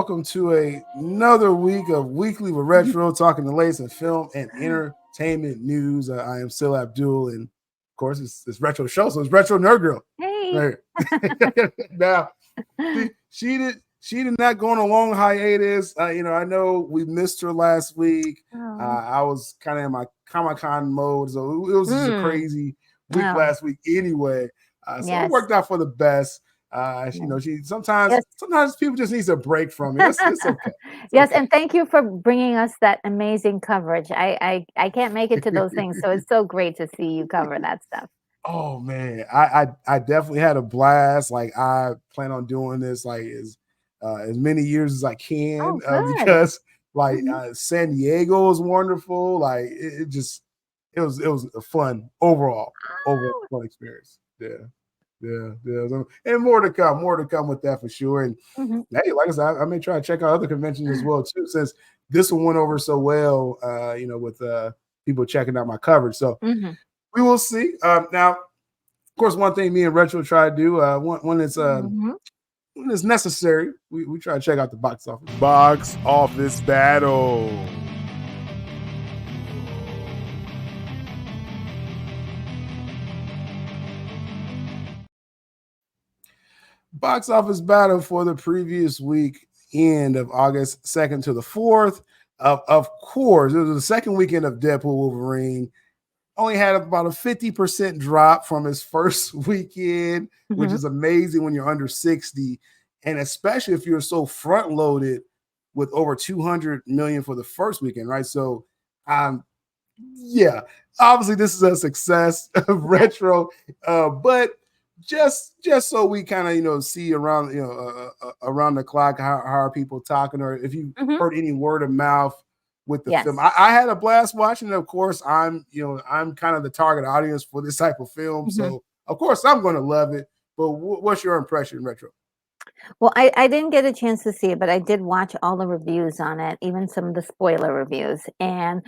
welcome to another week of Weekly with Retro, talking the latest in film and entertainment news. I am sylabdul, and of course, it's Retro Show, so it's Retro Nerd Girl. Hey. Right. Now, she did not go on a long hiatus. I know we missed her last week. I was kind of in my Comic-Con mode, so it was just a crazy week last week anyway. So it worked out for the best. She sometimes people just needs a break from it. It's okay. Yes, and thank you for bringing us that amazing coverage. I can't make it to those things, so it's so great to see you cover that stuff. Oh man, I definitely had a blast. Like, I plan on doing this like as many years as I can, because San Diego is wonderful. Like, it was a fun overall fun experience. Yeah, and more to come with that for sure. And hey, like I said, I may try to check out other conventions as well too, since this one went over so well. With people checking out my coverage. So we will see. Now, of course, one thing me and Retro try to do when it's necessary, we try to check out the box office. Box office battle. Box office battle for the previous weekend of August 2nd to the 4th. Of course, it was the second weekend of Deadpool Wolverine. Only had about a 50% drop from his first weekend, which is amazing when you're under 60, and especially if you're so front loaded with over 200 million for the first weekend, right? So, obviously this is a success of Retro, but just so we kind of see around around the clock how are people talking, or if you heard any word of mouth with the film. I had a blast watching it. Of course, I'm kind of the target audience for this type of film, so of course I'm going to love it. But what's your impression, Retro? Well, I didn't get a chance to see it, but I did watch all the reviews on it, even some of the spoiler reviews. And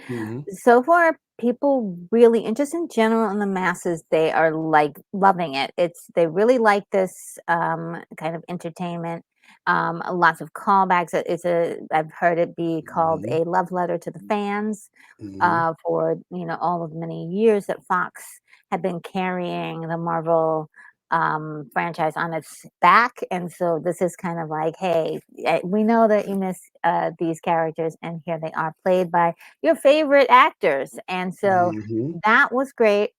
so far, people really, and just in general in the masses, they are like loving it. They really like this kind of entertainment. Lots of callbacks. I've heard it be called a love letter to the fans for all of the many years that Fox had been carrying the Marvel franchise on its back, and so this is kind of like, hey, we know that you miss these characters, and here they are, played by your favorite actors, and so that was great.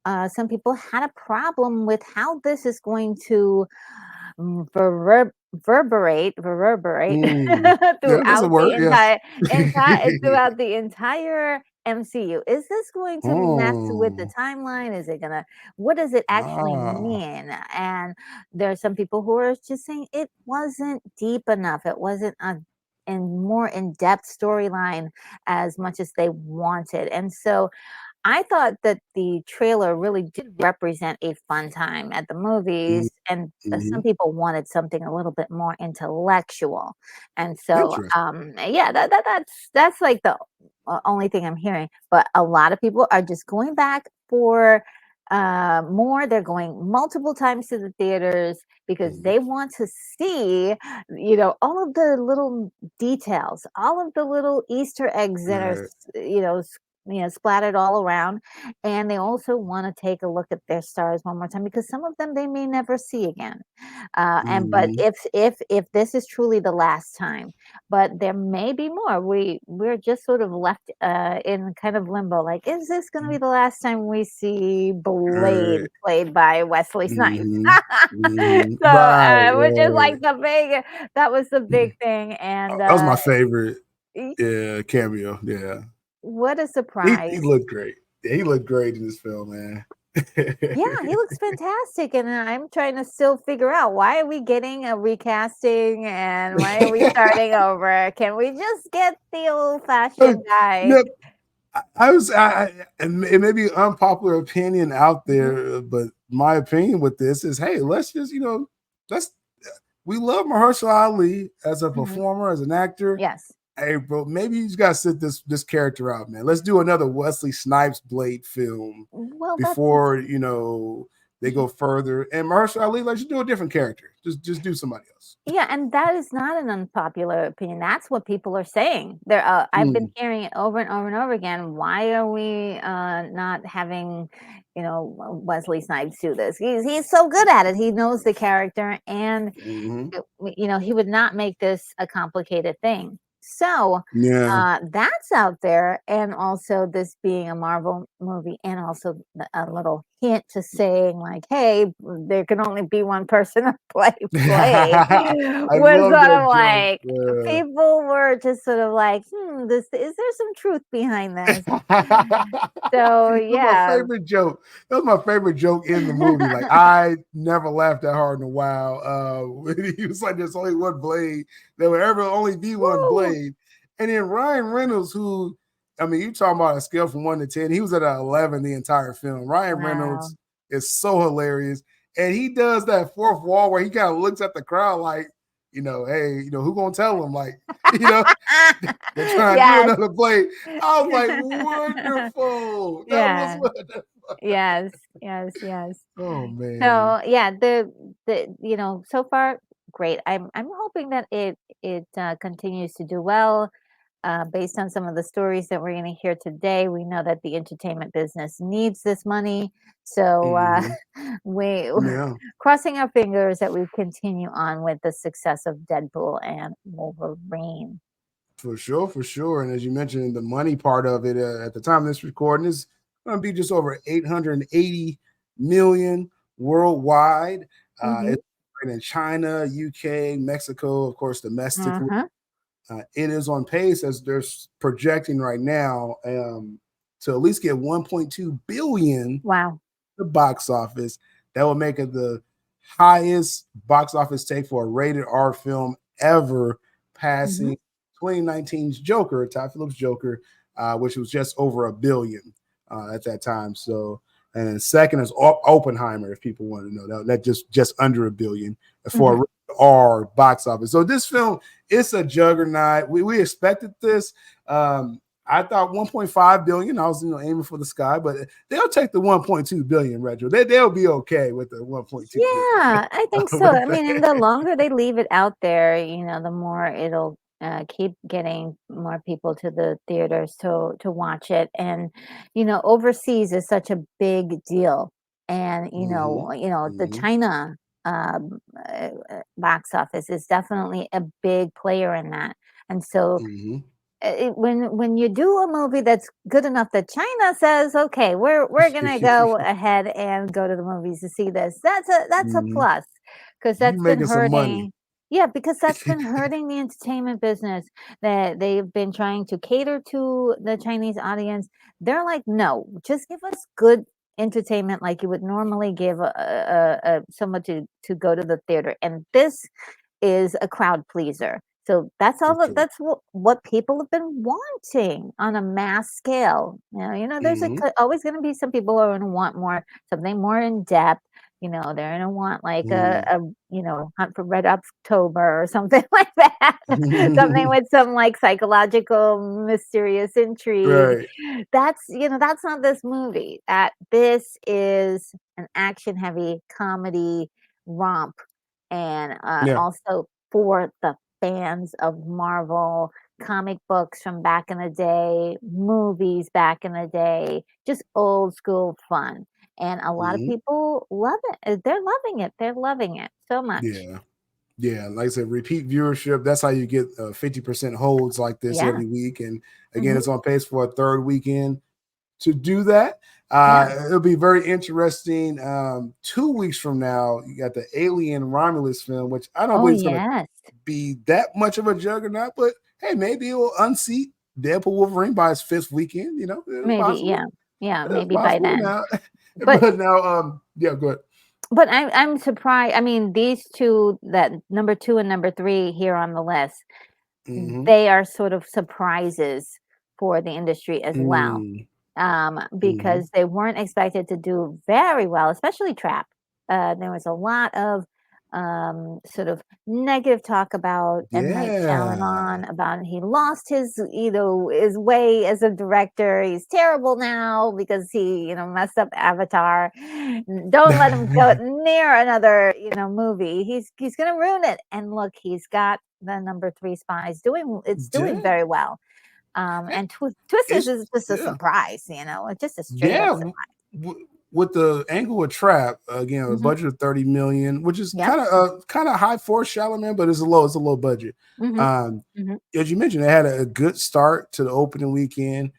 Some people had a problem with how this is going to reverberate throughout the entire MCU. Is this going to mess with the timeline? What does it actually mean? And there are some people who are just saying it wasn't deep enough. It wasn't a more in-depth storyline as much as they wanted. And so I thought that the trailer really did represent a fun time at the movies, and some people wanted something a little bit more intellectual. And so, that's like the only thing I'm hearing. But a lot of people are just going back for more. They're going multiple times to the theaters because they want to see, all of the little details, all of the little Easter eggs that are, splattered all around, and they also want to take a look at their stars one more time because some of them they may never see again. But if this is truly the last time, but there may be more. We're just sort of left in kind of limbo. Like, is this going to be the last time we see Blade played by Wesley Snipes? So, which is like that was the big thing, and that was my favorite cameo. Yeah. What a surprise. He looked great. Yeah, he looked great in this film, man. Yeah, he looks fantastic. And I'm trying to still figure out, why are we getting a recasting and why are we starting over? Can we just get the old-fashioned guy? It may be an unpopular opinion out there, but my opinion with this is, hey, let's just, we love Mahershala Ali as a performer, as an actor. Yes. Hey, bro, maybe you just gotta sit this character out, man. Let's do another Wesley Snipes Blade film before they go further. And Mahershala Ali, like, just do a different character. Just do somebody else. Yeah, and that is not an unpopular opinion. That's what people are saying. I've been hearing it over and over and over again. Why are we not having, Wesley Snipes do this? He's so good at it. He knows the character, and he would not make this a complicated thing. So that's out there, and also this being a Marvel movie, and also a little hint to saying like, "Hey, there can only be one person to play." I Was love sort that of joke. like people were just sort of like, is there some truth behind this? So My yeah. favorite joke. That was my favorite joke in the movie. Like, I never laughed that hard in a while. When he was like, "There's only one blade. There will ever only be one blade." And then Ryan Reynolds, who, I mean, you talking about a scale from 1 to 10. He was at an 11 the entire film. Ryan Reynolds is so hilarious. And he does that fourth wall where he kind of looks at the crowd like, hey, who gonna tell him? Like, they're trying to do another play. I was like, wonderful. That was wonderful. Yes. Oh man. So yeah, the so far great. I'm hoping that it continues to do well. Based on some of the stories that we're going to hear today, we know that the entertainment business needs this money. So we crossing our fingers that we continue on with the success of Deadpool and Wolverine. For sure. And as you mentioned, the money part of it at the time of this recording is going to be just over 880 million worldwide. It's in China, UK, Mexico, of course, domestically. It is on pace, as they're projecting right now, to at least get 1.2 billion. Wow. The box office. That will make it the highest box office take for a rated R film ever, passing 2019's Joker, Todd Phillips' Joker, which was just over $1 billion at that time. So, and then second is Oppenheimer, if people want to know that just under $1 billion for our box office. So this film, it's a juggernaut. We expected this. I thought 1.5 billion. I was aiming for the sky, but they'll take the 1.2 billion. Retro. They'll be okay with the 1.2. Yeah, I think so. I mean, and the longer they leave it out there, the more it'll keep getting more people to the theaters to watch it. And overseas is such a big deal. And the China box office is definitely a big player in that. And so when you do a movie that's good enough that China says, okay, we're gonna go ahead and go to the movies to see this, that's a plus, because that's been hurting. Yeah, because that's been hurting the entertainment business, that they've been trying to cater to the Chinese audience. They're like, no, just give us good entertainment like you would normally give someone to go to the theater, and this is a crowd pleaser. So that's that's what people have been wanting on a mass scale. There's always going to be some people who are going to want something more in depth. They're going to want like a Hunt for Red October or something like that. Something with some like psychological, mysterious intrigue. Right. That's not this movie. This is an action-heavy comedy romp, and also for the fans of Marvel, comic books from back in the day, movies back in the day, just old school fun. And a lot of people love it. They're loving it. They're loving it so much. Yeah. Like I said, repeat viewership. That's how you get 50% holds like this every week. And again, it's on pace for a third weekend to do that. It'll be very interesting. 2 weeks from now, you got the Alien Romulus film, which I don't believe it's going to be that much of a juggernaut, but hey, maybe it will unseat Deadpool Wolverine by its 5th weekend. Maybe, possible. Maybe by then. Now. But now, go ahead. But I'm surprised. I mean, these two, that number 2 and number 3 here on the list, they are sort of surprises for the industry as well. Because they weren't expected to do very well, especially Trap. There was a lot of sort of negative talk about M. Night Yeah. Shyamalan, about he lost his, his way as a director. He's terrible now because he, messed up Avatar. Don't let him go near another, movie. He's gonna ruin it. And look, he's got the number 3 spies doing Yeah. very well. And Twisters It's is just a yeah. surprise, it's just a straight up Yeah. surprise. With the angle of Trap, again, a Mhm. budget of 30 million, which is Yep. kind of high for Chalamet, but it's a low budget. Mhm. Um, Mhm. as you mentioned, they had a good start to the opening weekend.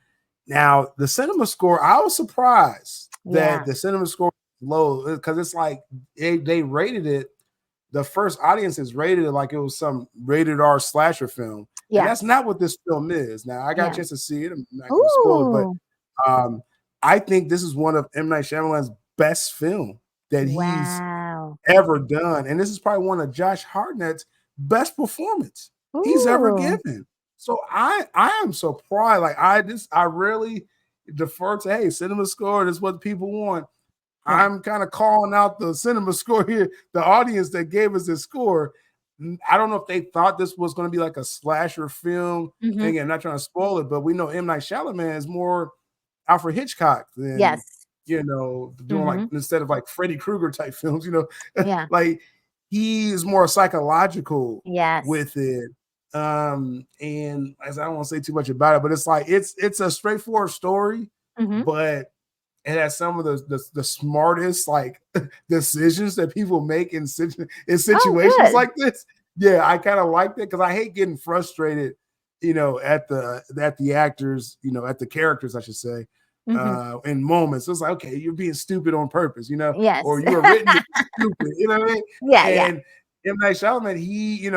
Now, the cinema score, I was surprised that Yeah. the cinema score was low because it's like they rated it. The first audiences rated it like it was some rated R slasher film, and Yeah. that's not what this film is. Now, I got a Yeah. chance to see it. I'm not going to spoil it, but Ooh. um, I think this is one of M. Night Shyamalan's best film that he's Wow. ever done, and this is probably one of Josh Hartnett's best performance he's ever Ooh. given. So I am surprised. Like I really defer to, hey, cinema score. This is what people want. Yeah. I'm kind of calling out the cinema score here, the audience that gave us this score. I don't know if they thought this was going to be like a slasher film. And Mhm. again, I'm not trying to spoil it, but we know M. Night Shyamalan is more Alfred Hitchcock than, Yes. doing like, Mhm. instead of like Freddy Krueger type films, Yeah. like he is more psychological Yes. with it. And as I don't want to say too much about it, but it's like it's a straightforward story, Mhm. but it has some of the smartest like decisions that people make in Oh, situations good. like this. Yeah, I kind of like that because I hate getting frustrated, at the actors, at the characters, I should say, Mhm. in moments. It's like, okay, you're being stupid on purpose, or Yes. you were written to be stupid, you know what I mean? Yeah, yeah. And M. Night Shyamalan, he,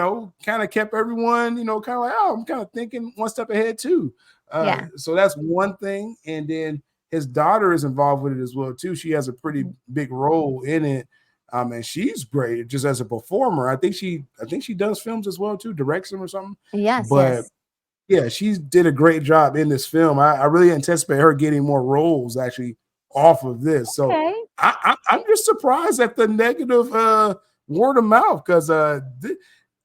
kind of kept everyone, kind of like, oh, I'm kind of thinking one step ahead too. Yeah. So that's one thing. And then his daughter is involved with it as well too. She has a pretty Mhm. big role in it, and she's great just as a performer. I think she does films as well too, directs them or something. Yes, But yes. yeah, she did a great job in this film. I really anticipate her getting more roles actually off of this. So Okay. I'm just surprised at the negative word of mouth because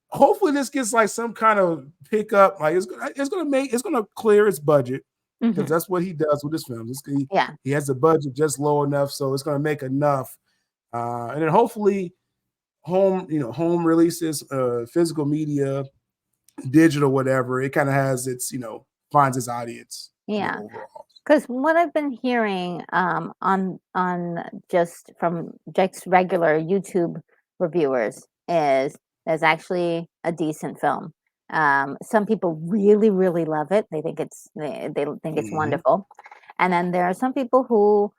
hopefully this gets like some kind of pickup. Like it's gonna clear its budget because Mhm. that's what he does with his films. Yeah. He has the budget just low enough, so it's gonna make enough. And then hopefully home releases, physical media, digital, whatever. It kind of has its, finds its audience, Yeah. overall. Because what I've been hearing, on just from just regular YouTube reviewers is there's actually a decent film. Some people really, really love it. They think it's Mhm. wonderful. And then there are some people who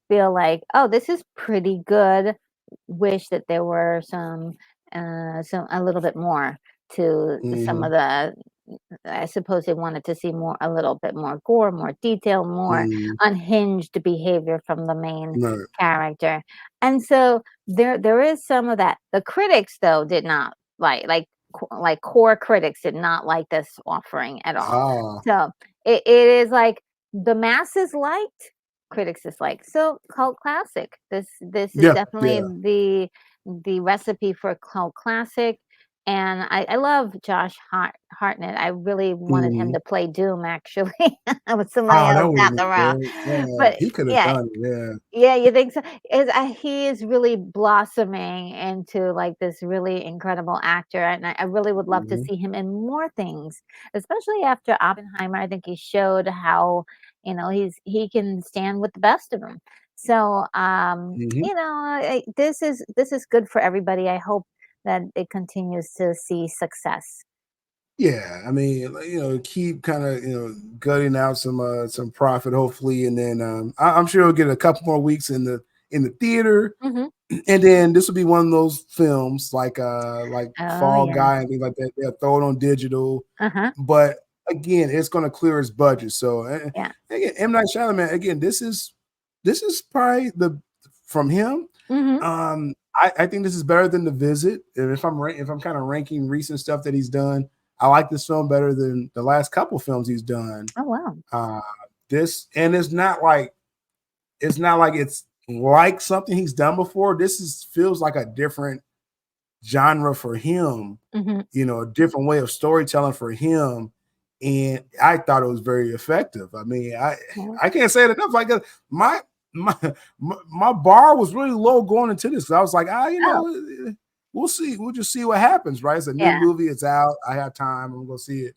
feel like, "Oh, this is pretty good. Wish that there were some a little bit more to some of Mhm. the." I suppose they wanted to see a little bit more gore, more detail, more Mhm. unhinged behavior from the main Right. character. And so there is some of that. The critics though did not like core critics did not like this offering at all. Ah. So it is like the masses liked, critics disliked. So cult classic. This is Yeah. definitely Yeah. the recipe for a cult classic. And I love Josh Hartnett. I really wanted him Mhm. to play Doom actually with somebody Oh, that else would have down been the road. great. Yeah, But he could have yeah, done it. Yeah. yeah, you think so? He is really blossoming into like this really incredible actor, and I really would love to Mhm. see him in more things, especially after Oppenheimer. I think he showed how he can stand with the best of them. So Mhm. this is good for everybody. I hope that it continues to see success. Yeah, I mean, keep kind of gutting out some profit, hopefully, and then I'm sure he'll get a couple more weeks in the theater, Hmm. and then this will be one of those films like Oh Fall yeah. Guy and things like that. They'll throw it on digital, Uh-huh. but again, it's going to clear his budget. So Yeah. again, M. Night Shyamalan. Again, this is probably the from him. Hmm. I think this is better than The Visit. And if I'm kind of ranking recent stuff that he's done, I like this film better than the last couple films he's done. Oh wow. Uh, this and it's not like it's like something he's done before. This feels like a different genre for him, Mhm. a different way of storytelling for him, and I thought it was very effective. I mean, I Yeah. I can't say it enough. Like my my my bar was really low going into this. I was like, Oh, we'll see. We'll just see what happens. Right? It's a new yeah. movie. It's out. I have time. I'm gonna go see it.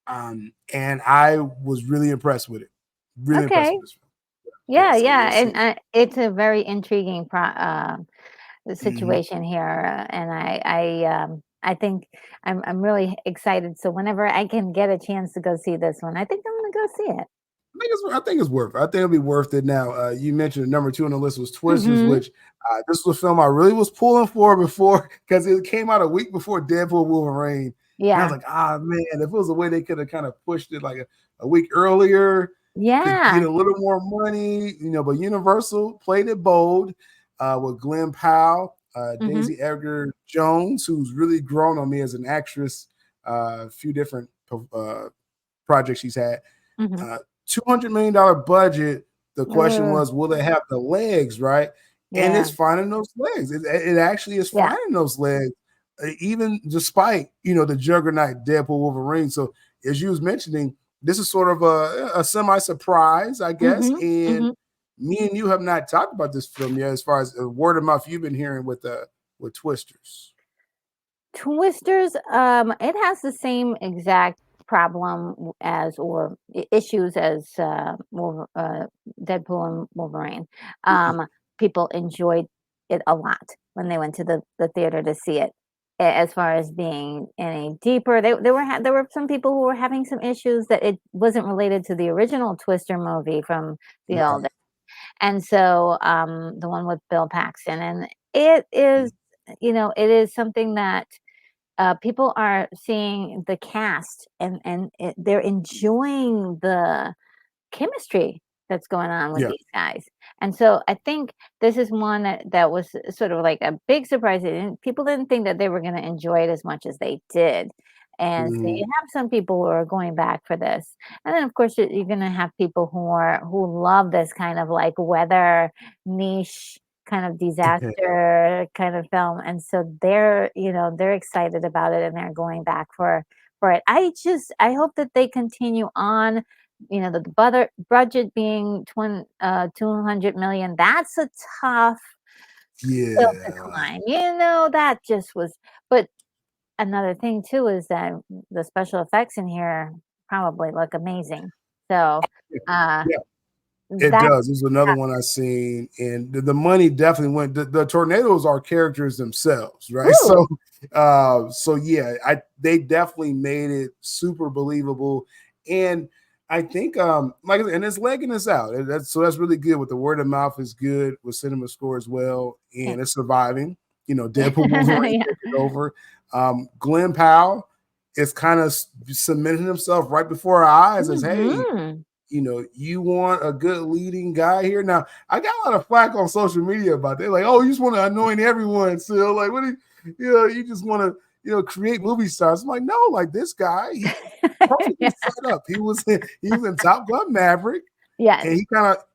And I was really impressed with it. Really impressed Okay. with this film. Yeah. Yeah, So yeah, we'll and, see. it's a very intriguing Mhm. situation here, and I think I'm really excited, so whenever I can get a chance to go see this one, I think I'm gonna go see it. I think it's worth it. I think it'll be worth it. Now, you mentioned number two on the list was Twisters, Mhm. which this was a film I really was pulling for before because it came out a week before Deadpool Wolverine, and I was Yeah. like, man, if it was a way they could have kind of pushed it like a week earlier to get Yeah. a little more money, but Universal played it bold with Glenn Powell, Mhm, Daisy Edgar Jones, who's really grown on me as an actress. A few different uh, projects she's had. mhm. $200 million budget. The question Ugh, was, will it have the legs, right? And yeah, it's finding those legs. It actually is yeah. finding those legs, even despite the juggernaut Deadpool Wolverine. So as you was mentioning, this is sort of a semi surprise, I guess. Mhm, And mhm. me and you have not talked about this film yet, as far as word of mouth you've been hearing with Twisters. Twisters, it has the same exact problem as or issues as Deadpool and Wolverine. Mhm. Um, People enjoyed it a lot when they went to the theater to see it. As far as being any deeper, there were some people who were having some issues that it wasn't related to the original Twister movie from the old, Right. and so the one with Bill Paxton, and it is, it is something that people are seeing the cast, and they're enjoying the chemistry that's going on with Yeah. these guys. And so I think this is one that was sort of like a big surprise. People didn't think that they were going to enjoy it as much as they did. And so you Mhm. have some people who are going back for this. And then of course you're going to have people who love this kind of like weather niche kind of disaster kind of film. And so they're excited about it and they're going back for it. I hope that they continue on, the budget being 200 million. That's a tough hill to Yeah. climb. That just was, but another thing too is that the special effects in here probably look amazing. So, uh, Yeah. It that's does. This is another one I seen, and the money definitely went. The tornadoes are characters themselves, right? ooh, So yeah, they definitely made it super believable, and I think like, and it's legging us out. That's really good. With the word of mouth is good with cinema score as well, yeah. and it's surviving. Deadpool Wolverine Yeah. took it over. Glenn Powell is kind of cementing himself right before our eyes as, hey, Mhm. you want a good leading guy here. Now, I got a lot of flack on social media about that. Like, oh, you just want to anoint everyone. So, like, what do you just want to, create movie stars. I'm like, no, like this guy, he perfectly Yeah. set up. He was in Top Gun Maverick, Yes. and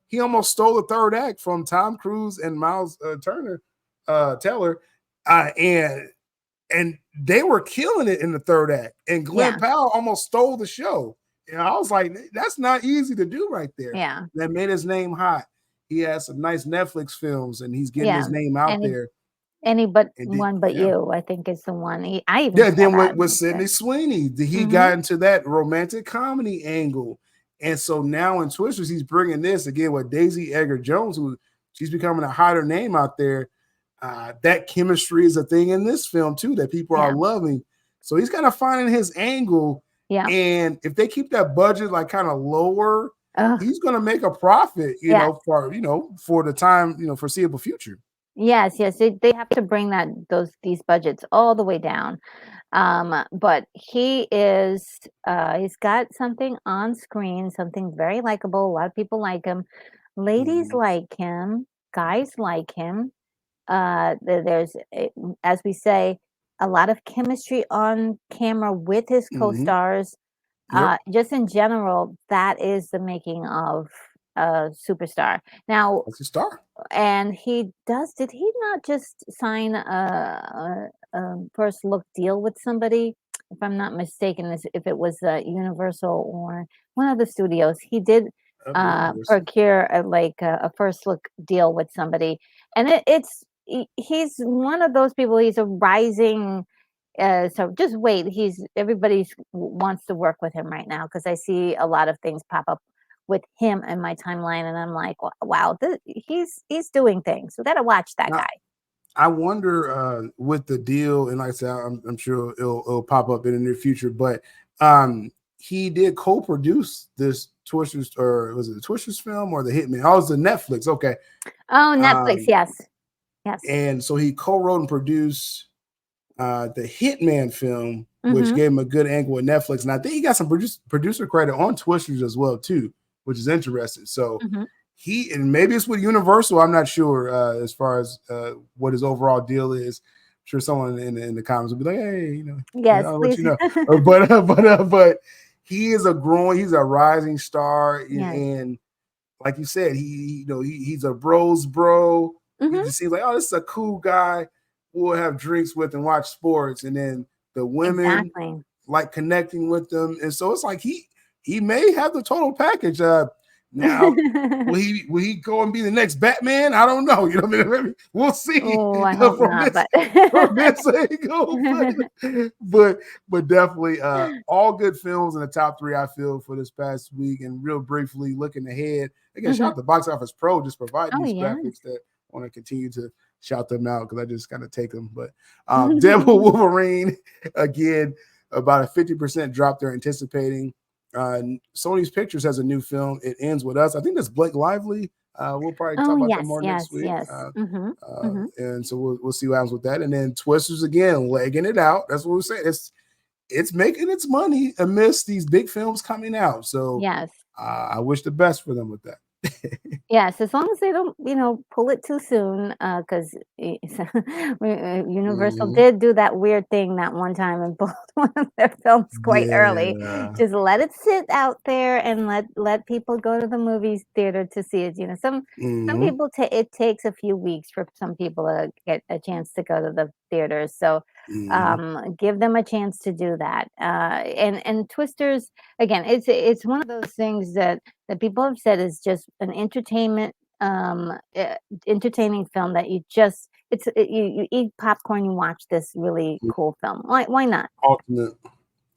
he almost stole the third act from Tom Cruise and Miles Turner, Taylor, and they were killing it in the third act. And Glenn Yeah. Powell almost stole the show. And I was like, that's not easy to do right there. Yeah. That made his name hot. He has some nice Netflix films, and he's getting Yeah. his name out Any there. any but And one but yeah, you, I think is the one. I even yeah. saw Then that. with Sydney Sweeney, he Mhm. got into that romantic comedy angle, and so now in Twisters, he's bringing this again with Daisy Edgar Jones, who she's becoming a hotter name out there. That chemistry is a thing in this film too that people are Yeah. loving. So he's kind of finding his angle, Yeah. and if they keep that budget like kind of lower, Oh, he's going to make a profit, yes. for the time, foreseeable future. Yes, yes. They have to bring these budgets all the way down. But he's got something on screen, something very likable. A lot of people like him. Ladies Mhm, like him, guys like him. As we say, a lot of chemistry on camera with his mhm. co-stars. Yep. Just in general, that is the making of superstar. Now, That's a star. and did he not just sign a first look deal with somebody? If I'm not mistaken, if it was Universal or one of the studios, he did I believe Universal. procure a first look deal with somebody, and he's one of those people. He's a rising. So just wait. Everybody's wants to work with him right now because I see a lot of things pop up with him in my timeline, and I'm like, wow, he's doing things. We got to watch that Now, guy. I wonder with the deal, and like I said, I'm sure it'll pop up in the near future. But he did co-produce this Twisters, or was it the Twisters film or the Hitman? Oh, it was the Netflix. Okay, Oh, Netflix, um, yes, yes. and so he co-wrote and produced the Hitman film, which Mhm, gave him a good angle with Netflix, and I think he got some producer credit on Twisters as well too, which is interesting. So mhm. and maybe it's with Universal. I'm not sure as far as what his overall deal is. I'm sure someone in the comments will be like, "Hey, Yes, I'll let please. you know." But he is he's a rising star, Yes. and like you said, he's a bros bro. He Mhm. just seems like, oh, this is a cool guy. We'll have drinks with and watch sports, and then the women Exactly. like connecting with them, and so it's like he may have the total package. Now, will he go and be the next Batman? I don't know. You know what I mean? We'll see Oh, I hope from not, this but from this angle, but definitely all good films in the top three. I feel for this past week, and real briefly looking ahead. Again, shout Mhm. out to Box Office Pro just providing Oh, these yeah. graphics that I want to continue to shout them out because I just kind of take them. But Deadpool Wolverine again about a 50% drop they're anticipating. Sony's Pictures has a new film. It Ends With Us. I think that's Blake Lively. We'll probably talk Oh, about that yes, more next yes, week. yes. Mhm, mhm. And so we'll see what happens with that. And then Twisters again, legging it out. That's what we're saying. It's making its money amidst these big films coming out. So Yes. I wish the best for them with that. Yes, as long as they don't, pull it too soon, because Universal Mhm. did do that weird thing that one time and pulled one of their films quite early. Yeah. Just let it sit out there and let people go to the movies theater to see it. Some Hmm. people it takes a few weeks for some people to get a chance to go to the theaters. So Hmm. give them a chance to do that. And Twisters, again, it's one of those things that people have said is just an um uh, entertaining film that you eat popcorn, you watch this really cool film. Why not? Ultimate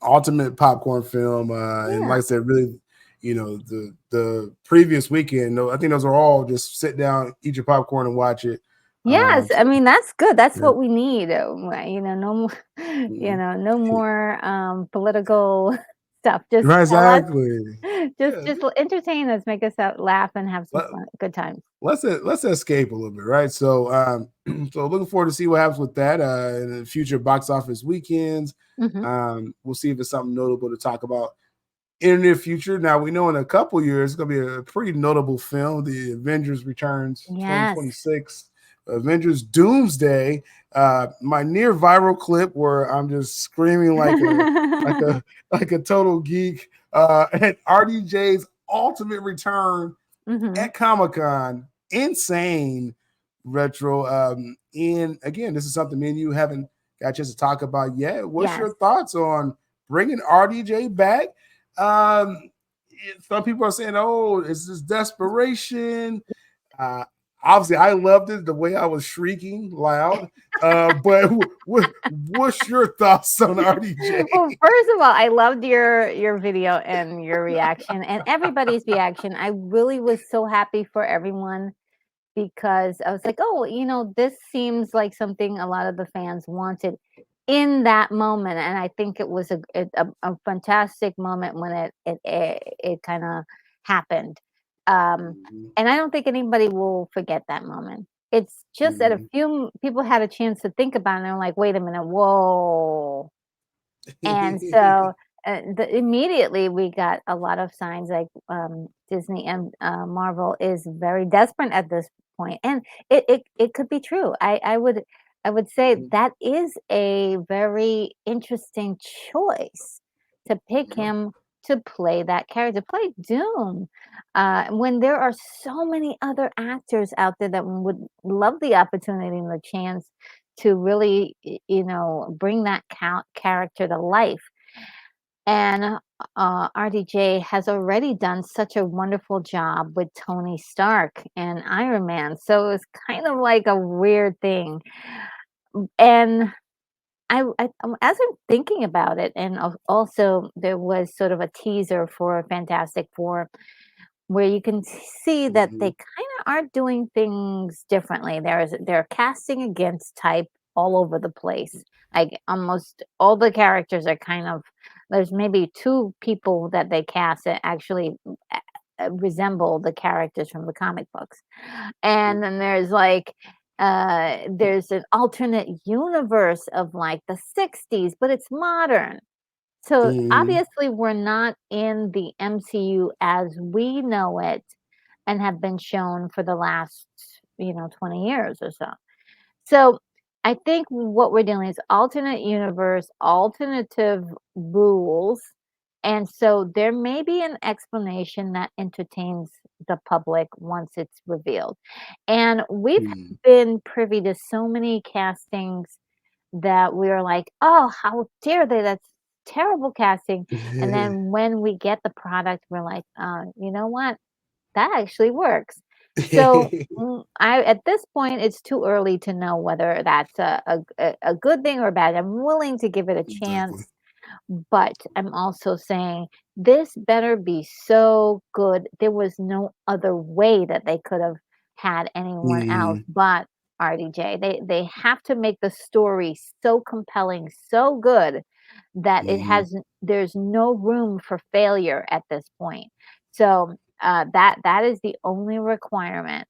ultimate popcorn film. And Yeah. like I said, really, the previous weekend, I think those are all just sit down, eat your popcorn, and watch it. Yes, I So mean, that's good. That's yeah. what we need. No more, Mhm. no more political stuff. Just Right, tell us, exactly. Yeah, just entertain us, make us out, laugh, and have some let, fun, good times. let's escape a little bit, right? So so looking forward to see what happens with that in the future box office weekends. Hmm. We'll see if it's something notable to talk about in the near future. Now we know in a couple years it's going to be a pretty notable film. The Avengers returns Yes. 2026. Avengers Doomsday. My near viral clip where I'm just screaming like a like a total geek at RDJ's ultimate return Hmm. at Comic-Con. Insane retro. And again, this is something me and you haven't got a chance to talk about yet. What's Yes. your thoughts on bringing RDJ back? Um, some people are saying, "Oh, is this desperation?" Uh, Obviously, I loved it the way I was shrieking loud. But what's your thoughts on RDJ? Well, first of all, I loved your video and your reaction and everybody's reaction. I really was so happy for everyone because I was like, "Oh, this seems like something a lot of the fans wanted in that moment." And I think it was a fantastic moment when it kind of happened. Um, Mhm, and I don't think anybody will forget that moment. It's just that a mhm. few people had a chance to think about it and they're like, "Wait a minute, whoa." And so, immediately we got a lot of signs like, Disney and, Marvel is very desperate at this point, and it could be true. I would say that is a very interesting choice to pick Yeah. him to play that character, play Doom, when there are so many other actors out there that would love the opportunity and the chance to really, bring that character to life. And RDJ has already done such a wonderful job with Tony Stark and Iron Man. So it's kind of like a weird thing. And as I'm thinking about it, and also there was sort of a teaser for Fantastic Four where you can see that they Mhm. kind of are doing things differently. They're casting against type all over the place. Like almost all the characters are kind of there's maybe two people that they cast that actually resemble the characters from the comic books. And then there's like there's an alternate universe of like the 60s, but it's modern. So Mhm. obviously we're not in the MCU as we know it and have been shown for the last, 20 years or so. So I think what we're doing is alternate universe, alternative rules. And so there may be an explanation that entertains the public once it's revealed. And we've Mhm. been privy to so many castings that we are like, "Oh, how dare they? That's terrible casting." And then when we get the product, we're like, you know what? That actually works." So, I at this point, it's too early to know whether that's a good thing or bad. I'm willing to give it a Exactly. chance, but I'm also saying this better be so good. There was no other way that they could have had anyone else Mhm. but RDJ. They have to make the story so compelling, so good that Mhm. there's no room for failure at this point. So that is the only requirement.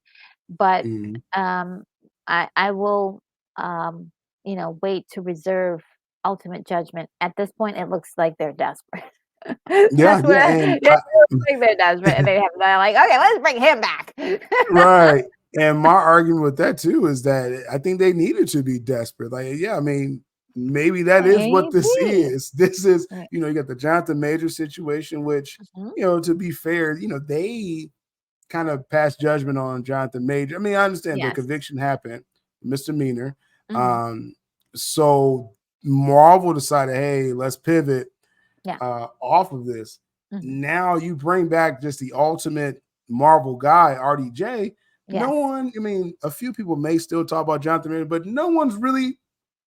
But Mhm. um, I will wait to reserve ultimate judgment. At this point, it looks like they're desperate. Yeah, That's yeah, what and it looks like they're desperate, and they're like, "Okay, let's bring him back." right. And my argument with that too is that I think they needed to be desperate. Like, yeah, I mean, maybe that is what this Maybe. is. This is, Right. you got the Jonathan Major situation, which, Mhm. to be fair, they kind of passed judgment on Jonathan Major. I mean, I understand the Yes. conviction happened, misdemeanor. Mhm. Um, so Marvel decided, hey, let's pivot Yeah. off of this. Mhm. Now you bring back just the ultimate Marvel guy, RDJ. No Yes. one, I mean, a few people may still talk about Jonathan Major, but no one's really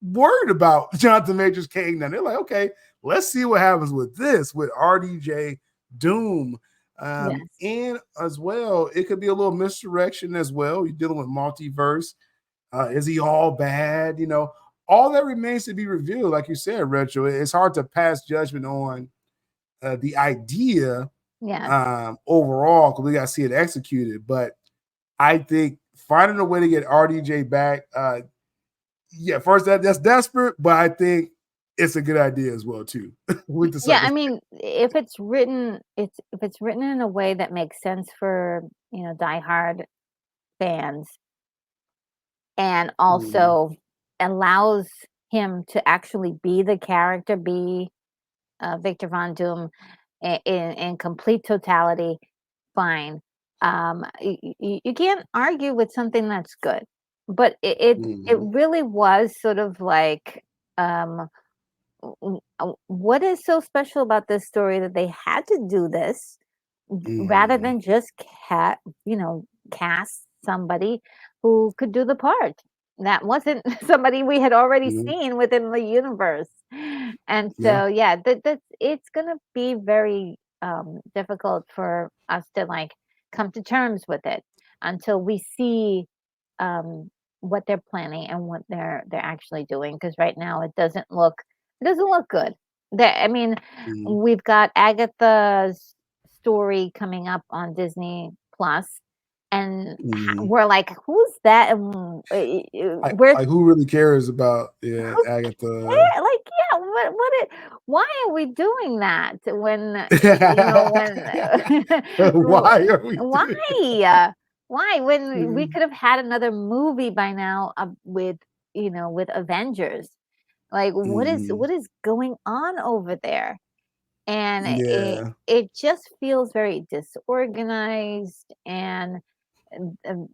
worried about Jonathan Major's King. Now they're like, okay, let's see what happens with this, with RDJ Doom. Yes. And as well, it could be a little misdirection as well. You're dealing with multiverse. Is he all bad? All that remains to be revealed. Like you said, Retro, it's hard to pass judgment on the idea Yes. overall because we got to see it executed. But I think finding a way to get RDJ back, yeah, first that's desperate, but I think it's a good idea as well too with the Yeah, I circumstance. mean, if it's written in a way that makes sense for, diehard fans and Mhm. also allows him to actually be the character, be Victor Von Doom in complete totality, fine. You can't argue with something that's good, but it Mhm. really was sort of like um, what is so special about this story that they had to do this rather Mhm. than just cast somebody who could do the part that wasn't somebody we had already Mhm. seen within the universe. And Yeah. so yeah, that's it's gonna be very difficult for us to like come to terms with it until we see um what they're planning and what they're actually doing, because right now it doesn't look good. I mean, Mhm. we've got Agatha's story coming up on Disney Plus, and Mhm. we're like, "Who's that?" And where's Like who really cares about who Agatha? like, yeah, why are we doing that when Why are we why? doing Why when we it? could have had another movie by now with Avengers? Like, what is Mhm. what is going on over there? and Yeah. it just feels very disorganized, and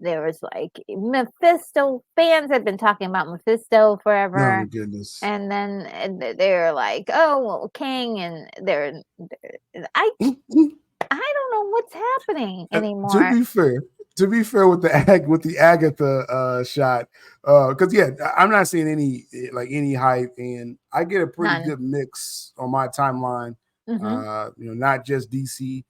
there was like Mephisto fans have been talking about Mephisto Oh forever, my goodness. and then they're like, oh well, King, and I I don't know what's happening To anymore. be fair, with the Agatha shot, because yeah, I'm not seeing any like any hype, and I get a pretty None. good mix on my timeline. Hmm. Not just DC,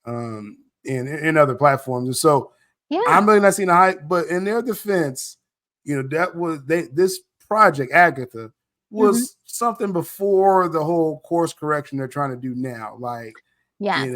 and other platforms, and so Yeah. I'm really not seeing the hype. But in their defense, that was this project Agatha Hmm. was something before the whole course correction they're trying to do now, like Yes.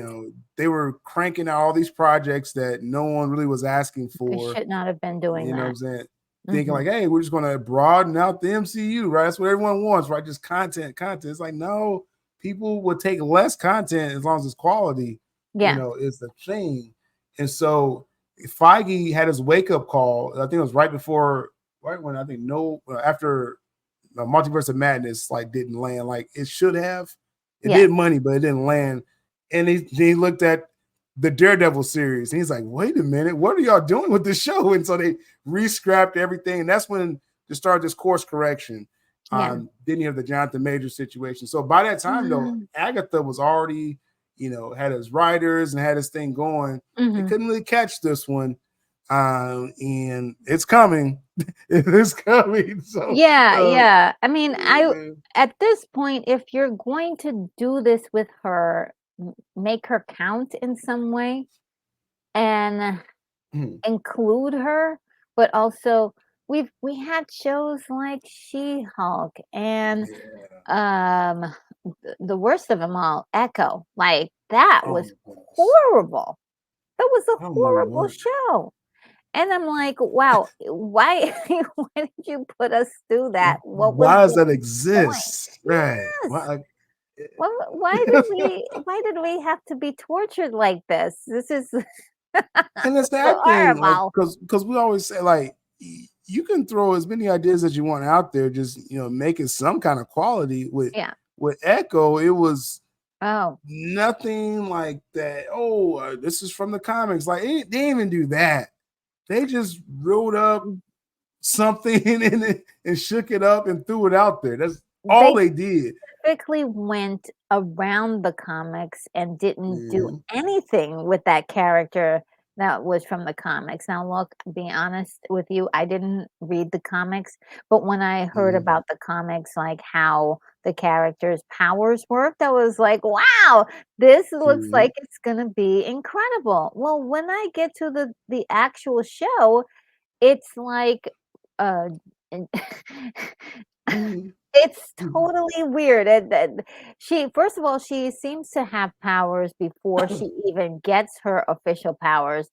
they were cranking out all these projects that no one really was asking They for. should not have been doing You know what that. I'm saying? Thinking Hmm. like, hey, we're just going to broaden out the MCU, right? That's what everyone wants, right? Just content. It's like, no, people would take less content as long as it's quality, Yeah. is the thing. And so Feige had his wake up call. I think it was right when I think after Multiverse of Madness like didn't land like it should have. It Yes. did money, but it didn't land. And he looked at the Daredevil series and he's like, wait a minute, what are y'all doing with this show? And so they re-scrapped everything. And that's when they started this course correction. Yeah. Then you have the Jonathan Major situation. So by that time, though, Hmm. Agatha was already, had his writers and had his thing going. They couldn't really catch this one. And it's coming. It is coming. So Yeah, yeah. I mean, I yeah. at this point, if you're going to do this with her, make her count in some way and include her, but also we had shows like She-Hulk and Yeah. um the worst of them all, Echo. Like that Oh was my goodness. horrible. That was a I don't know horrible what. show. And I'm like, wow, why why did you put us through that? What was Why does the that point? exist? Right. Yes. Why? Why did we have to be tortured like this? This is And that's so that thing, like, horrible. because we always say, like, you can throw as many ideas as you want out there, just make it some kind of quality. Yeah. With Echo, it was Oh, nothing like that. Oh, this is from the comics. Like, they didn't even do that. They just wrote up something in it and shook it up and threw it out there. That's all they they did. typically went around the comics and didn't do Mhm. anything with that character that was from the comics. Now, look, be honest with you, I didn't read the comics, but when I heard Mhm. about the comics, like how the characters' powers worked, I was like, wow, this looks Mhm. like it's gonna be incredible. Well, when I get to the actual show, it's like uh and Mhm. it's Mhm. totally weird. And she, first of all, she seems to have powers before she even gets her official powers,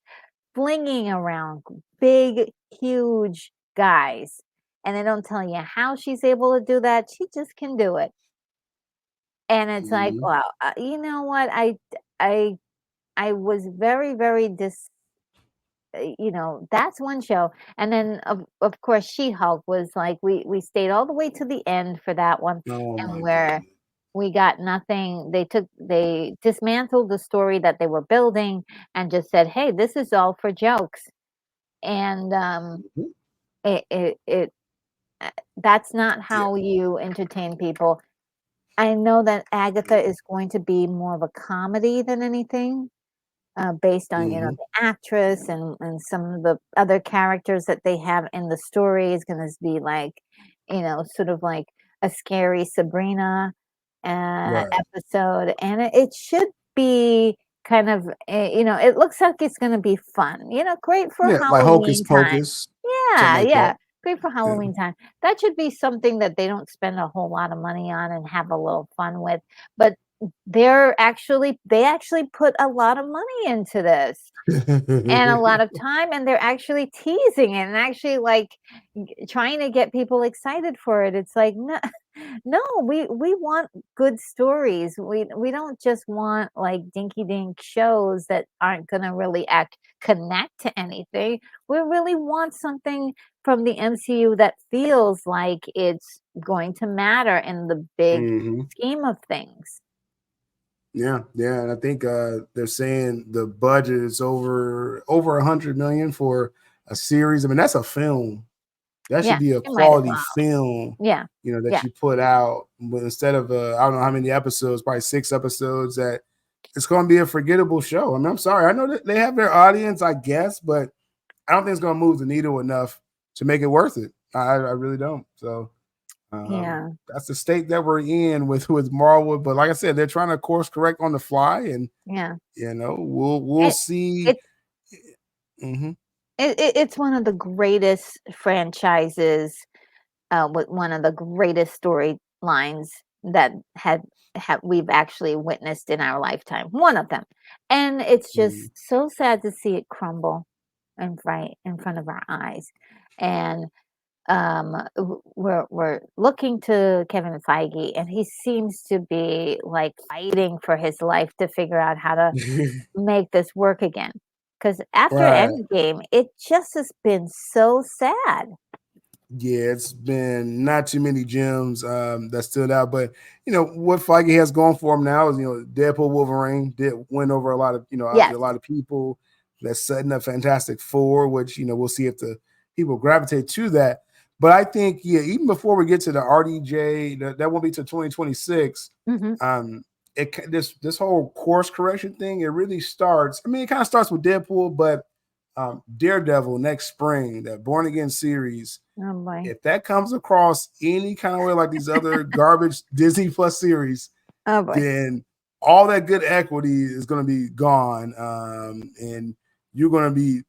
flinging around big, huge guys. And they don't tell you how she's able to do that. She just can do it. And it's like, Mhm. wow, you know what? I I was very, very that's one show. And then of course She-Hulk was like we stayed all the way to the end for that one, Oh and my where goodness. we got nothing. They dismantled the story that they were building and just said, "Hey, this is all for jokes." And Mhm. it that's not Yeah. how you entertain people. I know that Agatha is going to be more of a comedy than anything, based on, Mhm. the actress and some of the other characters that they have in the story is gonna be like, sort of like a scary Sabrina, Right. episode, and it should be kind of, it looks like it's gonna be fun, great for Yeah, like Hocus Halloween time. Pocus, something Yeah, like that. yeah, great for Yeah. Halloween time. That should be something that they don't spend a whole lot of money on and have a little fun with, but they actually put a lot of money into this and a lot of time, and they're actually teasing it and actually, like, trying to get people excited for it. It's like, no, no, we want good stories. We don't just want like dinky dink shows that aren't gonna really act connect to anything. We really want something from the MCU that feels like it's going to matter in the big Mhm. scheme of things. Yeah, yeah, and I think they're saying the budget is over 100 million for a series. I mean, that's a film. That should Yeah, be a it might as quality well. film, Yeah, that yeah, you put out. But instead of I don't know how many episodes, probably 6 episodes. That it's going to be a forgettable show. I mean, I'm sorry. I know that they have their audience, I guess, but I don't think it's going to move the needle enough to make it worth it. I really don't. So yeah, that's the state that we're in with Marvel. But like I said, they're trying to course correct on the fly, and yeah. we'll It see. it's Hmm. it's one of the greatest franchises, with one of the greatest storylines that had we've actually witnessed in our lifetime. One of them, and it's just so sad to see it crumble in front of our eyes. And we're looking to Kevin Feige, and he seems to be like fighting for his life to figure out how to make this work again. Because after Right. Endgame, it just has been so sad. Yeah, it's been not too many gems that stood out, but what Feige has going for him now is Deadpool Wolverine did win over a lot of obviously Yes. a lot of people. That's setting up Fantastic Four, which we'll see if the people gravitate to that. But I think even before we get to the RDJ, that won't be till 2026. Hmm. Um, this whole course correction thing, it really starts. I mean, it kind of starts with Deadpool, but Daredevil next spring, that Born Again series, Oh boy. if that comes across any kind of way like these other garbage Disney Plus series, Oh boy. then all that good equity is going to be gone, and you're going to be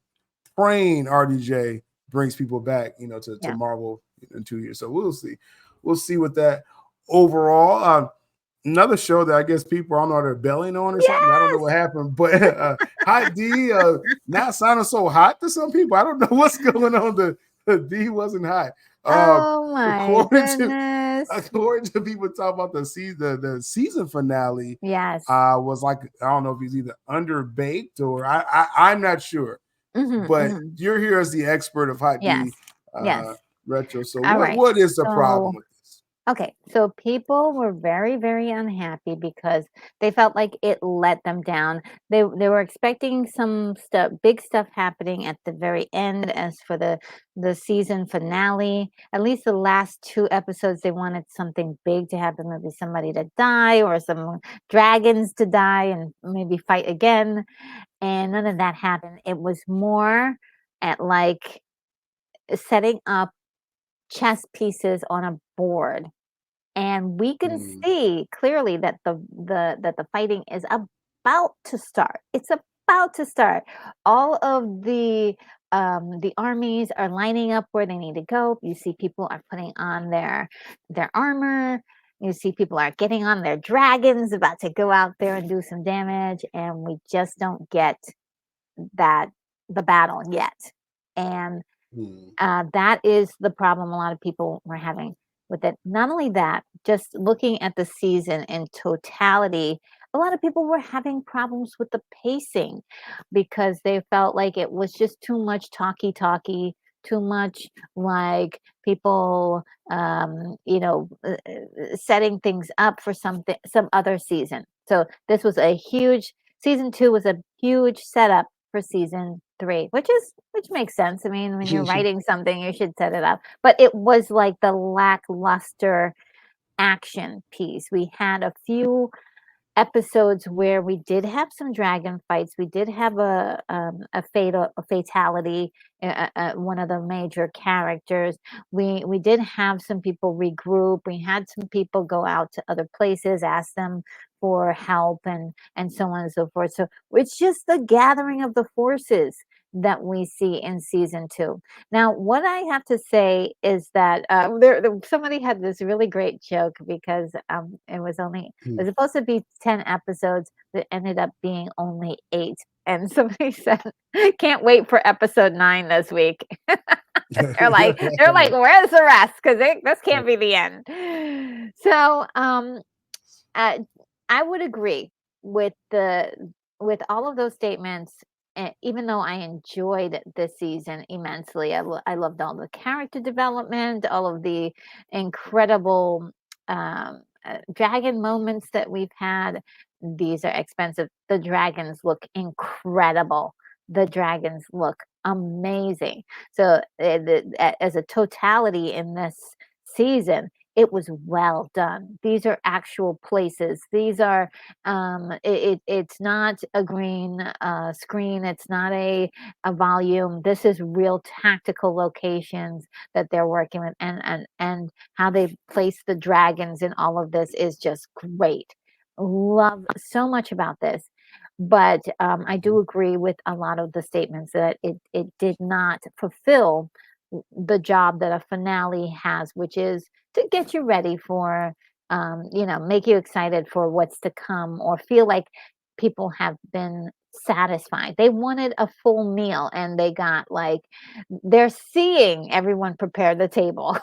praying RDJ brings people back, to Yeah. Marvel in 2 years. So we'll see with that overall. Another show that I guess people, I don't know, they're belling on or something. I don't know Yes. what happened, but Hot D not sounding so hot to some people. I don't know what's going on. The D wasn't hot. Um, Oh my according to goodness. according to people talking about the season finale, Yes. was like, I don't know if he's either underbaked or I'm not sure. Hmm. But Hmm. you're here as the expert of Hot Yes. D Yes. retro. So All right. what is the problem So with this? okay, so people were very, very unhappy because they felt like it let them down. They were expecting some stuff, big stuff happening at the very end. As for the season finale, at least the last two episodes, they wanted something big to happen, maybe somebody to die or some dragons to die and maybe fight again. And none of that happened. It was more at like setting up chess pieces on a board, and we can Hmm. see clearly that the fighting is about to start. It's about to start. All of the armies are lining up where they need to go. You see people are putting on their armor. You see people are getting on their dragons, about to go out there and do some damage, and we just don't get that the battle yet. And Hmm. that is the problem a lot of people were having with it. Not only that, just looking at the season in totality, a lot of people were having problems with the pacing because they felt like it was just too much talky, too much like people, setting things up for some other season. So this was a huge season two was a huge setup for season three, which makes sense. I mean, when you're writing something, you should set it up. But it was like the lackluster action piece. We had a few episodes where we did have some dragon fights. We did have a fatality. One of the major characters. We did have some people regroup. We had some people go out to other places, ask them for help, and so on and so forth. So it's just the gathering of the forces that we see in season two. Now, what I have to say is that somebody had this really great joke because it was only it was supposed to be 10 episodes that ended up being only 8. And somebody said, "Can't wait for episode 9 this week." They're like, "Where's the rest? Because this can't be the end." So, uh, I would agree with all of those statements. Even though I enjoyed this season immensely, I loved all the character development, all of the incredible dragon moments that we've had. these are expensive. The dragons look incredible. The dragons look amazing. So, as a totality in this season, it was well done. These are actual places. These are it's not a green screen. It's not a volume. This is real tactical locations that they're working with, and how they place the dragons in all of this is just great. Love so much about this. But I do agree with a lot of the statements that it did not fulfill the job that a finale has, which is to get you ready for, make you excited for what's to come, or feel like people have been satisfied. They wanted a full meal, and they got like they're seeing everyone prepare the table.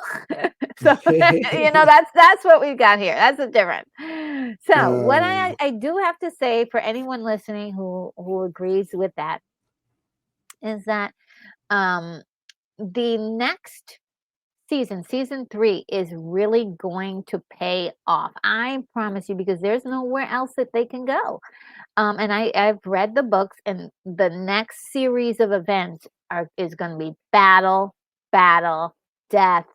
So that's what we've got here. That's the difference. So what I do have to say for anyone listening who agrees with that is that um the next season 3 is really going to pay off. I promise you, because there's nowhere else that they can go. And I've read the books, and the next series of events is going to be battle, battle, death,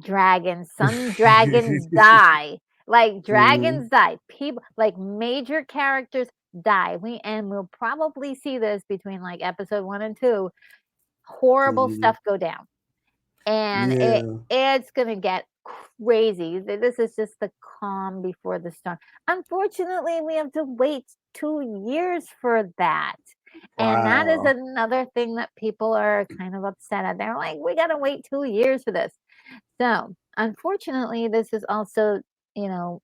dragons. Some dragons die. Like Mhm, dragons die. People like major characters die. We'll probably see this between like episode 1 and 2. Horrible mhm. stuff go down, and Yeah, it's gonna get crazy. This is just the calm before the storm. Unfortunately, we have to wait 2 years for that. And that is wow. another thing that people are kind of upset at. They're like, we gotta wait 2 years for this. So unfortunately, this is also,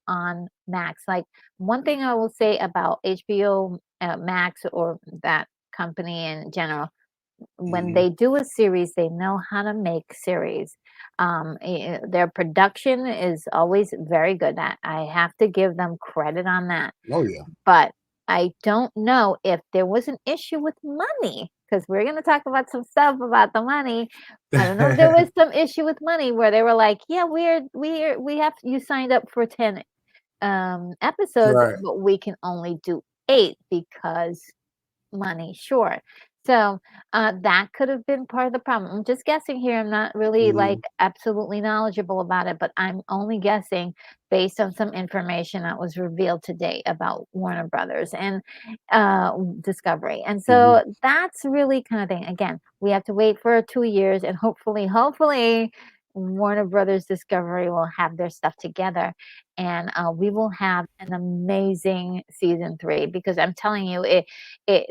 on Max. Like, one thing I will say about HBO Max, or that company in general, when Mhm. they do a series, they know how to make series. Their production is always very good. I have to give them credit on that. Oh, yeah. But I don't know if there was an issue with money, because we're going to talk about some stuff about the money. I don't know if there was some issue with money where they were like, yeah, we have you signed up for 10 episodes, Right. but we can only do 8 because money, sure. So, that could have been part of the problem. I'm just guessing here. I'm not really like Mhm, absolutely knowledgeable about it, but I'm only guessing based on some information that was revealed today about Warner Brothers and Discovery. And mhm, so that's really kind of thing. Again, we have to wait for 2 years, and hopefully, Warner Brothers Discovery will have their stuff together, and we will have an amazing season 3, because I'm telling you, it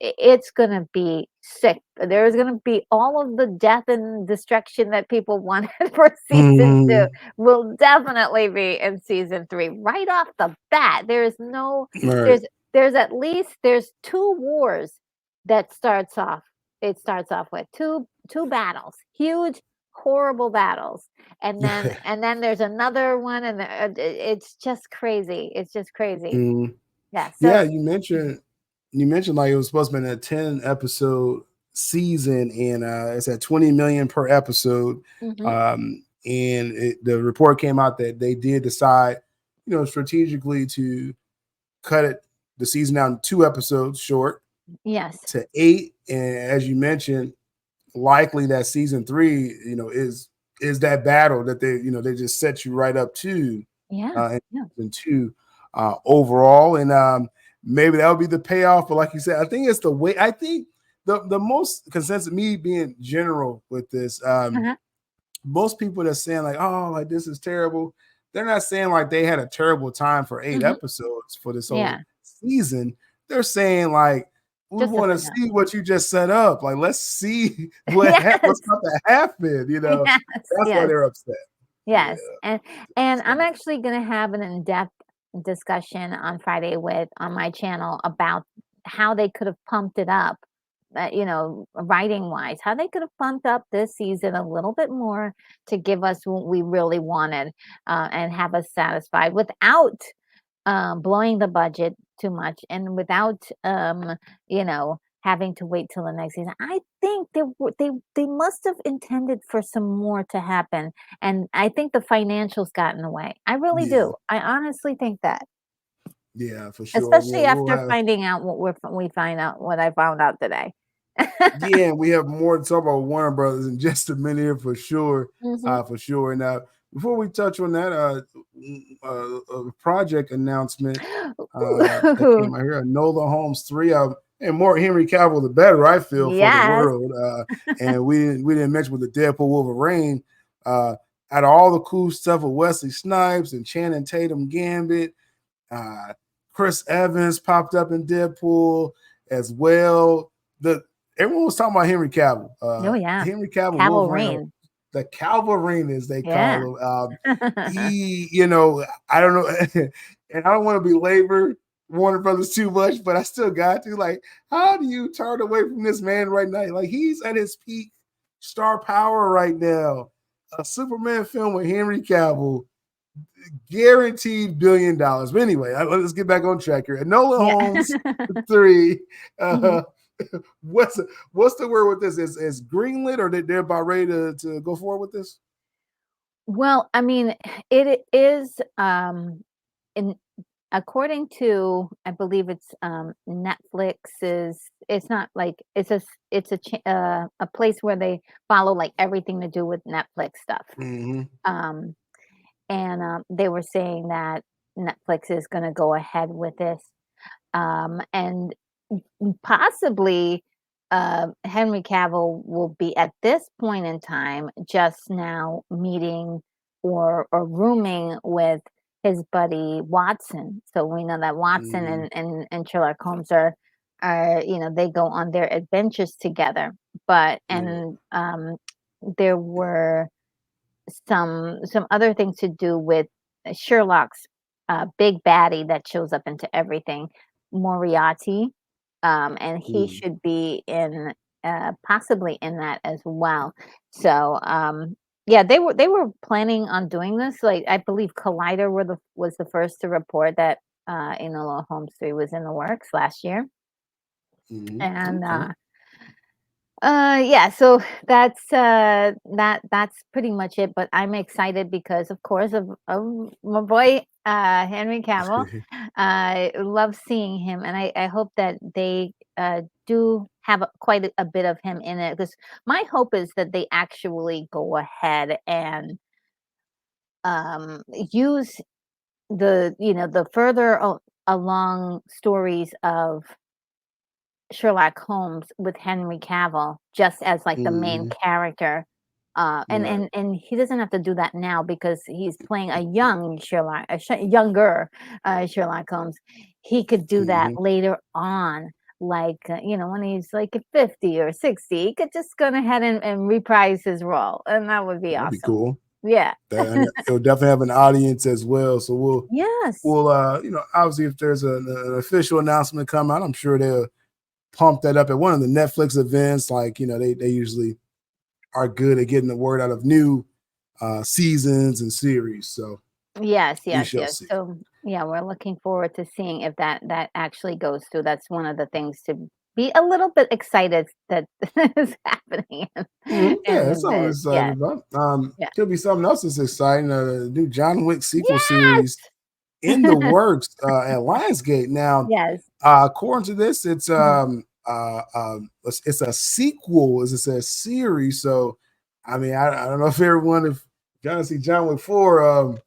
it's gonna be sick. There's gonna be all of the death and destruction that people wanted for season 2 mhm. will definitely be in season 3 right off the bat. Right. There's there's at least there's 2 wars that starts off with 2 battles, huge, horrible battles, and then there's another one, and it's just crazy. It's just crazy. Mhm. Yeah. Yeah, So. you mentioned like it was supposed to be a 10 episode season, and it's at 20 million per episode. Mhm. And the report came out that they did decide, strategically to cut the season down 2 episodes short Yes. to 8. And as you mentioned, likely that season 3, is that battle that they just set you right up to Yeah. in Yeah. season 2 overall. And maybe that would be the payoff. But like you said, I think it's the way. I think the most consensus, me being general with this, Uh-huh. most people that's saying like, oh, like this is terrible, they're not saying like they had a terrible time for 8 Mhm. episodes for this whole Yeah. season. They're saying like, we Just a want to finale. see what you just set up. Like, let's see what's Yes. about to happen. Yes. That's why Yes. they're upset. Yeah. Yes. And I'm So, actually gonna have an in-depth discussion on Friday with on my channel about how they could have pumped it up, writing wise, how they could have pumped up this season a little bit more to give us what we really wanted, and have us satisfied without blowing the budget too much, and without having to wait till the next season. I think they must have intended for some more to happen, and I think the financials got in the way. I really yeah. do. I honestly think that. Yeah, for sure. Especially We'll after have. finding out we find out what I found out today. Yeah, we have more to talk about Warner Brothers in just a minute here for sure. Mhm. For sure. And before we touch on that, project announcement that Ooh. came out here, Enola Holmes 3. And more Henry Cavill, the better, I feel, for the Yes. world. And we didn't mention with the Deadpool Wolverine. Out of all the cool stuff with Wesley Snipes and Channing Tatum Gambit, uh, Chris Evans popped up in Deadpool as well. Everyone was talking about Henry Cavill. Oh, yeah. Henry Cavill Wolverine, Cavalrine. the Calverine as they Yeah. call him. He, I don't know, and I don't want to belabor Warner Brothers too much, but I still got to. Like, how do you turn away from this man right now? Like, he's at his peak star power right now. A Superman film with Henry Cavill, guaranteed $1 billion. But anyway, let's get back on track here. Enola Yeah. Holmes 3. Mhm. What's the word with this? Is greenlit, or they're about ready to go forward with this? Well, I mean, it is, in according to, I believe it's, Netflix's, it's not like it's a place where they follow, like, everything to do with Netflix stuff. Mm-hmm. Um, and, they were saying that Netflix is gonna go ahead with this, and possibly, Henry Cavill will be at this point in time just now meeting or rooming with his buddy Watson. So we know that Watson Mm-hmm. and Sherlock Holmes are they go on their adventures together. But Yeah. and there were some other things to do with Sherlock's big baddie that shows up into everything, Moriarty, and he Mm. should be in possibly in that as well. So yeah, they were planning on doing this. Like I believe Collider was the first to report that Enola Holmes 3 was in the works last year, Mm-hmm. and Okay. yeah, so that's pretty much it, but I'm excited because of course of my boy Henry Cavill. I love seeing him, and I hope that they do have quite a bit of him in it, because my hope is that they actually go ahead and use the further along stories of Sherlock Holmes with Henry Cavill just as, like, the main Mm-hmm. character, and Right. he doesn't have to do that now because he's playing a young Sherlock younger, Sherlock Holmes. He could do that Mm-hmm. later on, like, when he's, like, 50 or 60, he could just go ahead and reprise his role, and that would be That'd be awesome. cool. Yeah. That it'll definitely have an audience as well. So Yes. we'll obviously if there's an official announcement come out, I'm sure they'll pump that up at one of the Netflix events. Like, they usually are good at getting the word out of new seasons and series. So Yes, we yes, shall yes. see. So, yeah, we're looking forward to seeing if that actually goes through. That's one of the things to be a little bit excited that is happening Mhm. Yeah, that's in something I'm this. excited Yes, about. yeah. Could be something else that's exciting. The new John Wick sequel series Yes! in the works at Lionsgate. Now, Yes. according to this, Mhm. it's a sequel, as it says, series. So, I mean, I don't know if everyone, if you're gonna see John Wick 4,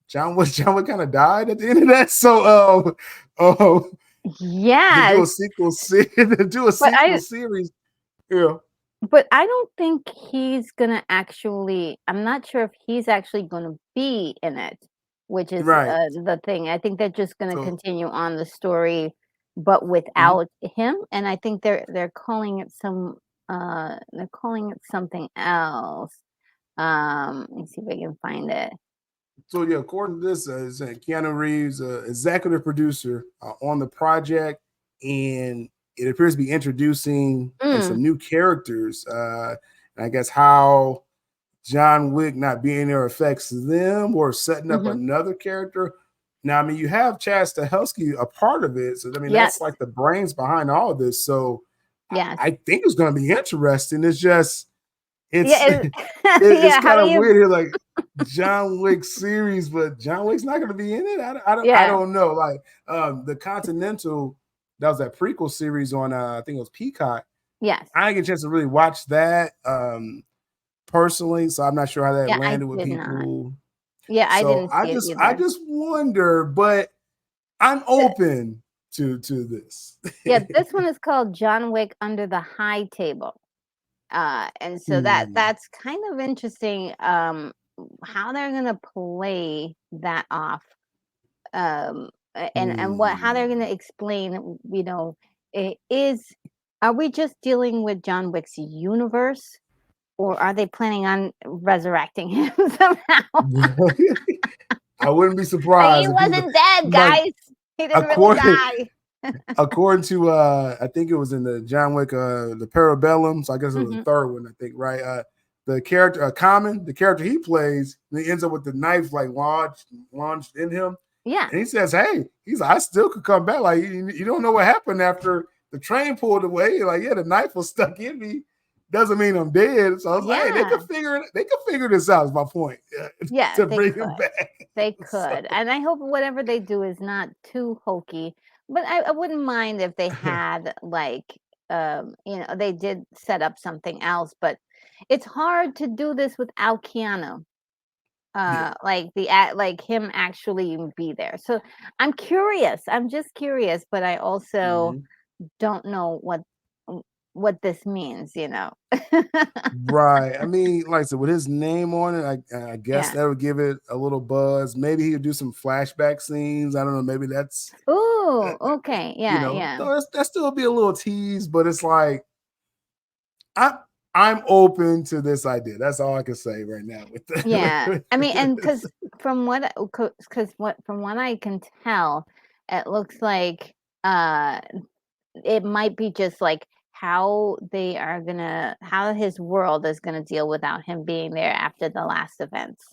John Wick kind of died at the end of that. So, to do a Yes, sequel to do a but sequel series, yeah, I don't think he's gonna actually, I'm not sure if he's actually gonna be in it, which is, right. the thing. I think they're just gonna So, continue on the story, but mhm. without him, and I think they're calling it something else. Let me see if I can find it. So yeah, according to this, Keanu Reeves, executive producer on the project, and it appears to be introducing like Mm, some new characters. And I guess how John Wick not being there affects them, or setting up mhm. another character. Now, I mean, you have Chad Stahelski a part of it, so I mean Yes, that's like the brains behind all of this. So yes. I think it's going to be interesting. It's just It's Yeah, it's yeah. How kind do of you? weird here, like John Wick series, but John Wick's not going to be in it. I Yeah. don't know. Like the Continental, that was that prequel series on I think it was Peacock. Yes. I didn't get a chance to really watch that personally, so I'm not sure how that Yeah, I landed with did not. people. Yeah, I So didn't see it I either. just wonder, but I'm open to this. Yeah, this one is called John Wick Under the High Table. And so Hmm. that's kind of interesting, how they're gonna play that off, and what how they're gonna Hmm. explain, it is are we just dealing with John Wick's universe, or are they planning on resurrecting him somehow? I wouldn't be Like, he surprised if he's wasn't dead, like guys. He didn't really according die. according to I think it was in the John Wick the Parabellum, so I guess it was the Mhm. third one, I think, right? The character Common, the character he plays, he ends up with the knife like launched in him. Yeah. And he says, "Hey, I still could come back. Like you don't know what happened after the train pulled away. Like yeah, the knife was stuck in me. Doesn't mean I'm dead." So I was like, "Hey, Yeah. they could figure this out." Is my point Yeah, to they bring him could. back. They So, could, and I hope whatever they do is not too hokey, but I wouldn't mind if they had, like, they did set up something else, but it's hard to do this without Keanu, yeah. like him actually be there. So I'm curious. I'm just curious, but I also Mhm. don't know what this means. Right. I mean, like I said, with his name on it, I guess Yeah. that would give it a little buzz. Maybe he would do some flashback scenes. I don't know. Maybe that's, uh, Ooh, okay. Yeah, yeah. so that still be a little tease, but it's like, I, I'm open to this idea. That's all I can say right now. With Yeah, the, I mean, and because from what I can tell, it looks like it might be just like how his world is gonna deal without him being there after the last events,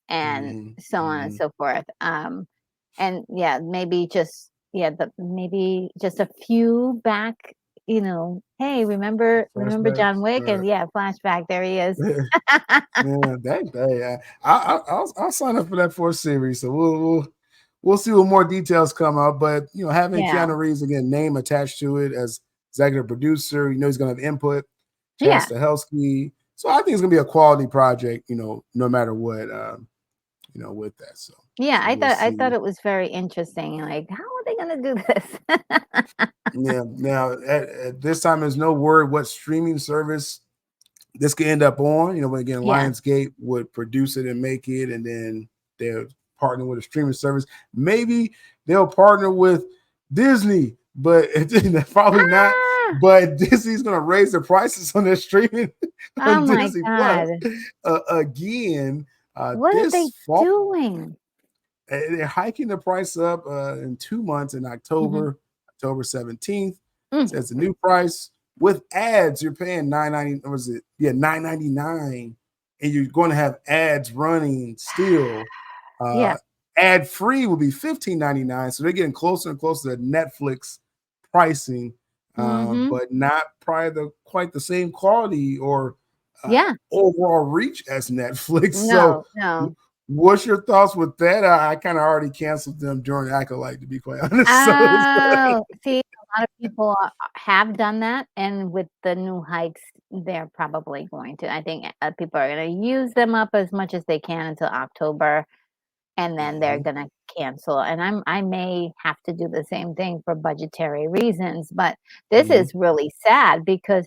and Mhm, so on and mhm. so forth. And yeah, maybe just a few back. Hey, remember John Flashbacks. Wick? Right. And yeah, flashback. There he is. Yeah, that day. I'll sign up for that for a series. So we'll see what more details come out. But having Yeah, Keanu Reeves again name attached to it as executive producer, he's gonna have input. Chad yeah. Stahelski. So I think it's gonna be a quality project. No matter what. With that. So Yeah, so I we'll thought I see. thought it was very interesting, like, how are they gonna do this? Yeah. Now at this time, there's no word what streaming service this could end up on. But again, Yeah. Lionsgate would produce it and make it, and then they'll partner with a streaming service. Maybe they'll partner with Disney, but probably not. Ah! But Disney's going to raise the prices on their streaming Oh on my Disney Plus god. again What are they this fall. doing? They're hiking the price up in 2 months in Mhm. October 17th. Mm. Says the new price with ads, you're paying 990. Was it? Yeah, 999, and you're going to have ads running still. Yeah. Uh, Ad free will be 15.99. So they're getting closer and closer to Netflix pricing, Mhm. but not probably quite the same quality or Yeah. overall reach as Netflix. So No, no. what's your thoughts with that? I kind of already canceled them during Acolyte, to be quite honest. So Oh, see, a lot of people have done that, and with the new hikes, they're probably going to. I think, people are gonna use them up as much as they can until October. And then they're Mhm, gonna cancel, and I may have to do the same thing for budgetary reasons, but this mhm. is really sad because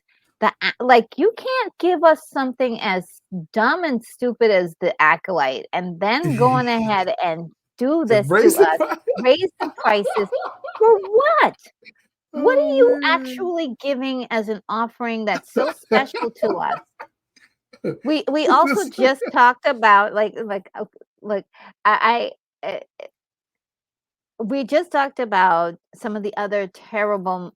you can't give us something as dumb and stupid as The Acolyte and then go on ahead and do To this to raise the us, price. raise the prices for what? What are Oh you man. actually giving as an offering that's so special to us? We also This- just talked about, like, I we just talked about some of the other terrible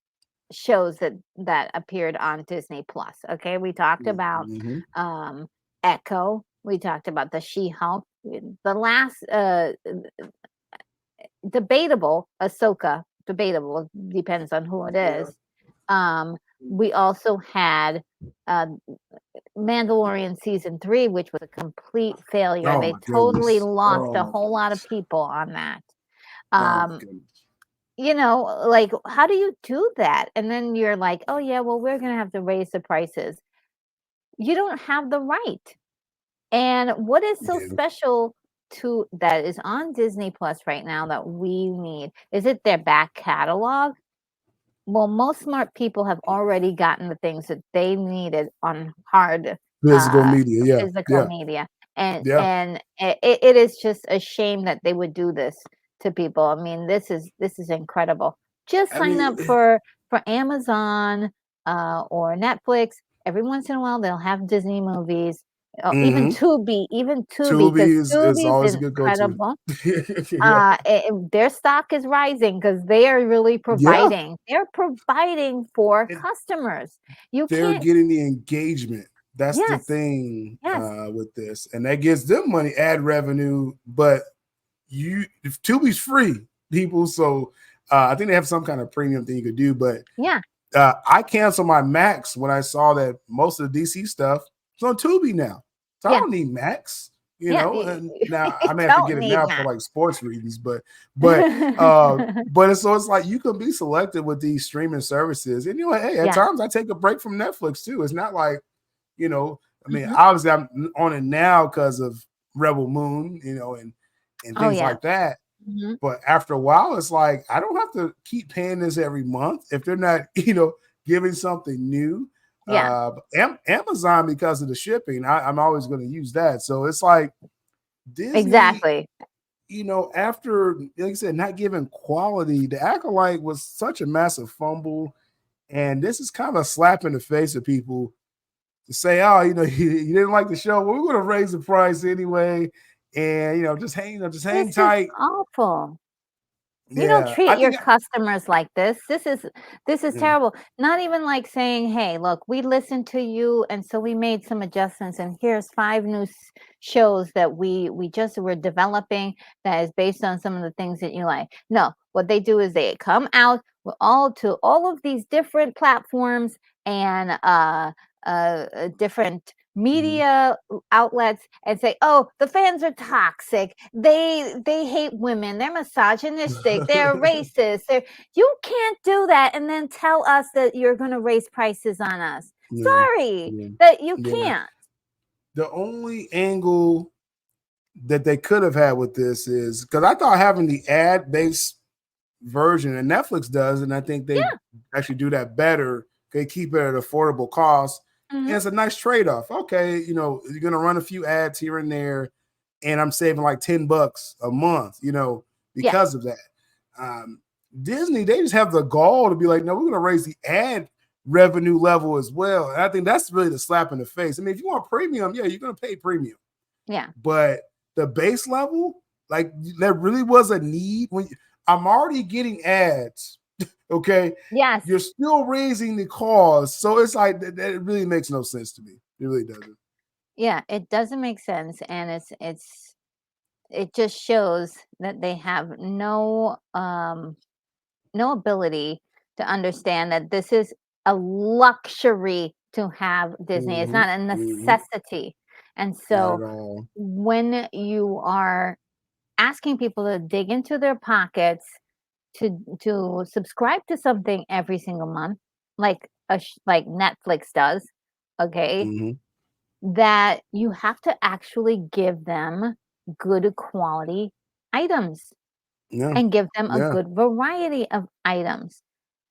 shows that appeared on Disney Plus. Okay, we talked about Mhm. um, Echo. We talked about the She-Hulk. The last debatable Ahsoka. Debatable depends on who it Yeah. is. We also had uh, Mandalorian season 3, which was a complete failure. Oh They my totally goodness. lost Oh a my whole lot of goodness. people on that. Oh my Um, goodness. like, how do you do that? And then you're like, oh yeah, well, we're gonna have to raise the prices. You don't have the right. And what is so Yeah. special to that is on Disney Plus right now that we need? Is it their back catalog? Well, most smart people have already gotten the things that they needed on hard Physical uh media. Yeah. physical Yeah. media. And Yeah. it is just a shame that they would do this to people. I mean, this is incredible. Just I sign mean, up for Amazon or Netflix. Every once in a while they'll have Disney movies. Even mm-hmm. Tubi, because Tubi is Tubi is always a good go-to. incredible. Yeah. Their stock is rising because they are really Yeah. providing. They're providing for And customers. You they're can't. getting the engagement. That's the Yes, thing yes, with this. And that gives them money, ad revenue. But if Tubi's free, people, so I think they have some kind of premium thing you could do. But yeah, I canceled my Max when I saw that most of the DC stuff is on Tubi now. So I yeah, don't need Max, yeah. and now You I may have to don't get it need now for that. like sports reasons, but it's like you can be selective with these streaming services. And hey, at Yes. times I take a break from Netflix too. It's not like, I mean, Mhm. obviously I'm on it now because of Rebel Moon, and Oh things yeah. like that. Mhm. But after a while, it's like I don't have to keep paying this every month if they're not, giving something new. Yeah. Amazon, because of the shipping, I'm always going to use that. So it's like Disney, Exactly. after, like I said, not giving quality, the Acolyte was such a massive fumble. And this is kind of a slap in the face of people to say, oh, you didn't like the show. Well, we're going to raise the price anyway. And, just hang This is tight. awful. You don't Yeah. I treat your think, customers like this. This is yeah. terrible. Not even like saying, "Hey, look, we listened to you, and so we made some adjustments, and here's 5 new shows that we just were developing that is based on some of the things that you like." No, what they do is they come out with all of these different platforms and different Mhm. media outlets and say, "Oh, the fans are toxic. They hate women. They're misogynistic. They're racist." You can't do that and then tell us that you're going to raise prices on us. Yeah. Sorry, Yeah. that you Yeah. can't. The only angle that they could have had with this is because I thought having the ad based version, and Netflix does, and I think they Yeah. actually do that better. They keep it at affordable cost. And Mhm. it's a nice trade off. Okay, you're going to run a few ads here and there, and I'm saving like $10 a month, Yeah. because of that. Um, Disney, they just have the gall to be like, no, we're going to raise the ad revenue level as well. And I think that's really the slap in the face. I mean, if you want premium, yeah, you're going to pay premium. Yeah. But the base level, like there really was a need when I'm already getting ads. Okay, Yes. you're still raising the cost, so it's like that really makes no sense to me. It really doesn't. Yeah, it doesn't make sense, and it just shows that they have no ability to understand that this is a luxury to have Disney. It's Mm-hmm. not a Mm-hmm. necessity. And Not so at all. when you are asking people to dig into their pockets to subscribe to something every single month, like like Netflix does, okay, Mm-hmm. that you have to actually give them good quality items Yeah. and give them a Yeah. good variety of items.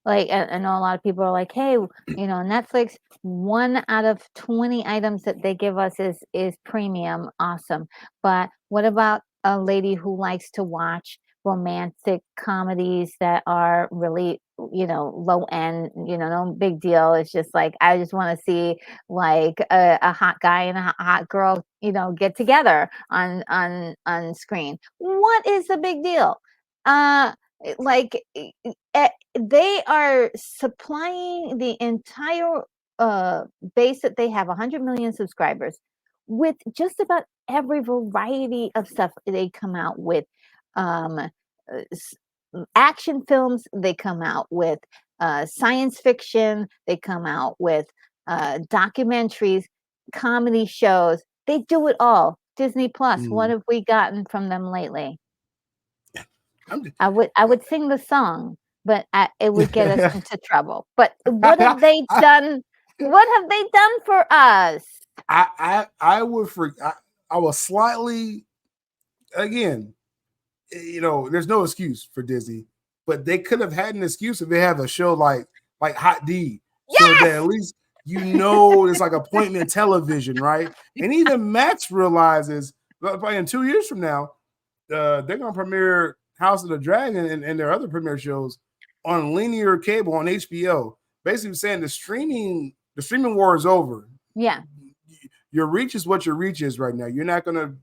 Like, I know a lot of people are like, "Hey, Netflix, 1 out of 20 items that they give us is premium, awesome. But what about a lady who likes to watch romantic comedies that are really, low end, no big deal. It's just like I just want to see like a hot guy and a hot girl, get together on screen. What is the big deal? Uh like they are supplying the entire base that they have 100 million subscribers with just about every variety of stuff they come out with. um Action films, they come out with science fiction, they come out with documentaries. comedy shows. They do it all. Disney Plus. What Mm. have we gotten from them lately? I'm just, I would sing the song, but it would get us I, into trouble. But what have they done? What have they done for us? I would I was slightly, again, there's no excuse for Disney, but they could have had an excuse if they have a show like Hot D, so that at Yes. least it's like appointment television, right? And even Max realizes probably in 2 years from now, they're gonna premiere House of the Dragon and their other premiere shows on linear cable on HBO. Basically saying the streaming war is over. Yeah. Your reach is what your reach is right now. You're not gonna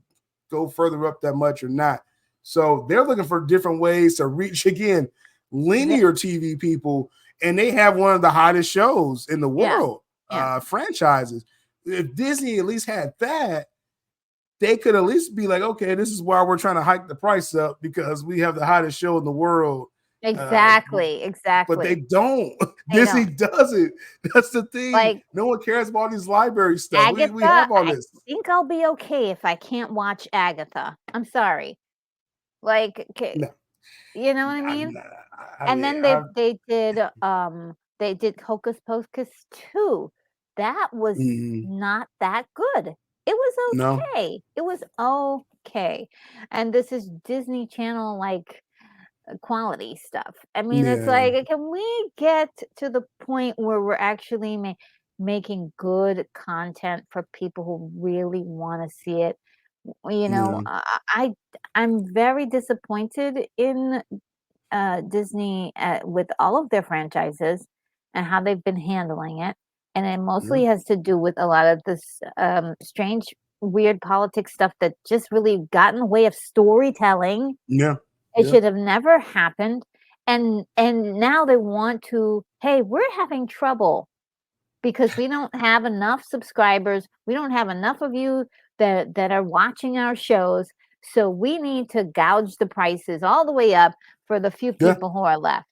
go further up that much or not. So they're looking for different ways to reach again linear TV people, and they have one of the hottest shows in the world, franchises. If Disney at least had that, they could at least be like, okay, this is why we're trying to hike the price up because we have the hottest show in the world. Exactly. But they Exactly. don't. Disney doesn't. That's the thing. Like, no one cares about these library stuff. We Agatha, have all I this. think I'll be okay if I can't watch Agatha. I'm sorry. Like, No, you know what I mean? And mean, then they did Hocus Pocus 2. That was not that good. It was no. okay. It was okay. And this is Disney Channel, like, quality stuff. I mean, it's Yeah. like, can we get to the point where we're actually making good content for people who really want to see it? You know, Yeah. I'm very disappointed in Disney with all of their franchises and how they've been handling it. And it mostly has to do with a lot of this strange, weird politics stuff that just really got in the way of storytelling. Yeah. It should have never happened. And now they want to, hey, we're having trouble because we don't have enough subscribers. We don't have enough of you that are watching our shows. So we need to gouge the prices all the way up for the few people who are left.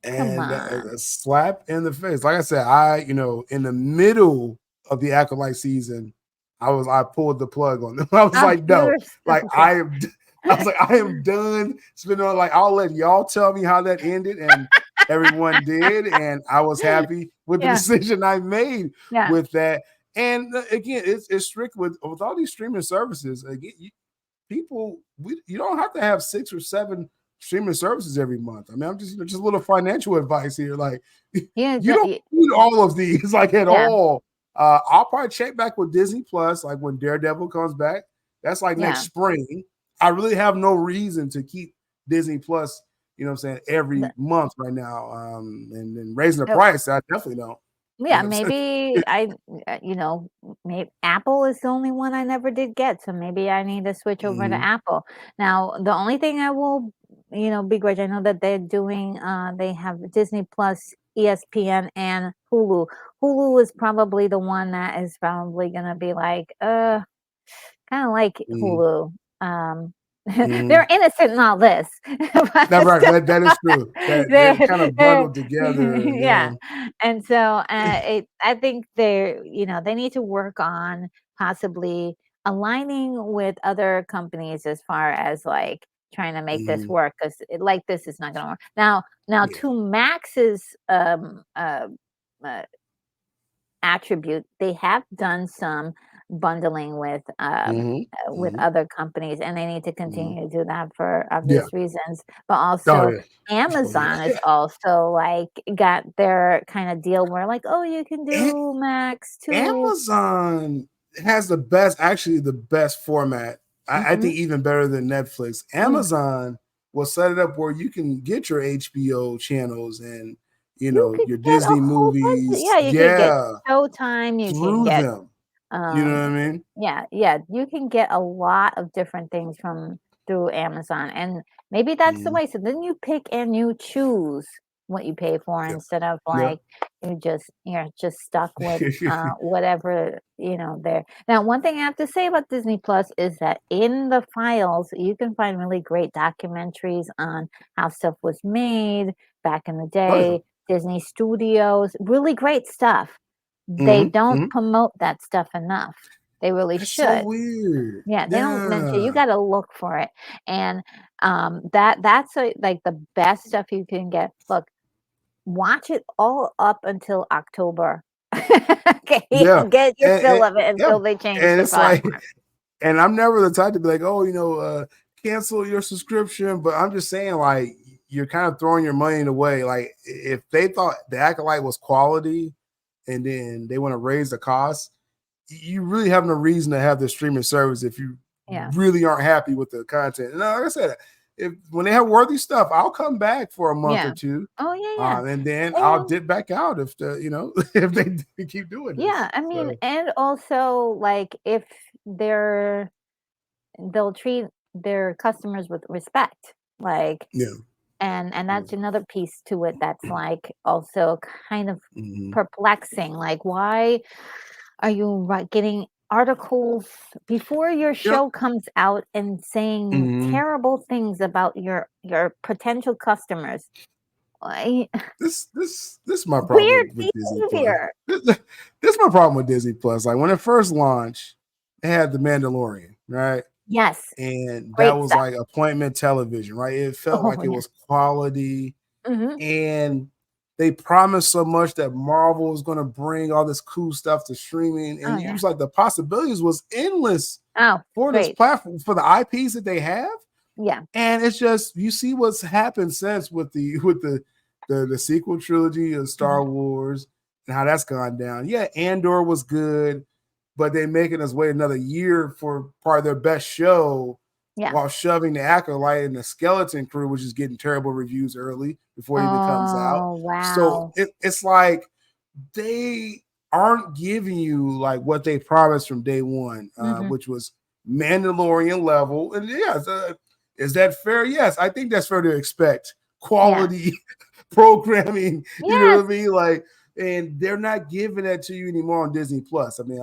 Come And on. a slap in the face. Like I said, in the middle of the Acolyte season, I pulled the plug on them. I was like, no, like I was like, I am done spending on, like, I'll let y'all tell me how that ended. And everyone did. And I was happy with the decision I made with that. And again, it's strict with all these streaming services. Again, you don't have to have 6 or 7 streaming services every month. I mean, I'm just just a little financial advice here. Like, you don't need all of these, like, at all. I'll probably check back with Disney Plus, like when Daredevil comes back. That's like next spring. I really have no reason to keep Disney Plus, you know what I'm saying, every month right now. And then raising the price, I definitely don't. Yeah, maybe maybe Apple is the only one I never did get, so maybe I need to switch over to Apple. Now, the only thing I will, begrudge, I know that they're doing, they have Disney Plus, ESPN, and Hulu. Hulu is probably the one that is probably gonna be like, kind of like Hulu. They're innocent in all this. That's right. That is true. They're kind of bundled together. Yeah. And so I think they need to work on possibly aligning with other companies as far as like trying to make this work, because like this is not going to work. Now to Max's attribute, they have done some bundling with other companies, and they need to continue to do that for obvious reasons. But also Amazon is also like got their kind of deal where like, oh, you can do Max too. Amazon has the best format. I think even better than Netflix. Amazon will set it up where you can get your HBO channels and your Disney movies. You can get Showtime. You can get them. You know what I mean? Yeah. You can get a lot of different things through Amazon, and maybe that's the way. So then you pick and you choose what you pay for instead of like you're just stuck with whatever there. Now, one thing I have to say about Disney Plus is that in the files you can find really great documentaries on how stuff was made back in the day. Disney Studios, really great stuff. They Mhm, don't mhm. promote that stuff enough. They really That's so should. weird. Yeah, they don't mention you Yeah. gotta look for it, and, that's, like, the best stuff you can get. Look, watch it all up until October. Okay, Yeah. get your fill And of it yeah, until they change and the it's like platform. and I'm never the type to be like, "Oh, cancel your subscription," but I'm just saying, like, you're kind of throwing your money away. Like, if they thought the Acolyte was quality and then they wanna raise the cost, you really have no reason to have the streaming service if you Yeah. really aren't happy with the content. And like I said, if when they have worthy stuff, I'll come back for a month or Yeah. two, Oh, yeah, and then yeah. I'll And dip back out if if they keep doing this. yeah, I mean, So and also, like, if they'll treat their customers with respect, like, yeah, and yeah. that's another piece to it that's, like, also kind of Mhm. perplexing, like, why are you getting articles before your Yep. show comes out and saying Mhm. terrible things about your potential customers? Why This is my problem weird with Disney Plus. behavior. This is my problem with Disney Plus. Like when it first launched, it had The Mandalorian, right? Yes, And that great was stuff. like appointment television, right? It felt Oh, like it yeah. was quality, Mhm. and they promised so much that Marvel was going to bring all this cool stuff to streaming, Oh, and it yeah. was like the possibilities was endless Oh, for this great. platform for the IPs that they have. Yeah. And it's just you see what's happened since with the sequel trilogy of Star Mhm. Wars and how that's gone down. Yeah, Andor was good, but they're making us wait another year for part of their best show Yeah. while shoving the Acolyte and the Skeleton Crew, which is getting terrible reviews early before it even comes out. Oh, So wow. it's like they aren't giving you like what they promised from day one, Mhm. which was Mandalorian level. And yes, is that fair? Yes, I think that's fair to expect Yeah. quality programming. You know Yes. what I mean? Like, and they're not giving that to you anymore on Disney Plus. I mean,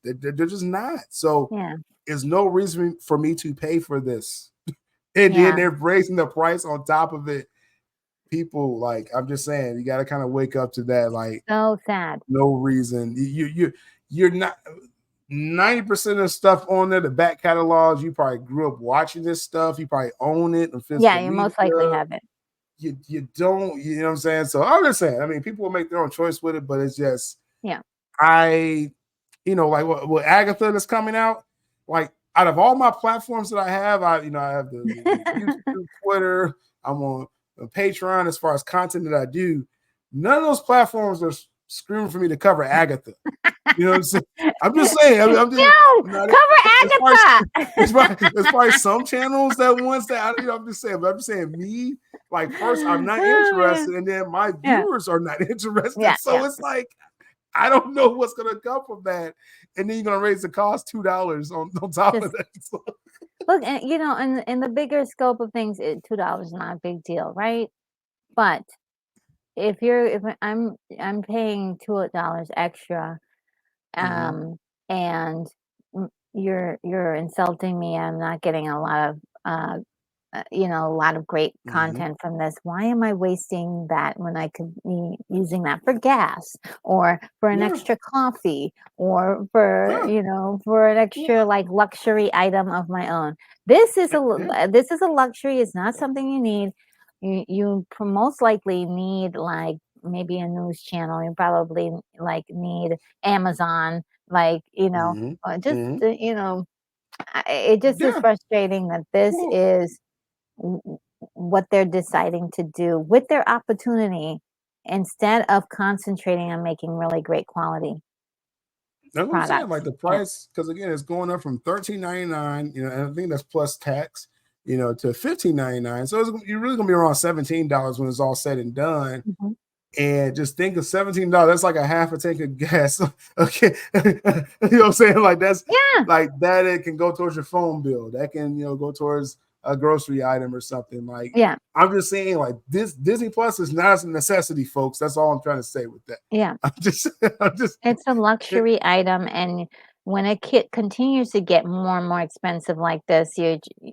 they're just not. So Yeah. there's no reason for me to pay for this. And then Yeah. they're raising the price on top of it. People like I'm just saying, you got to kind of wake up to that. Like, So sad. no reason. You're not 90% of stuff on there, the back catalogs, you probably grew up watching this stuff. You probably own it on Yeah, physical you media. most likely have it. You don't, you know what I'm saying? So I'm just saying, I mean, people will make their own choice with it, but it's just Yeah. I, like what Agatha that's coming out, like out of all my platforms that I have, I have the YouTube, Twitter, I'm on Patreon as far as content that I do. None of those platforms are screaming for me to cover Agatha. You know what I'm saying? I'm just saying. I'm just No! not as far as Cover as far as some channels that ones that I'm just saying. But I'm just saying me. Like first, I'm not Agatha! interested, and then my Yeah. viewers are not Yeah, interested. So yeah. it's like I don't know what's gonna come from that, and then you're gonna raise the cost $2 on top of Just that. So, look, and, in the bigger scope of things, $2 is not a big deal, right? But if I'm paying $2 extra, mhm, um, and you're insulting me, I'm not getting a lot of, a lot of great mhm, content from this. Why am I wasting that when I could be using that for gas or for an yeah, extra coffee or for, yeah, for an yeah, extra like luxury item of my own? This is yeah, this is a luxury. It's not something you need. You most likely need like maybe a news channel. You probably like need Amazon, like, mhm, just mhm, it just is yeah. frustrating that this Well, is what they're deciding to do with their opportunity instead of concentrating on making really great quality that's what I'm saying. products. Like the Yeah. price, because again, it's going up from $13.99, and I think that's plus tax, to $15.99. So you're really gonna be around $17 when it's all said and done. Mhm. And just think of $17. That's like a half a tank of gas. Okay. You know what I'm saying? Like that's Yeah. like that it can go towards your phone bill. That can, go towards a grocery item or something. Like Yeah. I'm just saying, like this Disney Plus is not a necessity, folks. That's all I'm trying to say with that. Yeah. I'm just I'm just It's a it, luxury item, and when a kit continues to get more and more expensive like this,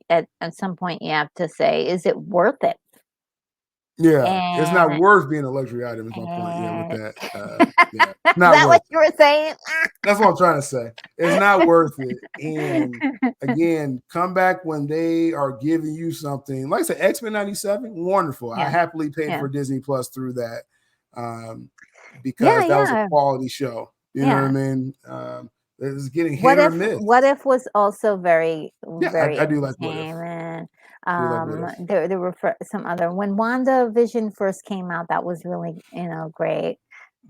at some point you have to say, is it worth it? Yeah, it's not And worth being a luxury item is my point. Yeah, with and that. Yeah, is not that what worth you it. were saying? That's what I'm trying to say. It's not worth it. And again, come back when they are giving you something. Like I said, X-Men 97, wonderful. I Yeah. happily paid Yeah. for Disney Plus through that Yeah, because that was a yeah. quality show. You know what I Yeah. mean? It was getting hit or miss. What if was also very, Yeah, very I do like What If. entertainment. I do like What If. There were some other when WandaVision first came out, that was really, great.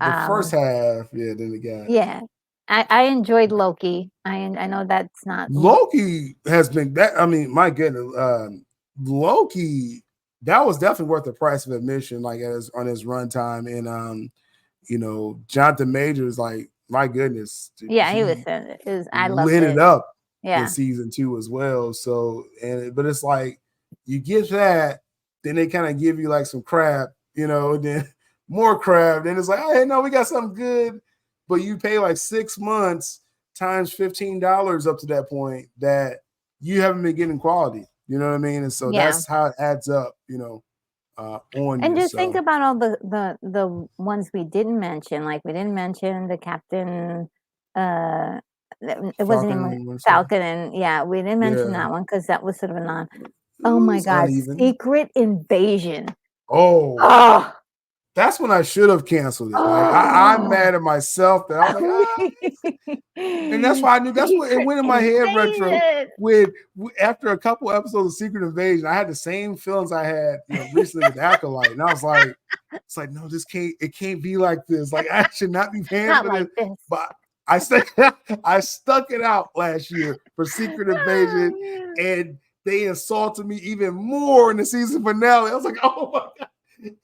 The first Um, half, yeah, then it got yeah. I enjoyed Loki. I know that's not Loki has been that. I mean, my goodness, Loki, that was definitely worth the price of admission, like as on his runtime. And Jonathan Majors, like, my goodness, yeah, he was he I loved lit it it. up in Yeah. season 2 as well. So, but it's like you get that, then they kind of give you like some crap, then more crap. Then it's like, oh, hey, no, we got something good, but you pay like 6 months times $15 up to that point that you haven't been getting quality. You know what I mean? And so Yeah. that's how it adds up. On And you. just think So about all the ones we didn't mention. Like we didn't mention the Captain. It wasn't even Falcon, Falcon, and yeah, we didn't mention yeah, that one because that was sort of a non. it Oh my was God, uneven. Secret Invasion. Oh, Oh, that's when I should have canceled it. Like I'm oh. mad at myself that I was like, and that's why I knew that's what it Secret went in my head. Retro Invasion. with after a couple episodes of Secret Invasion, I had the same feelings I had recently with Acolyte, and I was like, it's like no, it can't be like this. Like I should not be paying Not for like this. this. But I said I stuck it out last year for Secret Invasion, Oh, and they insulted me even more in the season finale. I was like, oh my god.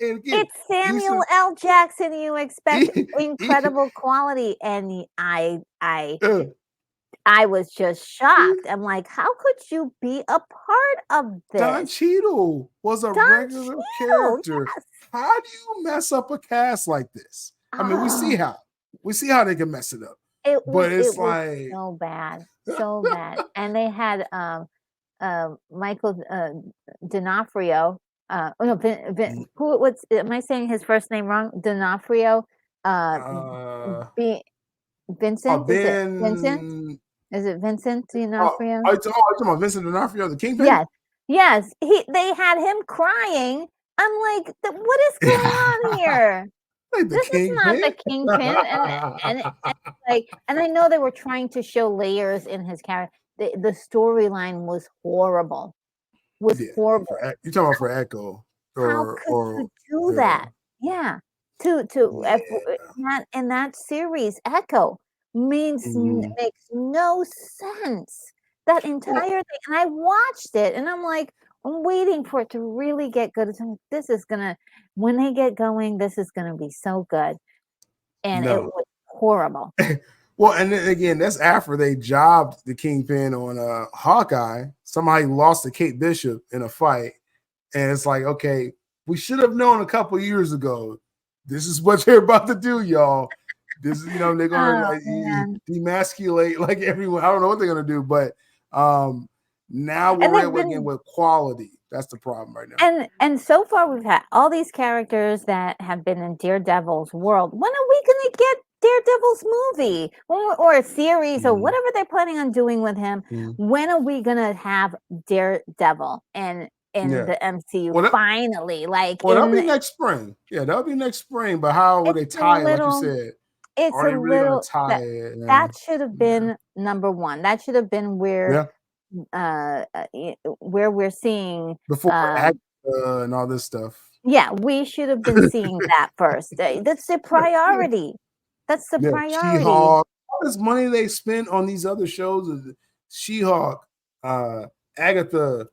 And again, it's Samuel Easter, L. Jackson. You expect e- incredible quality, and uh, I was just shocked. I'm like, how could you be a part of Don this? Cheadle was a Don regular Cheadle, character. yes. How do you mess up a cast like this? I mean, we see Oh, how they can mess it up, it but was it's like so bad, so bad. And they had Michael D'Onofrio. Oh no, what's am I saying his first name wrong? D'Onofrio. Uh, uh B, Vincent. Is it Vincent? Ben. Is it Vincent Oh, D'Onofrio? are you talking about Vincent D'Onofrio, the Kingpin? Yes, yes. They had him crying. I'm like, what is going on here? Like the This is not Kingpin. the Kingpin, and I know they were trying to show layers in his character. The storyline was horrible. Was Yeah, horrible. you're talking about for Echo How or could you do yeah, that? Yeah. To yeah. in that series, Echo Mhm. makes no sense. That Well, entire thing, and I watched it, and I'm like, I'm waiting for it to really get good. This is gonna when they get going, this is gonna be so good, and it no. was horrible. Well, and then again, that's after they jobbed the Kingpin on Hawkeye. Somehow he lost to Kate Bishop in a fight. And it's like, okay, we should have known a couple years ago. This is what they're about to do, y'all. This is, they're gonna Oh like man. demasculate like everyone. I don't know what they're gonna do, but now And we're they've able again been with quality. That's the problem right now. and so far we've had all these characters that have been in Daredevil's world. When are we gonna get Daredevil's movie or a series or Mhm. whatever they're planning on doing with him? Mhm. When are we gonna have Daredevil in Yeah. the MCU Well, finally? Like that'll be in next spring. Yeah, that'll be next spring. But how will it's they a tie it? Like you little said, it's are a they really gonna little tie that it? Yeah. that should have Yeah. been number one. That should have been Yeah. where we're seeing Before and all this stuff. yeah, we should have been seeing that first. That's the Yeah. priority. That's the Yeah. priority. She-Hulk. All this money they spent on these other shows, She-Hulk, Agatha,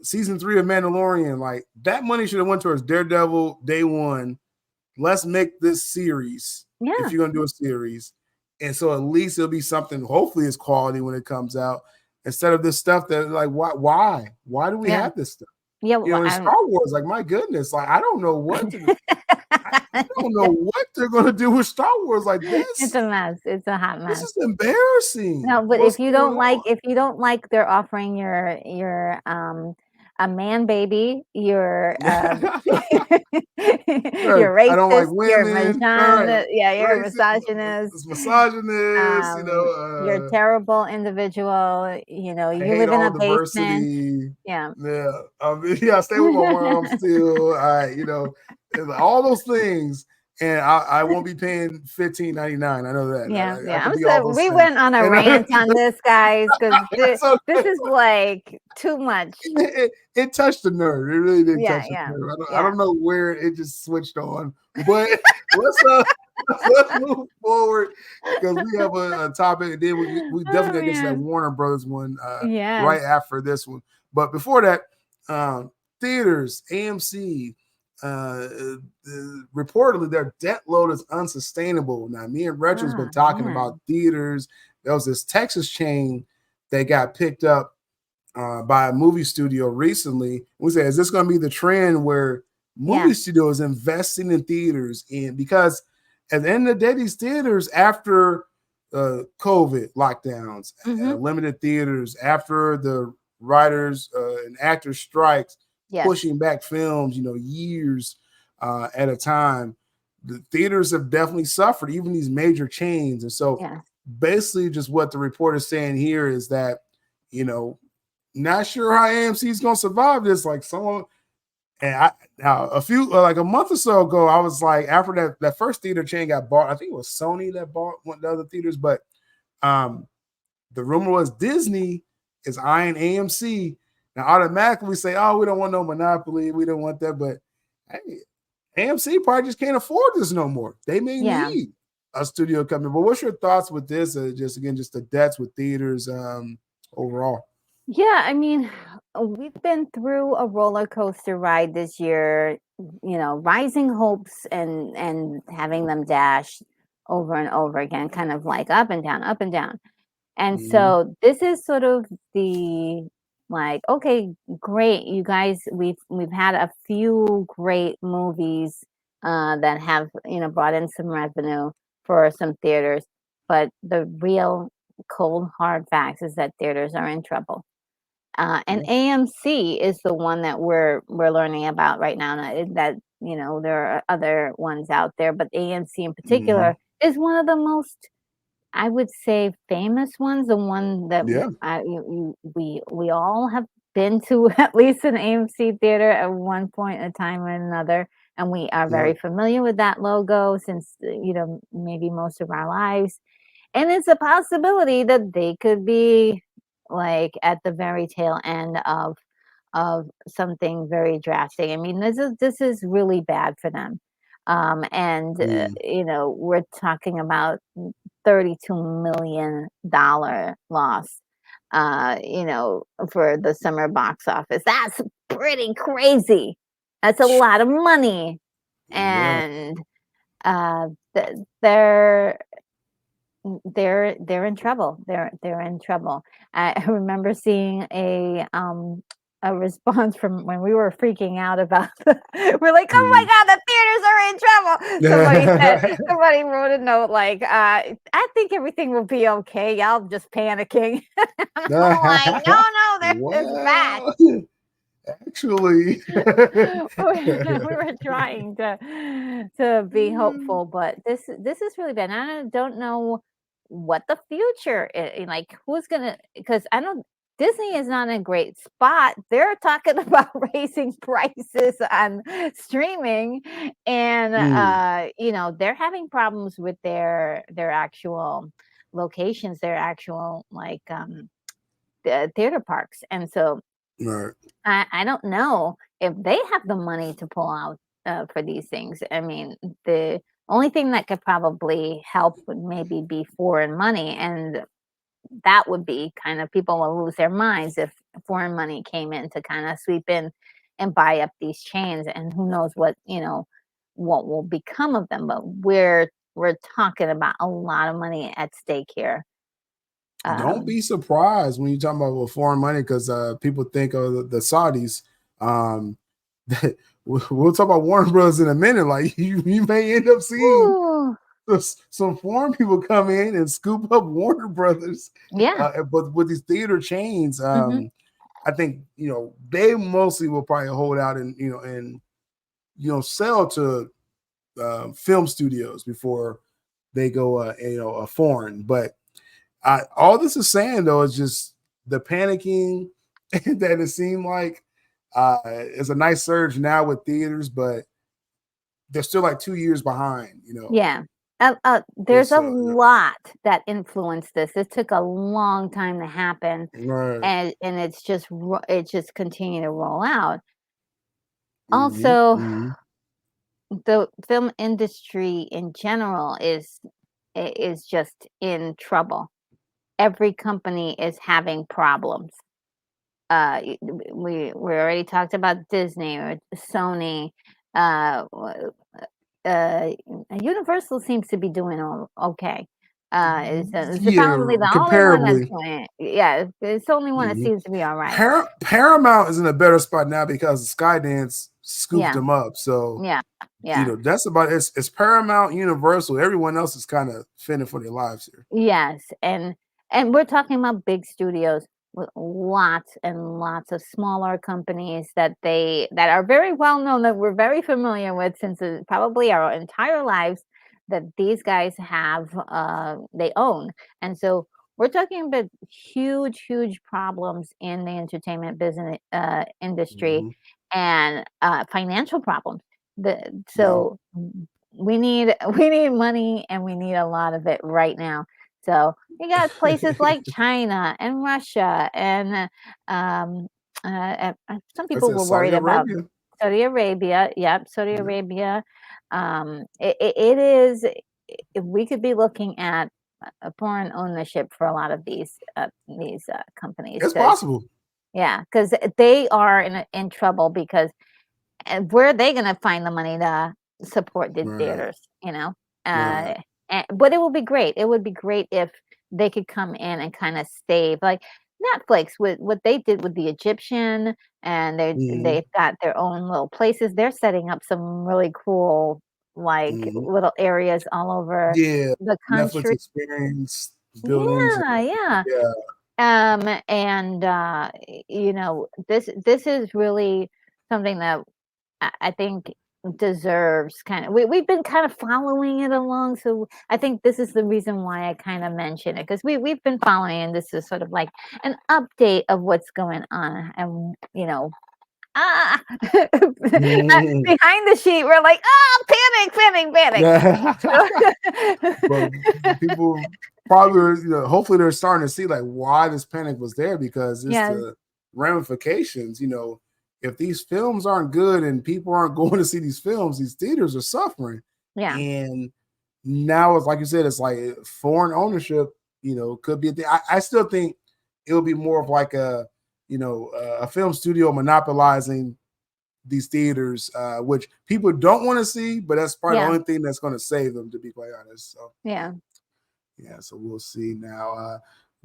season 3 of Mandalorian, like that money should have went towards Daredevil day one. Let's make this series if Yeah, you're gonna do a series. And so at least it'll be something, hopefully it's quality when it comes out, instead of this stuff that like why do we yeah, have this stuff? yeah. Well, In Star Wars, like my goodness, like I don't know what to I don't know what they're gonna do with Star Wars like it's this. a mess. It's a hot This mess. is embarrassing. No, but What's going on? if you don't like they're offering your a man baby, you're Right. you're I don't like racist, you're women. Right. misogynist, yeah, you're a Racist, misogynist. misogynist, you You're a know, terrible individual. You know, I you hate live in all a basement. diversity. Yeah. Yeah. Yeah, I stay with my mom still. You know, all those things. And I won't be paying $15.99. I know that. Yeah, I yeah. could I'm be all so those we things. went on a And rant on this, guys, because that's this okay. is like too much. It touched the nerve. It really did Yeah, touch the yeah, nerve. I yeah. don't know where it just switched on, but let's let's move forward because we have a topic, and then we definitely Oh got to get to that man. Warner Brothers one Yes. right after this one. But before that, theaters, AMC, reportedly their debt load is unsustainable. Now, me and Retro's been Oh talking about man. theaters. There was this Texas chain that got picked up by a movie studio recently. We said, is this going to be the trend where movie Yeah. studios investing in theaters? And because at the end of the day, these theaters after COVID lockdowns, Mm-hmm. limited theaters, after the writers and actors strikes, Yes. pushing back films, you know, years at a time, the theaters have definitely suffered, even these major chains. And so Yeah. basically just what the report is saying here is that, you know, not sure how AMC is going to survive this. Like someone, and I now a few like a month or so ago, I was like, after that first theater chain got bought, I think it was Sony that bought one of the other theaters, but um, the rumor was Disney is eyeing AMC. Now automatically we say, oh, we don't want no monopoly, we don't want that, but hey, AMC probably just can't afford this no more. They may Yeah. need a studio coming. But what's your thoughts with this? Just the debts with theaters overall. Yeah, I mean, we've been through a roller coaster ride this year, you know, rising hopes and having them dash over and over again, kind of like up and down, up and down. And Mhm. so this is sort of the like, okay, great, you guys, we've had a few great movies that have, you know, brought in some revenue for some theaters, but the real cold hard facts is that theaters are in trouble. And Yeah. AMC is the one that we're learning about right now. That you know there are other ones out there, but AMC in Mhm. particular is one of the most, I would say, famous ones. The one that Yeah. we all have been to at least an AMC theater at one point in time or another, and we are Yeah. very familiar with that logo since you know maybe most of our lives. And it's a possibility that they could be like at the very tail end of something very drastic. I mean, this is really bad for them. And Mm. you know, we're talking about $32 million loss. You know, for the summer box office. That's pretty crazy. That's a lot of money, Yeah. and uh, they're they're in trouble. They're in trouble. I remember seeing a response from when we were freaking out about we're like, "Oh my Mm. god, the theaters are in trouble." Somebody wrote a note like, "I think everything will be okay. Y'all just panicking." I'm like, "No, no, it's bad." Well, actually. We were trying to be hopeful, but this is really bad. I don't know what the future is, like who's gonna, because I don't, Disney is not in a great spot. They're talking about raising prices on streaming, and Mm. you know they're having problems with their actual locations, their actual like the theater parks, and so Right. I don't know if they have the money to pull out for these things. I mean, the only thing that could probably help would maybe be foreign money, and that would be kind of, people will lose their minds if foreign money came in to kind of sweep in and buy up these chains, and who knows what, you know, what will become of them. But we're talking about a lot of money at stake here. Don't Um, be surprised when you talk about with foreign money because people think of the Saudis. Um, we'll talk about Warner Brothers in a minute. Like you may end up seeing whew, some foreign people come in and scoop up Warner Brothers. yeah. But with these theater chains, Hmm. I think they mostly will probably hold out and sell to film studios before they go foreign. But all this is saying though is just the panicking that it seemed like is a nice surge now with theaters, but they're still like 2 years behind. Yeah. There's This a lot that influenced this. It took a long time to happen, right. and it's just continued to roll out. Mm-hmm, Also, mm-hmm. the film industry in general is just in trouble. Every company is having problems. We already talked about Disney or Sony. Uh, uh, Universal seems to be doing okay. Is Yeah, probably the only one that's comparably. doing it. Yeah, it's the only one that Mm-hmm. seems to be all right. Paramount is in a better spot now because Skydance scooped Yeah, them up. So yeah, yeah. that's about it's Paramount, Universal. Everyone else is kind of fending for their lives here. Yes, and we're talking about big studios with lots and lots of smaller companies that are very well known, that we're very familiar with since probably our entire lives, that these guys have they own. And so we're talking about huge problems in the entertainment business industry, Mm-hmm. and financial problems. The Yeah. so we need we need money, and we need a lot of it right now. So you got places like China and Russia and um, some I people said were Saudi worried about Arabia. Saudi Arabia. Yep, Saudi Yeah. Arabia. It is. We could be looking at a foreign ownership for a lot of these companies, It's because possible. yeah, because they are in trouble, because and where are they gonna find the money to support the Right. theaters, you know? Right. But it would be great. It would be great if they could come in and kinda save, like Netflix, with what they did with the Egyptian, and Mm-hmm. they've got their own little places. They're setting up some really cool, like, Mm-hmm. little areas all over Yeah. the Netflix country. experience buildings. Yeah, yeah. Yeah. And, this is really something that I think deserves kind of, we've been kind of following it along, so I think this is the reason why I kind of mention it, because we've been following, and this is sort of like an update of what's going on, and ah, Mhm. behind the sheet, we're like, oh, panic. Yeah. But people probably, hopefully they're starting to see like why this panic was there because it's Yes, the ramifications. If these films aren't good and people aren't going to see these films, these theaters are suffering. yeah, And now it's like you said, it's like foreign ownership, could be a thing. I still think it would be more of like a film studio monopolizing these theaters, which people don't want to see, but that's probably the yeah, only thing that's going to save them, to be quite honest. So, yeah. yeah, so we'll see now.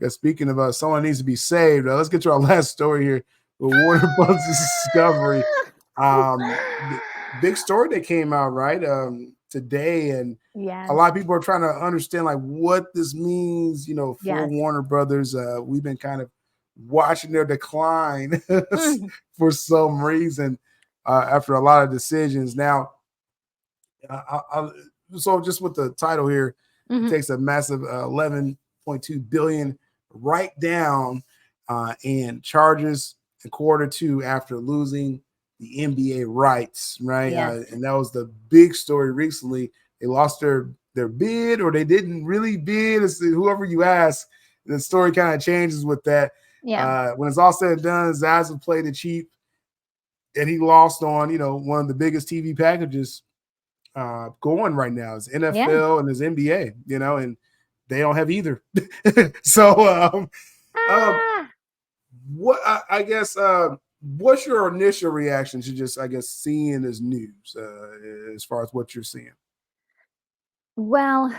Speaking of someone needs to be saved, let's get to our last story here with Warner Bros. Discovery. The big story that came out right today, and a Yes, lot of people are trying to understand like what this means, for yes. Warner Brothers. We've been kind of watching their decline Mhm, for some reason after a lot of decisions. Now, so just with the title here, it mhm. takes a massive 11.2 billion write down and charges in Q2 after losing the NBA rights, right? Yes, And that was the big story recently. They lost their bid, or they didn't really bid. It's whoever you ask, the story kind of changes with that. yeah, When it's all said and done, Zaza played it cheap, and he lost on one of the biggest TV packages going right now is yeah. NFL and his NBA, and they don't have either. So, Ah! what I guess, what's your initial reaction to just, I guess, seeing this news as far as what you're seeing? Well,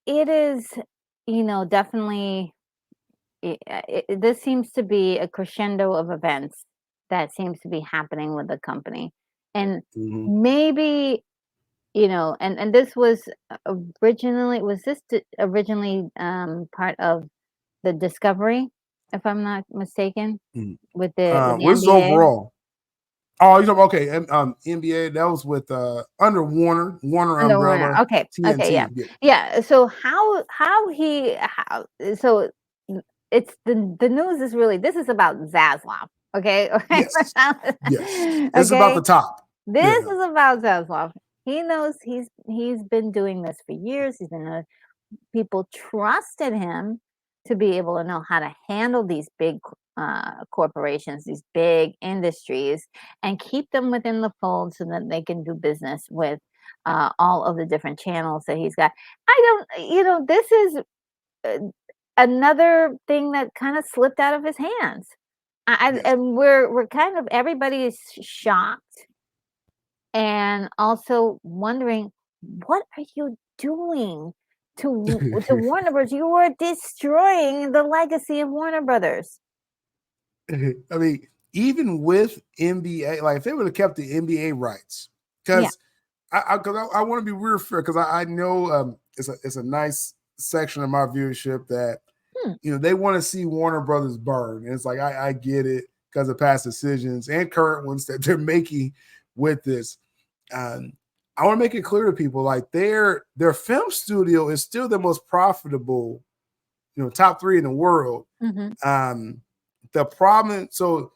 it is, definitely, this seems to be a crescendo of events that seems to be happening with the company. And Mm-hmm. maybe, and this was originally, was this originally part of the Discovery? if I'm not mistaken, Mm. with the What's NBA. overall? Oh, you know, okay, and NBA, that was with under Warner Under Warner. umbrella, Okay. Okay. Yeah. TNT. Yeah. Yeah. So how it's the news is really, this is about Zaslav. Okay. Yes. Yes. This is about Okay. the top. This Yeah. is about Zaslav. He knows he's been doing this for years. He's been people trusted him to be able to know how to handle these big corporations, these big industries, and keep them within the fold so that they can do business with all of the different channels that he's got. I don't, this is uh, another thing that kind of slipped out of his hands. Yes. And we're kind of, everybody is shocked and also wondering, what are you doing to Warner Bros? You are destroying the legacy of Warner Brothers. I mean, even with NBA, like if they would have kept the NBA rights, Yeah. because I want to be real fair, because I know it's a nice section of my viewership that Hmm. they want to see Warner Brothers burn. And it's like I get it because of past decisions and current ones that they're making with this. I want to make it clear to people, like their film studio is still the most profitable, top 3 in the world. Mm-hmm. The problem, so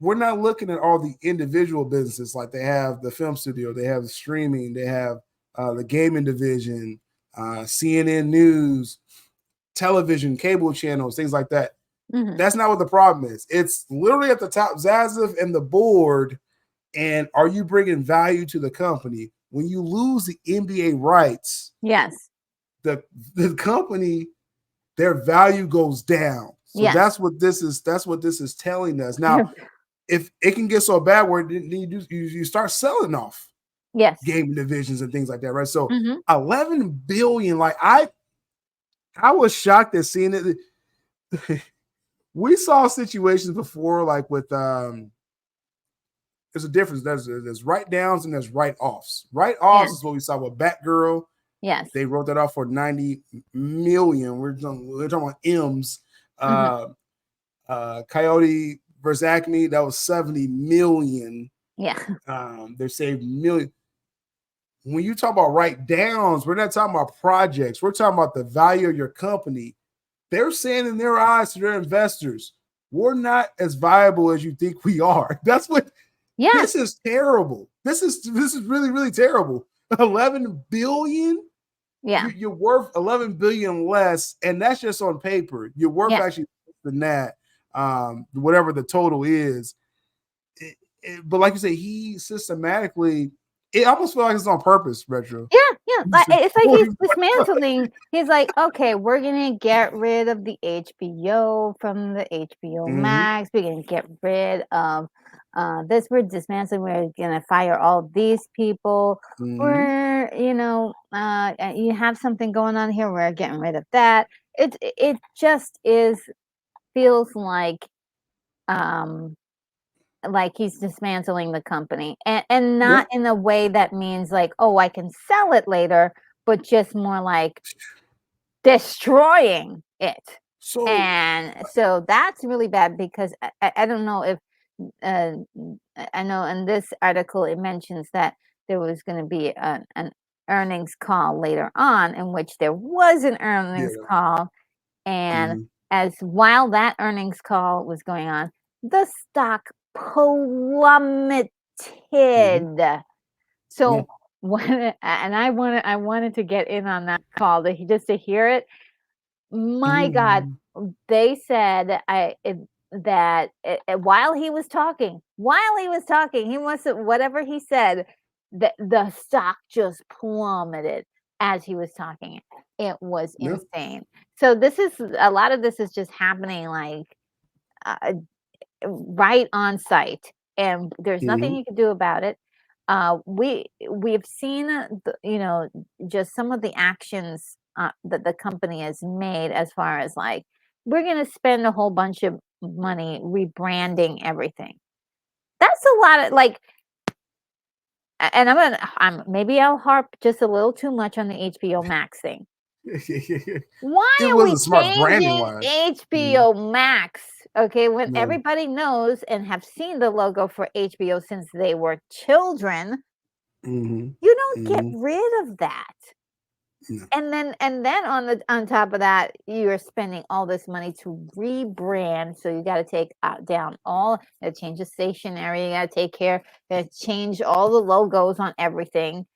we're not looking at all the individual businesses. Like they have the film studio, they have the streaming, they have the gaming division, CNN News, television, cable channels, things like that. Mm-hmm. That's not what the problem is. It's literally at the top, Zaslav and the board. And are you bringing value to the company? When you lose the NBA rights, Yes. the company, their value goes down. So Yes. that's what this is telling us. Now, if it can get so bad where you start selling off Yes. gaming divisions and things like that, right? So Mm-hmm. 11 billion, like I was shocked at seeing it. We saw situations before, like with there's a difference. There's write downs and there's write offs. Write offs is what we saw with Batgirl. Yes. They wrote that off for 90 million. We're talking about M's. Coyote versus Acme, that was 70 million. Yeah. They saved million. When you talk about write downs, we're not talking about projects. We're talking about the value of your company. They're saying in their eyes to their investors, we're not as viable as you think we are. That's what. Yeah. This is terrible. This is really, really terrible. 11 billion. Yeah. You're worth 11 billion less, and that's just on paper. You're worth actually less than that. Whatever the total is. But like you say, he systematically, it almost feels like it's on purpose, Retro. Yeah. It's like he's dismantling. He's like, okay, we're gonna get rid of the HBO from the HBO Max. We're gonna get rid of this. We're dismantling. We're gonna fire all these people. We're, you have something going on here. We're getting rid of that. It just feels like he's dismantling the company, and not in a way that means like, oh, I can sell it later, but just more like destroying it. And so that's really bad, because I don't know if I know in this article it mentions that there was going to be an earnings call later on, in which there was an earnings call, and while that earnings call was going on, the stock plummeted. So I wanted to get in on that call just to hear it. My God, they said that while he was talking, he must have, whatever he said, the stock just plummeted as he was talking. It was insane. So a lot of this is just happening like right on site, and there's nothing you can do about it. We've seen just some of the actions that the company has made, as far as like, we're going to spend a whole bunch of money rebranding everything. That's a lot of like, and maybe I'll harp just a little too much on the HBO Max thing. Why It are we wasn't smart branding changing wise. HBO Max? Okay, when No. everybody knows and have seen the logo for HBO since they were children, Mhm. you don't get Mhm. rid of that. No. And then on top of that, you're spending all this money to rebrand. So you got to take down all, change the stationery. You got to change all the logos on everything.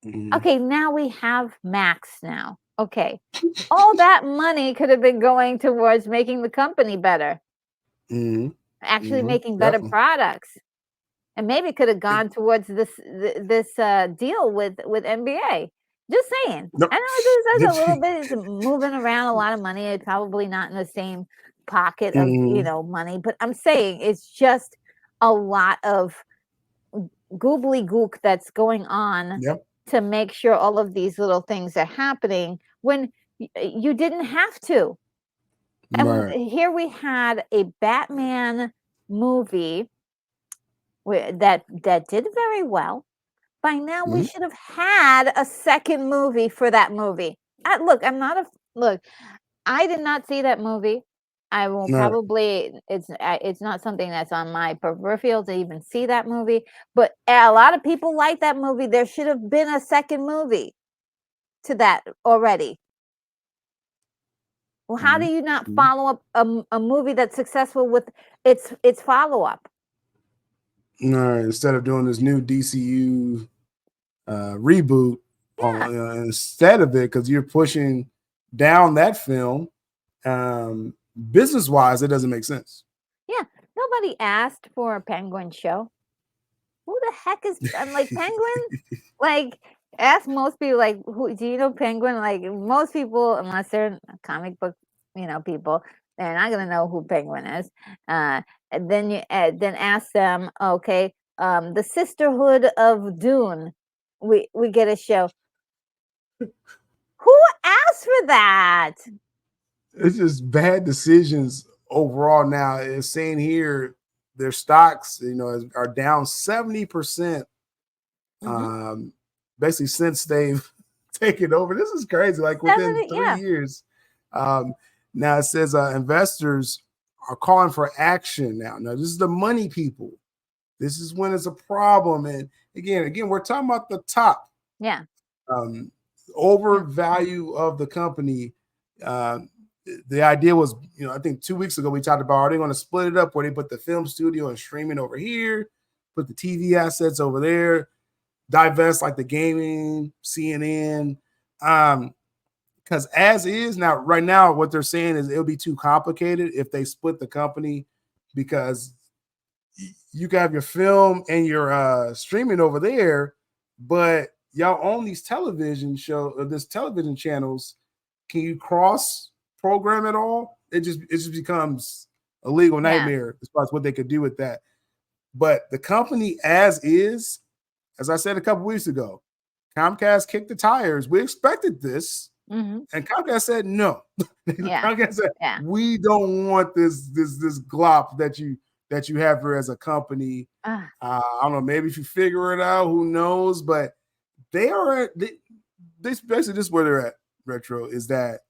Mhm. Okay, now we have Max now. Okay, all that money could have been going towards making the company better, Mhm. actually Mhm. making better Definitely. products, and maybe could have gone towards this deal with NBA. Just saying. Nope. I know there's a little bit. It's moving around a lot of money. It's probably not in the same pocket of Mhm. money, but I'm saying it's just a lot of goobly gook that's going on Yep. to make sure all of these little things are happening when you didn't have to. And Right. here we had a Batman movie that did very well. By now, we Mhm. should have had a second movie for that movie. Look, I'm not a look. I did not see that movie. I will Right. probably it's not something that's on my peripheral to even see that movie, but a lot of people like that movie. There should have been a second movie to that already. Well, how do Mhm. you not Mhm. follow up a movie that's successful with its follow-up? Right. Instead of doing this new DCU reboot Yeah, instead of it, because you're pushing down that film, business wise, it doesn't make sense. yeah. Nobody asked for a Penguin show. Who the heck is I'm like, Penguin? Like, ask most people, like, who do you know Penguin? Like, most people, unless they're comic book, people, they're not gonna know who Penguin is. And then ask them, okay, the Sisterhood of Dune. We get a show. Who asked for that? It's just bad decisions overall. Now it's saying here their stocks, are down 70%. Hmm. Um, basically since they've taken over. This is crazy. Like within 70, 3 years. Um, now it says investors are calling for action now. Now this is the money people. This is when it's a problem. And again, we're talking about the top yeah, um, yeah, overvalue of the company. Uh, the idea was, I think 2 weeks ago we talked about, are they going to split it up where they put the film studio and streaming over here, put the TV assets over there, divest like the gaming, CNN. Because as is now, right now, what they're saying is it'll be too complicated if they split the company because you can have your film and your streaming over there, but y'all own these television this television channels. Can you cross program at all? It just becomes a legal yeah. nightmare as far as what they could do with that. But the company as is, as I said a couple weeks ago, Comcast kicked the tires. We expected this, Hmm. and Comcast said no. Yeah, Comcast said yeah. we don't want this glop that you have here as a company. Ah, I don't know. Maybe if you figure it out, who knows? But they are this basically this is where they're at. Retro is that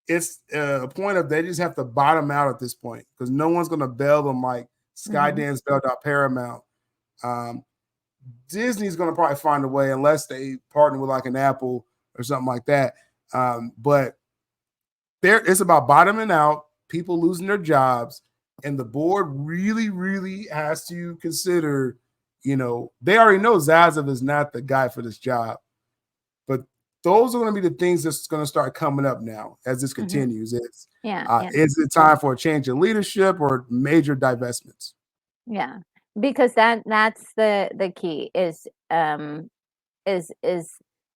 it's a point of they just have to bottom out at this point because no one's going to bail them like mhm. Skydance bailed out Paramount. Um, Disney's going to probably find a way unless they partner with like an Apple or something like that. But it's about bottoming out, people losing their jobs, and the board really, really has to consider. They already know Zazev is not the guy for this job, but those are going to be the things that's going to start coming up now as this Mhm. continues. Yeah, yeah, Is it time for a change in leadership or major divestments? yeah. Because that's the key is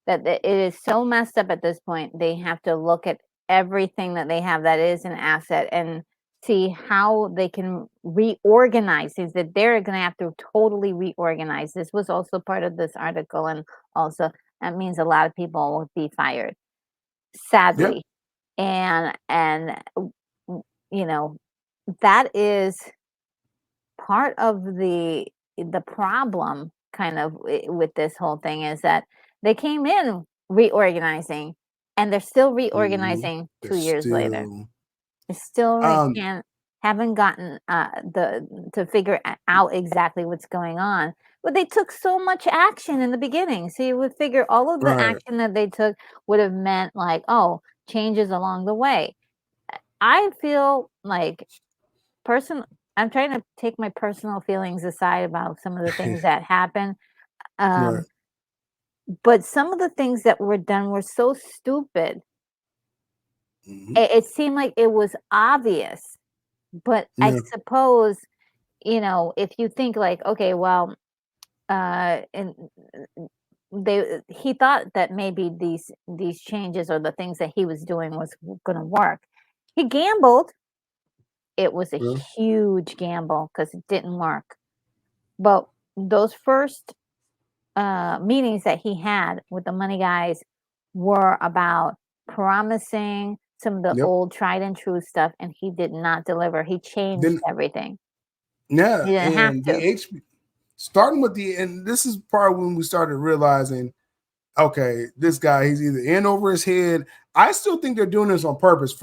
that it is so messed up at this point. They have to look at everything that they have that is an asset and see how they can reorganize things, that they're going to have to totally reorganize. This was also part of this article, and also that means a lot of people will be fired, Yeah, sadly. And you know that is part of the problem kind of with this whole thing is that they came in reorganizing and they're still reorganizing 2 years later. They still haven't gotten to figure out exactly what's going on. But they took so much action in the beginning. So you would figure all of the action that they took would have meant like, oh, changes along the way. I feel like I'm trying to take my personal feelings aside about some of the things that happen. But some of the things that were done were so stupid. It seemed like it was obvious. But I suppose, if you think like, okay, well, and he thought that maybe these changes or the things that he was doing was going to work. He gambled. It was a huge gamble because it didn't work. But those first meetings that he had with the money guys were about promising some of the old tried and true stuff, and he did not deliver. He changed everything. Yeah, he didn't have to. Starting with and this is part when we started realizing, okay, this guy, he's either in over his head. I still think they're doing this on purpose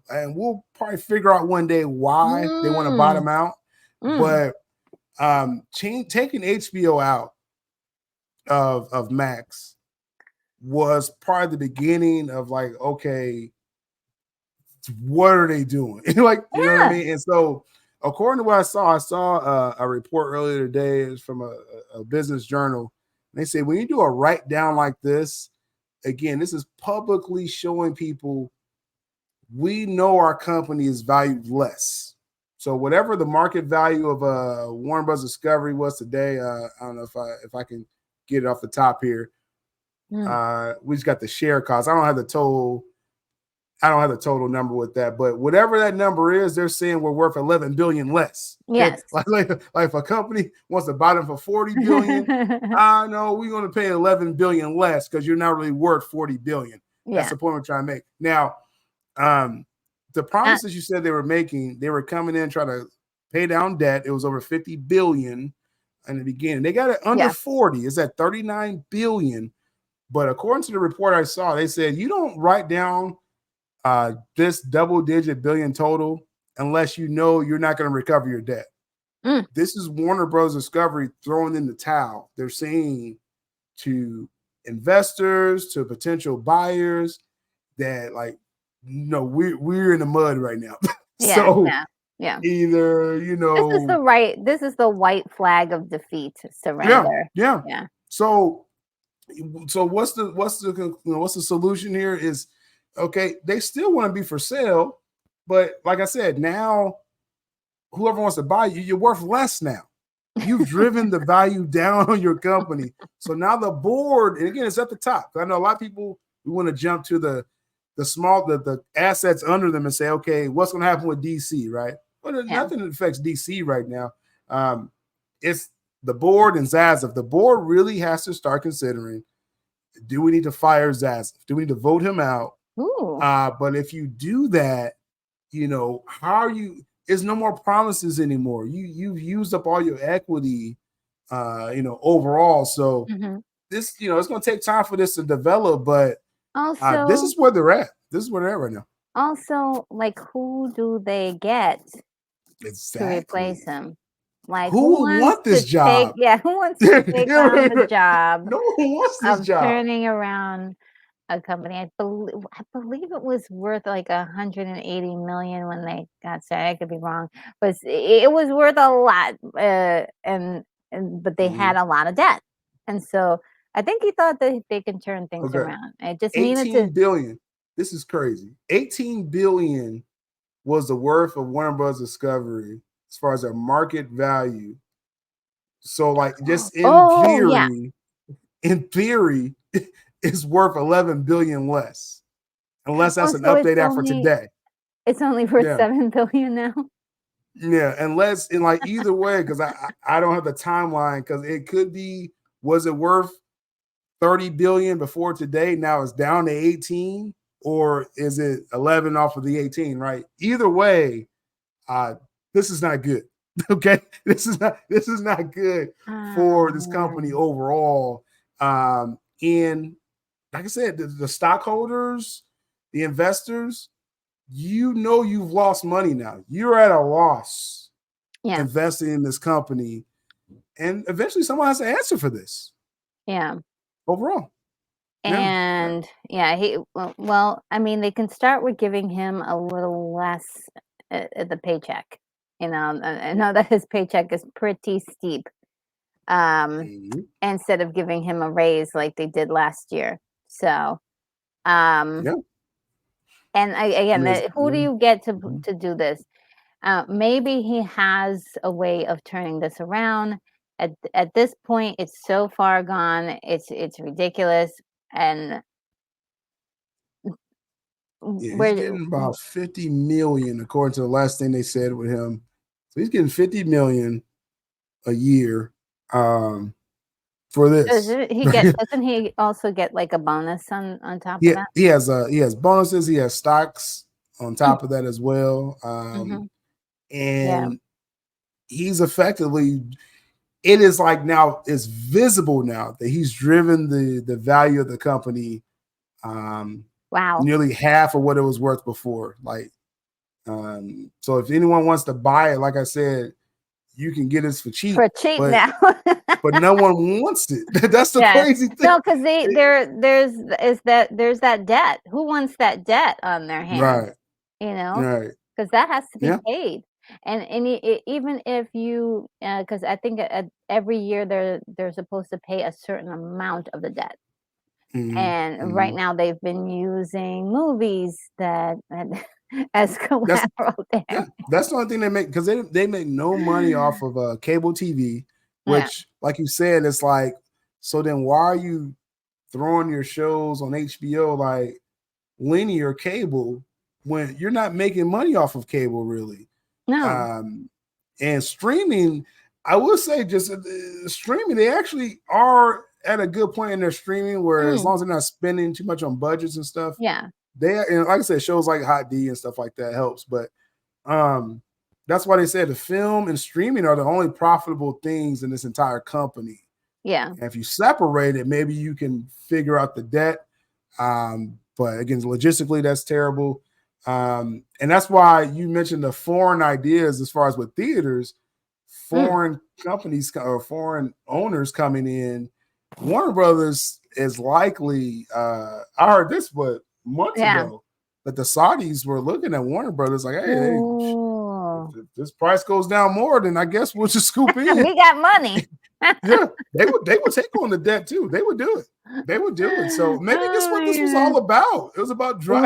and we'll probably figure out one day why they want to bottom out. But taking HBO out of Max was part of the beginning of like, okay, what are they doing? Like, you know what I mean? And so, according to what I saw a report earlier today. It's from a business journal. They say when you do a write down like this, again, this is publicly showing people we know our company is valued less. So whatever the market value of Warner Bros. Discovery was today, I don't know if I can get it off the top here. We just got the share cost. I don't have the total number with that, but whatever that number is, they're saying we're worth 11 billion less. Yes. Like if a company wants to buy them for 40 billion, I know we're going to pay 11 billion less because you're not really worth 40 billion. That's the point we're trying to make. Now, the promises you said they were making, they were coming in trying to pay down debt. It was over 50 billion in the beginning. They got it under 40. It's at 39 billion. But according to the report I saw, they said you don't write down this double-digit billion total unless you know you're not going to recover your debt. This is Warner Bros. Discovery throwing in the towel. They're saying to investors, to potential buyers, that we're in the mud right now. Either this is the white flag of defeat. Surrender. Yeah. So what's the solution here is, okay, they still want to be for sale, but like I said, now whoever wants to buy you, you're worth less now. You've driven the value down on your company. So now the board, and again, it's at the top. I know a lot of people, we want to jump to the assets under them and say, okay, what's going to happen with DC, right? Well, nothing affects DC right now. It's the board and Zaslav. The board really has to start considering, do we need to fire Zaslav? Do we need to vote him out? But if you do that, how are you? There's no more promises anymore. You've used up all your equity, overall. So this, it's going to take time for this to develop. But also, this is where they're at. This is where they're at right now. Also, like, who do they get to replace him? Like, who wants this job? Who wants to take on the job? No one wants this job. Turning around a company. I believe it was worth like 180 million when they got started. I could be wrong, but it was worth a lot. But they had a lot of debt, and so I think he thought that they can turn things around. It just needed 18 billion. This is crazy. 18 billion was the worth of Warner Bros. Discovery as far as their market value. So, like, just in theory, it's worth 11 billion less, unless that's an update after today. It's only worth 7 billion now. Yeah, unless either way, because I don't have the timeline, because it could be, was it worth 30 billion before today? Now it's down to 18, or is it 11 off of the 18? Right. Either way, this is not good. Okay, this is not good for this company overall. And like I said, the stockholders, the investors, you know you've lost money now. You're at a loss investing in this company. And eventually someone has to answer for this. Yeah. Overall. And well, I mean, they can start with giving him a little less the paycheck. You know, I know that his paycheck is pretty steep. Instead of giving him a raise like they did last year. So, and again, who do you get to do this? Maybe he has a way of turning this around. At this point, it's so far gone. It's ridiculous. And he's getting about 50 million, according to the last thing they said with him. So he's getting 50 million a year for this. Doesn't he also get like a bonus on top of that? He has bonuses, he has stocks on top of that as well. And he's effectively, it is like now it's visible now that he's driven the value of the company nearly half of what it was worth before. Like so if anyone wants to buy it, like I said, you can get it for cheap now. But no one wants it. That's the crazy thing. No, because there's that debt. Who wants that debt on their hands? Right. You know, because that has to be paid. And even if you, because I think every year they're supposed to pay a certain amount of the debt. And right now they've been using movies that as collateral there. Yeah, that's the only thing they make, because they make no money off of cable TV, which, like you said, it's like, so then why are you throwing your shows on HBO like linear cable when you're not making money off of cable really? No. And streaming, I will say, just streaming, they actually are at a good point in their streaming where as long as they're not spending too much on budgets and stuff, and like I said, shows like Hot D and stuff like that helps. But that's why they said the film and streaming are the only profitable things in this entire company. Yeah. And if you separate it, maybe you can figure out the debt. But again, logistically, that's terrible. And that's why you mentioned the foreign ideas as far as with theaters, foreign companies or foreign owners coming in. Warner Brothers is likely, I heard this months ago, that the Saudis were looking at Warner Brothers like, hey, if this price goes down more, then I guess we'll just scoop in. We got money. They would take on the debt too. They would do it. They would do it. So maybe this is what this was all about. It was about I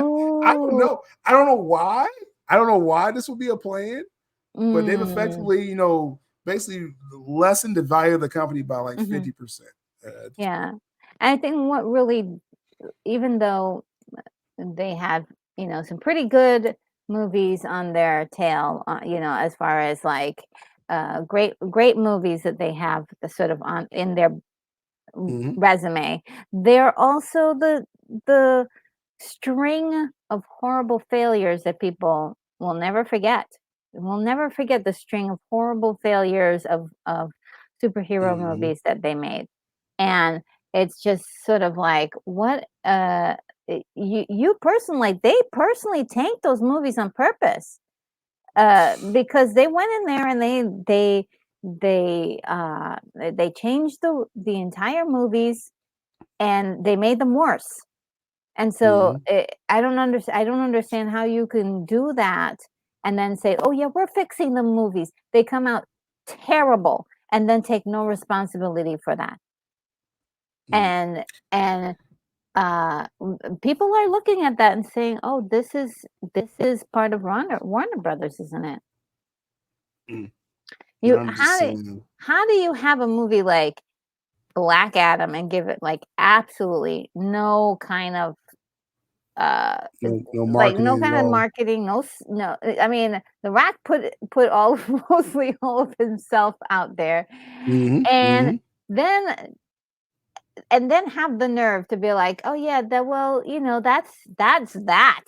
don't know. I don't know why. I don't know why this would be a plan, but they've effectively, basically lessened the value of the company by like 50%. And I think what really, even though they have, some pretty good movies on their tail, as far as like great movies that they have sort of on in their resume, they're also the string of horrible failures that people will never forget. We'll never forget the string of horrible failures of superhero movies that they made. And it's just sort of like, what you personally, they personally tanked those movies on purpose, because they went in there and they changed the entire movies and they made them worse. And so I don't understand how you can do that and then say, oh yeah, we're fixing the movies. They come out terrible and then take no responsibility for that. And people are looking at that and saying, oh, this is part of Warner Brothers, isn't it? How do you have a movie like Black Adam and give it like absolutely no kind of no marketing, no kind of marketing, no. I mean, The Rock put mostly all of himself out there, and then have the nerve to be like, oh yeah, that's that,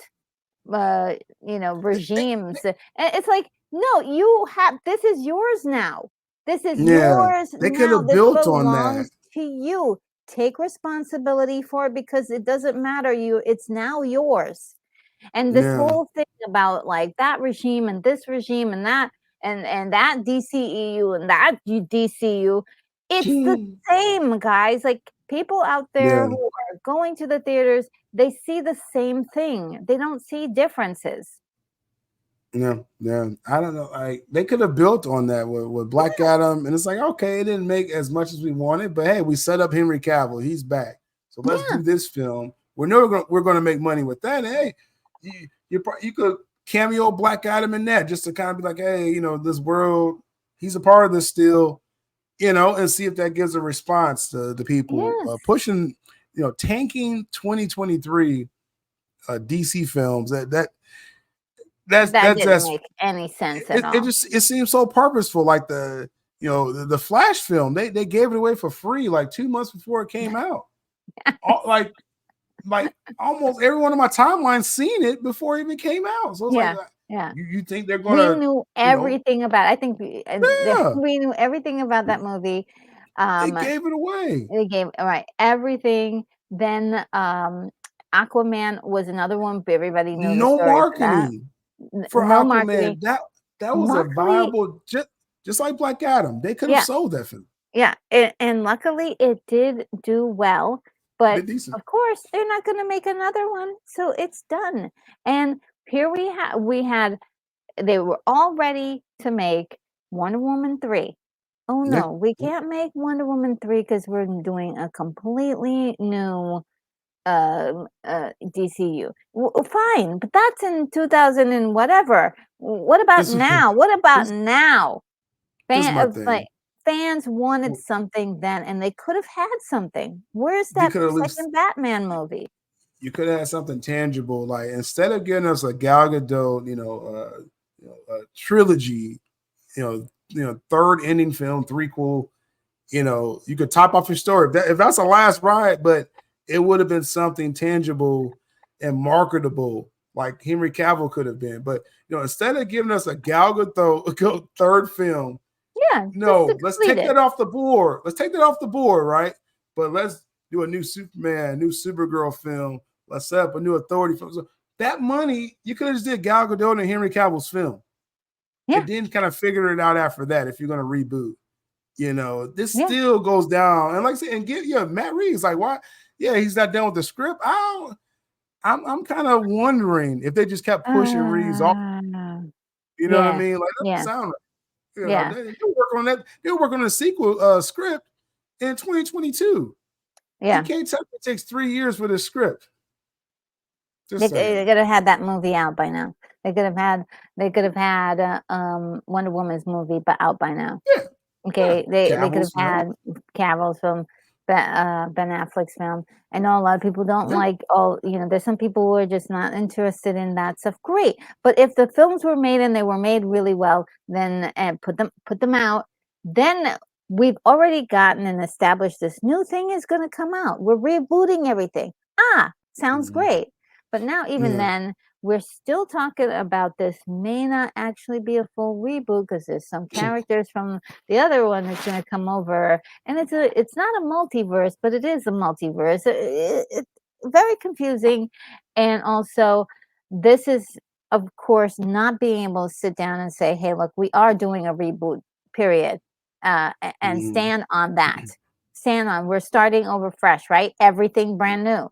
regimes. And it's like, no, this is yours now. This is yours. They could have built on that. To you. Take responsibility for it because it doesn't matter. It's now yours. And this Yeah. whole thing about like that regime and this regime and that that DCEU and that DCU, it's the same, guys. Like people out there Yeah. who are going to the theaters, they see the same thing. They don't see differences. Yeah, yeah. I don't know. Like they could have built on that with Black Adam, and it's like, okay, it didn't make as much as we wanted, but hey, we set up Henry Cavill. He's back, so let's Yeah. do this film. We're going to make money with that. And hey, you could cameo Black Adam in that just to kind of be like, hey, you know, this world, he's a part of this still, you know, and see if that gives a response to the people Yes. pushing, you know, tanking 2023 DC films. That didn't make any sense at all. It seems so purposeful. Like the Flash film, they gave it away for free like 2 months before it came out. like almost everyone on my timeline seen it before it even came out. So it's yeah. You think they're gonna? We knew everything about. I think Yeah. we knew everything about that movie. They gave it away. They gave everything. Then Aquaman was another one. Everybody knew the No story for that. marketing for No Aquaman. marketing. That was a viable, just like Black Adam. They could have sold that film. Yeah, and luckily it did do well. But of course, they're not going to make another one, so it's done. And here we had they were all ready to make Wonder Woman 3. Oh no, we can't make Wonder Woman 3 because we're doing a completely new DCU. Fine, but that's in 2000 and whatever. What about now? What about now? Fans wanted something then, and they could have had something. Where's that second Batman movie? You could have had something tangible, like instead of giving us a Gal Gadot, a trilogy, third ending film, threequel. You could top off your story if that's a last ride, but it would have been something tangible and marketable, like Henry Cavill could have been. But instead of giving us a Gal Gadot third film. Yeah, no, let's take that off the board. Let's take that off the board, right? But let's do a new Superman, new Supergirl film. Let's set up a new Authority film. So that money, you could have just did Gal Gadot and Henry Cavill's film. Yeah. And then kind of figure it out after that if you're going to reboot. This still goes down. And like I said, and Matt Reeves, like, why? Yeah, he's not done with the script. I'm kind of wondering if they just kept pushing Reeves off. You know what I mean? Like, that doesn't sound right. They'll work on that. They'll work on a sequel script in 2022. Yeah, you can't tell me it takes 3 years for the script. They could have had that movie out by now. They could have had Wonder Woman's movie, but out by now. Yeah. Okay, they could have had Cavill's film, Ben Affleck's film. I know a lot of people don't like there's some people who are just not interested in that stuff. Great. But if the films were made and they were made really well, then put them out. Then we've already gotten and established this new thing is going to come out. We're rebooting everything. Sounds great. But now even then, we're still talking about this may not actually be a full reboot because there's some characters from the other one that's going to come over, and it's not a multiverse, but it is a multiverse. It's very confusing, and also this is, of course, not being able to sit down and say, "Hey, look, we are doing a reboot." Period, and stand on that. Stand on. We're starting over fresh, right? Everything brand new,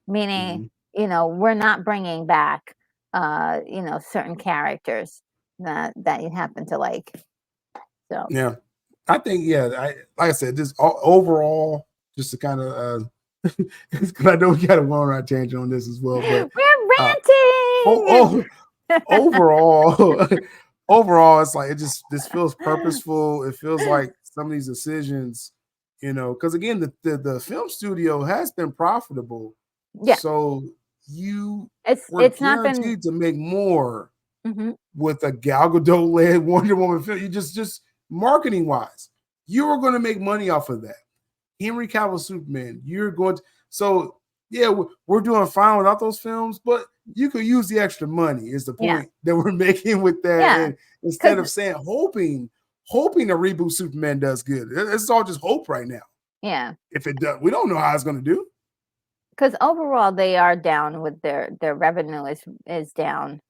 meaning. We're not bringing back, certain characters that you happen to like. So yeah, I think like I said, just overall, just to kind of, because I know we got a one-ride tangent on this as well. But we're ranting. Overall, it's like this feels purposeful. It feels like some of these decisions, because again, the film studio has been profitable. Yeah. So it's not been to make more with a Gal Gadot led Wonder Woman film. You just marketing wise, you are going to make money off of that. Henry Cavill Superman, you're going to. So yeah, we're doing fine without those films, but you could use the extra money. Is the point that we're making with that? Yeah. And instead of saying hoping a reboot Superman does good, it's all just hope right now. Yeah. If it does, we don't know how it's going to do. because overall they are down with their revenue is down,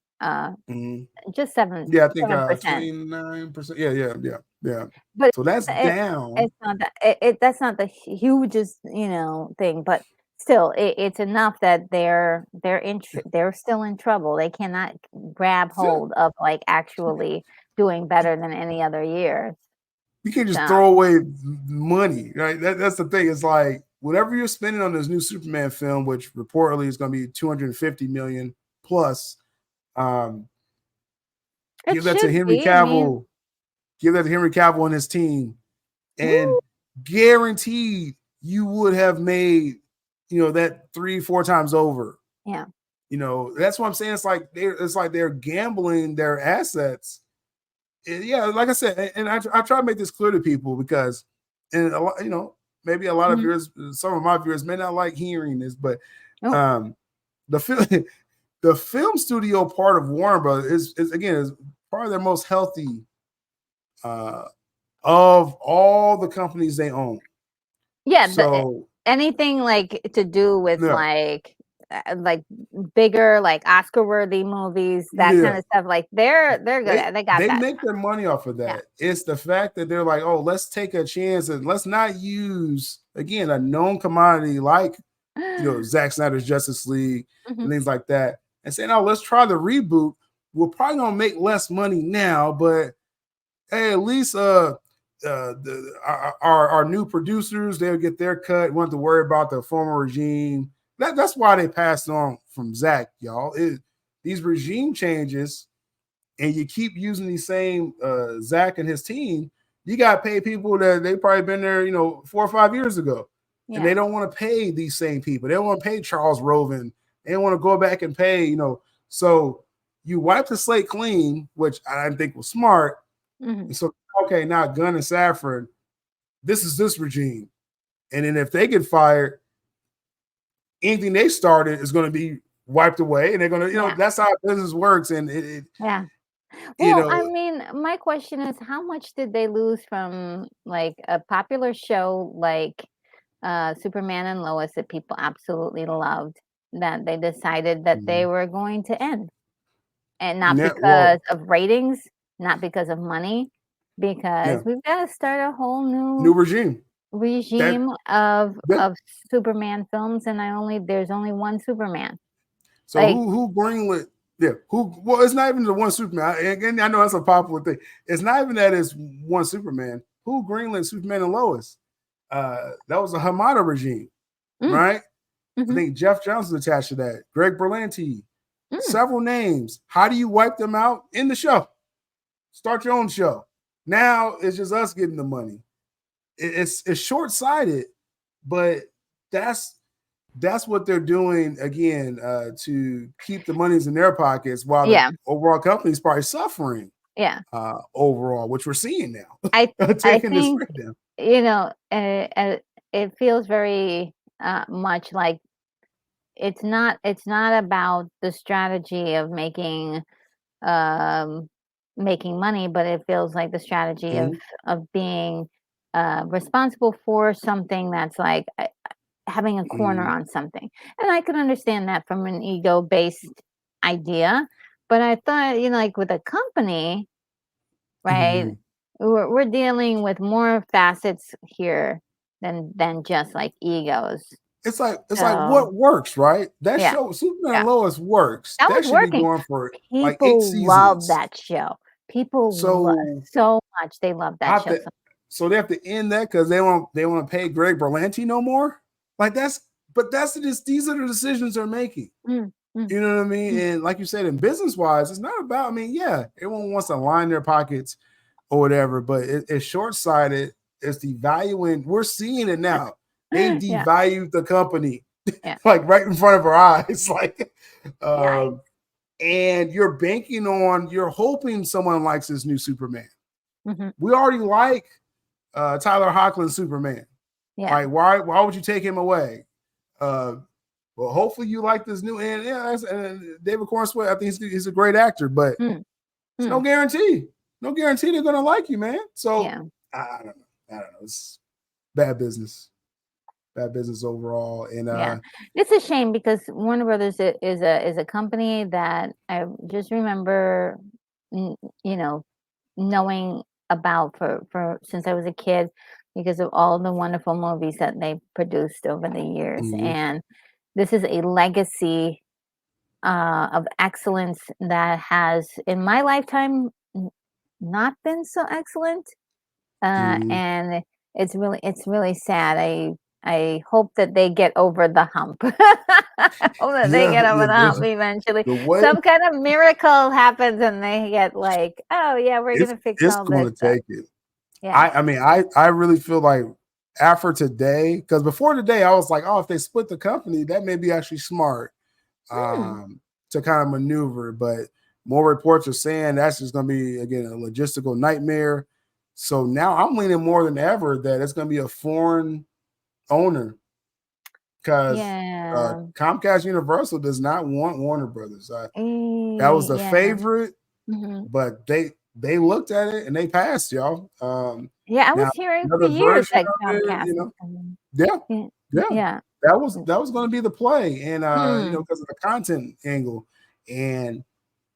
just Yeah, I think 7%. 29%. Yeah. But So that's down. it's not that that's not the hugest, thing, but still, it's enough that they're still in trouble. They cannot grab Yeah. hold of, like, actually doing better than any other years. You can't just So throw away money, right? That's the thing. It's like whatever you're spending on this new Superman film, which reportedly is going to be 250 million plus. Um, it give that to should Henry be. I mean, Cavill. Give that to Henry Cavill and his team, and woo, guaranteed you would have made, that 3-4 times over. yeah. That's what I'm saying. It's like they're gambling their assets. Yeah, like I said, and I try to make this clear to people because, and a lot, maybe a lot of Mhm. viewers, some of my viewers may not like hearing this, but Oh, the film, the film studio part of Warner Brothers is probably their most healthy uh, of all the companies they own. yeah, So anything, like, to do with, yeah, like bigger, like, Oscar-worthy movies, that yeah, kind of stuff, like, they're good they at they got they that make stuff. their money off of Yeah. that. It's the fact that they're like, oh, let's take a chance and let's not use again a known commodity like Zack Snyder's Justice League and Mhm. things like that, and saying, oh, let's try the reboot. We're probably gonna make less money now, but hey, at least our new producers, they'll get their cut. We don't have to worry about the former regime. That's why they passed on from Zach, y'all. These regime changes, and you keep using the same Zach and his team. You got to pay people that they probably been there, 4 or 5 years ago, and they Yeah. don't want to pay these same people. They don't want to pay Charles Roven. They don't want to go back and pay, So you wipe the slate clean, which I didn't think was smart. Mhm. And so, okay, now Gunn and Saffron, this is this regime. And then if they get fired, anything they started is going to be wiped away. And they're going to, Yeah. that's how business works. And Yeah. you Well, know, I mean, my question is, how much did they lose from, like, a popular show like Superman and Lois that people absolutely loved, that they decided that they mhm. were going to end? And not Yeah, because well, of ratings, not because of money, because yeah, we've got to start a whole new new regime. That regime of that Superman films, and there's only one Superman. so Like, who greenlit? Yeah, who? Well, it's not even the one Superman. Again, I know that's a popular thing. It's not even that it's one Superman. Who greenlit Superman and Lois? That was a Hamada regime, mm, right? I mhm, think Jeff Johnson's attached to that. Greg Berlanti, mm, several names. How do you wipe them out in the show? Start your own show. Now it's just us getting the money. It's short sighted, but that's that's what they're doing again to keep the monies in their pockets while the yeah, overall company is probably suffering yeah. overall, which we're seeing I now, I taking this think, rate down. it feels very much like it's not about the strategy of um, making money, but it feels like the strategy of Mhm, being responsible for something that's like having a corner mhm, on something. And I can understand that from an ego based idea, but I thought, like, with a company, right? mhm. We're dealing with more facets here than just like egos. It's like So what works, right? That yeah, show, Superman yeah, and Lois works. that That was should be working. going for like 8 People love seasons. that show. People love So so much. They love I that have show. to, so they have to end that because they want to pay Greg Berlanti no more. Like these are the decisions they're making. Mm, mm, You know what I mean? mm. And like you said, in business wise, it's not about. I mean, yeah, everyone wants to line their pockets or whatever, but it's short sighted. It's devaluing. We're seeing it now. They Yeah, devalued the company yeah, like right in front of our eyes. Like, yeah, and you're hoping someone likes this new Superman. hmm, We already like Tyler Hoechlin Superman. yeah, Like, why would you take him away? Uh, well, hopefully you like this new and yeah, and David Cornswell. I think he's a great actor, but mm, it's no mm, guarantee. No guarantee they're gonna like you, man. So yeah. I don't know. I don't know. It's bad business. bad business overall. And Yeah, it's a shame because Warner Brothers is a company that I just remember, n you know, knowing about for since I was a kid because of all the wonderful movies that they produced over the years, mhm, and this is a legacy, of excellence that has, in my lifetime, not been so excellent. mhm. And it's really sad. I hope that they get over the hump. I hope that they Yeah, get over yeah. the hump eventually. The way Some kind of miracle happens and they get like, "Oh, yeah, we're it's gonna fix it's all this going to stuff." take it. Yeah. I mean, I really feel like after today, because before today, I was like, oh, if they split the company, that may be actually smart Hmm. to kind of maneuver. But more reports are saying that's just going to be again a logistical nightmare. So now I'm leaning more than ever that it's going to be a foreign owner because Yeah. Comcast Universal does not want Warner Brothers. That was the Yeah. favorite, Mhm. but they looked at it and they passed, y'all. Yeah, I Now was hearing for another years version that of it, Comcast you was know, coming. yeah, Yeah. yeah, Yeah. that was going to be the play, and Hmm. because of the content angle, and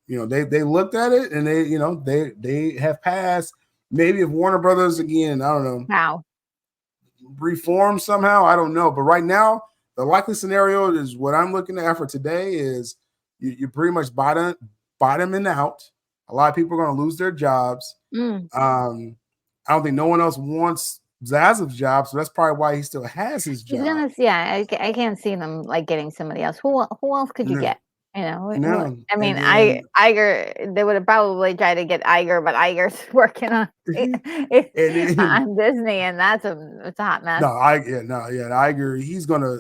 they looked at it and they have passed. Maybe if Warner Brothers again, I don't know, Wow. reform somehow, I don't know, but right now the likely scenario is what I'm looking at for today is you pretty much bottoming out. A lot of people are going to lose their jobs. Mm. I don't think no one else wants Zaz's job, so that's probably why he still has his He's job. gonna yeah, I can't see them, like, getting somebody else. Who else could you No, get? You know, who no, I mean, and then Iger they would have probably tried to get Iger, but Iger's working on and then on Disney, and it's a hot mess. no, I agree. He's gonna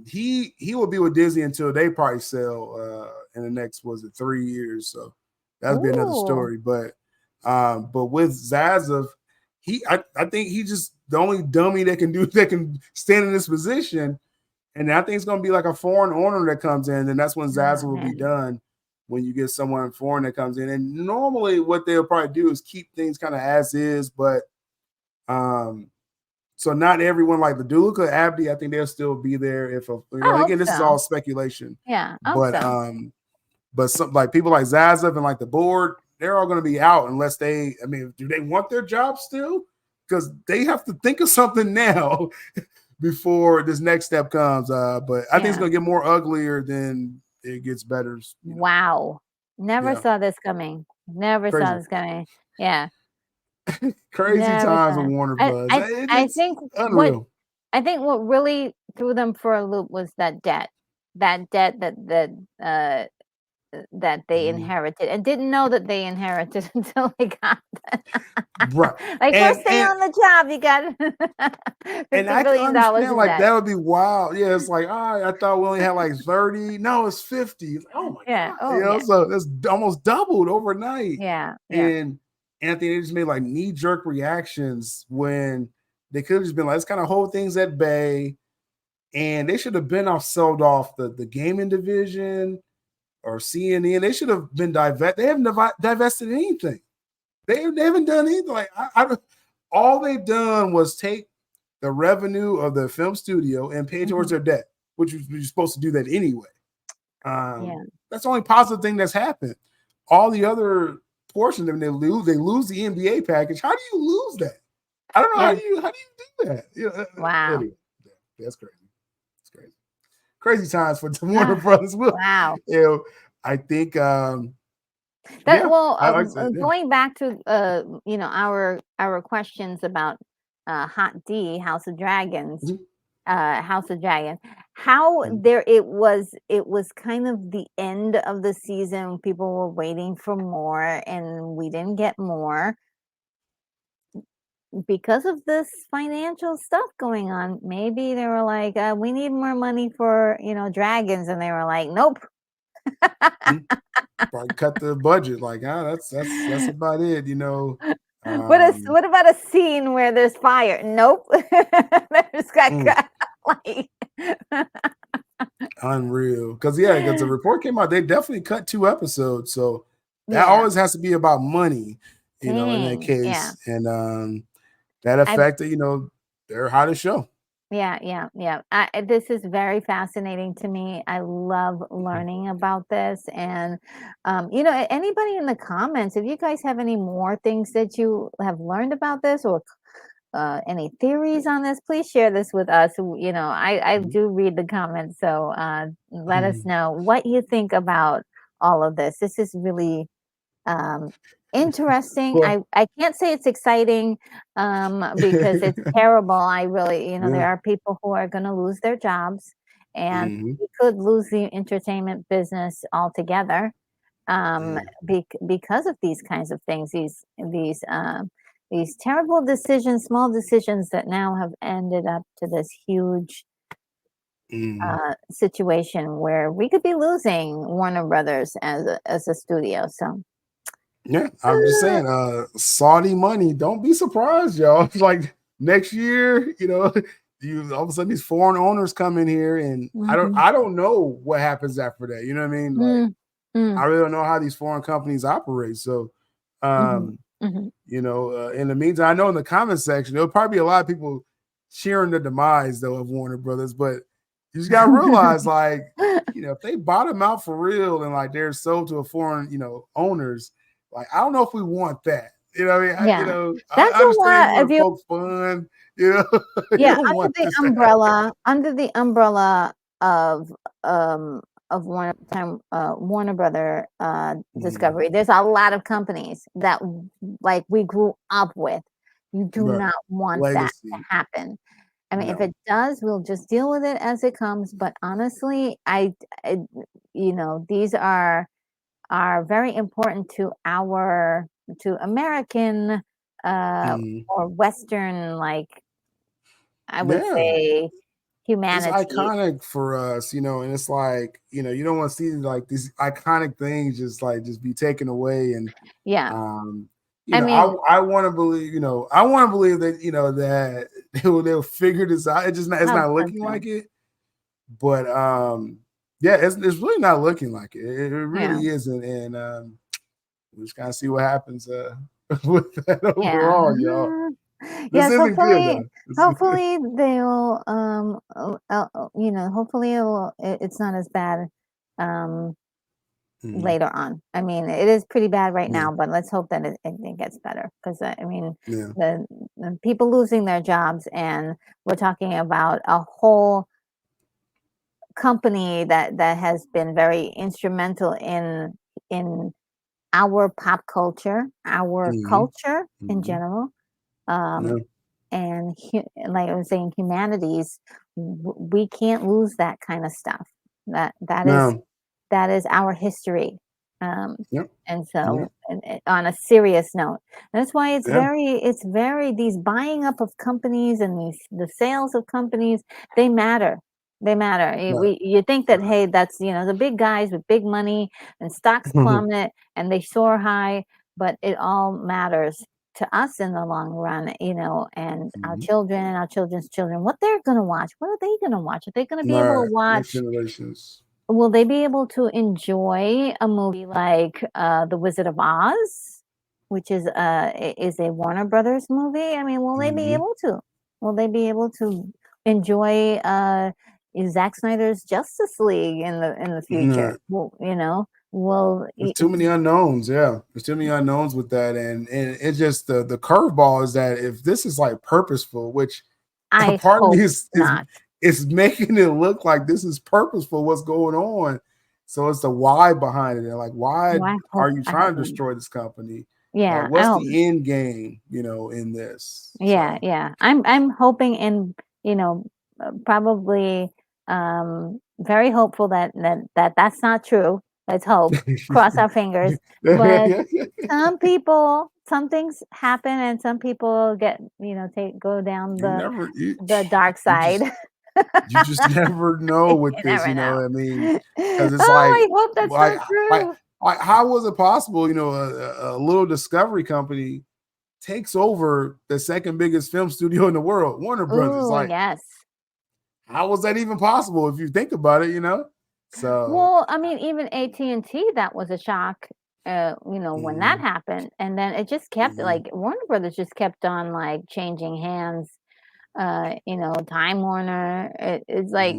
he will be with Disney until they probably sell in the next was it 3 years. So that'll be another Ooh, story. But with Zaza, I think he's just the only dummy that can stand in this position. And I think it's gonna be like a foreign owner that comes in, and that's when Zaza oh, will be man. done when you get someone foreign that comes in. And normally what they'll probably do is keep things kind of as is, but um so not everyone like the Duluca Abdi, I think they'll still be there if I hope again this is so. all speculation, Yeah, I hope but so. some like people like Zaza and like the board, they're all going to be out unless I mean, do they want their job still? Because they have to think of something now before this next step comes. But I think it's Yeah. going to get more uglier than it gets better. Wow. Never Yeah, saw this coming. Never saw crazy, this coming. Yeah, crazy never times saw with it. Warner Bros. I It's think unreal. I think what really threw them for a loop was that debt. That debt that they Mhm. inherited and didn't know that they inherited until they got Right, like, and first day and on the job, you got And $50 I can billion dollars understand in like debt. that would be wild. Yeah, it's like, all right, I thought we only had like 30. No, it's 50. It's like, oh my Yeah. God. Oh, yeah. So that's almost doubled overnight. Yeah. Yeah. And Anthony, they just made like knee-jerk reactions when they could have just been like, let's kind of hold things at bay. And they should have been sold off the gaming division or CNN. They should have been divested. They haven't divested anything. They haven't done anything. Like all they've done was take the revenue of the film studio and pay towards Mhm. their debt, which you're supposed to do that anyway. Yeah. That's the only positive thing that's happened. All the other portions, when they lose the NBA package. How do you lose that? I don't know Yeah. how do you do that? Wow. Anyway, that's crazy. It's crazy. Crazy times for the Warner Brothers. Wow. I think That yeah, well, I like that. Yeah. going back to our questions about Hot D, Mhm. House of Dragon, how there it was kind of the end of the season. People were waiting for more, and we didn't get more because of this financial stuff going on. Maybe they were like, "We need more money for dragons," and they were like, "Nope." Mhm. Probably cut the budget. Like, that's about it. What about a scene where there's fire? Nope. That just got Mm, cut. Like, unreal. Because the report came out, they definitely cut 2 episodes. So that yeah. always has to be about money, in that Dang. Yeah. case. And that I affected, their hottest show. Yeah, yeah, yeah. This is very fascinating to me. I love Mhm. learning about this. And, anybody in the comments, if you guys have any more things that you have learned about this or any theories on this, please share this with us. I Mhm. do read the comments. So let us Mhm. know what you think about all of this. This is really um, interesting. Well, I can't say it's exciting because it's terrible. I really, yeah. there are people who are going to lose their jobs, and Mhm. we could lose the entertainment business altogether Yeah. because of these kinds of things. These terrible decisions, small decisions that now have ended up to this huge Mhm. situation where we could be losing Warner Brothers as a studio. So. Yeah, I'm just saying, Saudi money, don't be surprised, y'all. It's like next year, you all of a sudden these foreign owners come in here and Mhm. I don't know what happens after that. You know what I mean? Like Mm, mm, I really don't know how these foreign companies operate. So mhm, um, mhm. in the meantime, I know in the comment section, there'll probably be a lot of people cheering the demise though of Warner Brothers, but you just gotta realize, like, if they bottom out for real and like they're sold to a foreign, owners, like I don't know if we want that. You know, what I mean, Yeah. I That's a understand lot you if want to you poke fun, you know, you yeah, don't want this to under the umbrella of, um, Warner Brother, happen. Discovery, there's a lot of companies that like, we grew up with. You do Right. not want that to Legacy. happen. I mean, if No. it does, we'll just deal with it as it comes, but honestly, I these are very important to American, Mhm. or Western, like, I would Yeah. say, It's humanity. iconic for us, and it's like, you don't want to see like these iconic things just be taken away. And Yeah. um, I mean, I want to believe, I want to believe that, that they'll figure this out. It's of not course looking not. like it, but yeah, it's really not looking like it. It Yeah. really isn't. And we just gotta see what happens with that Yeah. overall, y'all. This Yes, isn't good though. hopefully they'll, hopefully it's not as bad, um, Mhm. later on. I mean, it is pretty bad right Yeah, now, but let's hope that it gets better. Because I mean, yeah. the people losing their jobs, and we're talking about a whole company that has been very instrumental in our pop culture, our Mhm. culture in Mhm. general, Yeah. um, and like I was saying, humanities. We can't lose that kind of stuff. That is No. that is our history. Um, Yep. and Yep. so, on a serious note, that's why Yeah. it's very these buying up of companies and the sales of companies, they matter. They matter. Right. You think that, Right. hey, that's the big guys with big money and stocks plummet and they soar high, but it all matters to us in the long run, and our Mhm. children, our children's children, what they're going to watch. What are they going to watch? Are they going to be able to Right. Next watch generations. Will they be able to enjoy a movie like, The Wizard of Oz, which is a Warner Brothers movie? I mean, will they be Mhm. able to? Will they be able to enjoy, Zack Snyder's Justice League in the future? Right. Well, will There's too many unknowns. Yeah, there's too many unknowns with that, and it's just the curveball is that if this is like purposeful, which a I part of me hope is not. is making it look like this is purposeful, what's going on. So it's the why behind it, and like why Oh, are you I trying hope to not. destroy this company? Like, Yeah, I what's hope. the end game? In this. Yeah, So yeah. I'm hoping, and probably, very hopeful that's not true. Let's hope. Cross our fingers. But some things happen, and some people take go down you never the dark you side. just you just never know with You this, never know. I mean, because it's Oh, like, I hope that's like, not like, true. like, how was it possible? A little discovery company takes over the second biggest film studio in the world, Warner Brothers. Oh, Like, yes. how was that even possible if you think about it? So, Well, I mean, even AT&T, that was a shock, when that mhm, happened, and then it just kept mhm, like, Warner Brothers just kept on, like, changing hands, Time Warner. It's like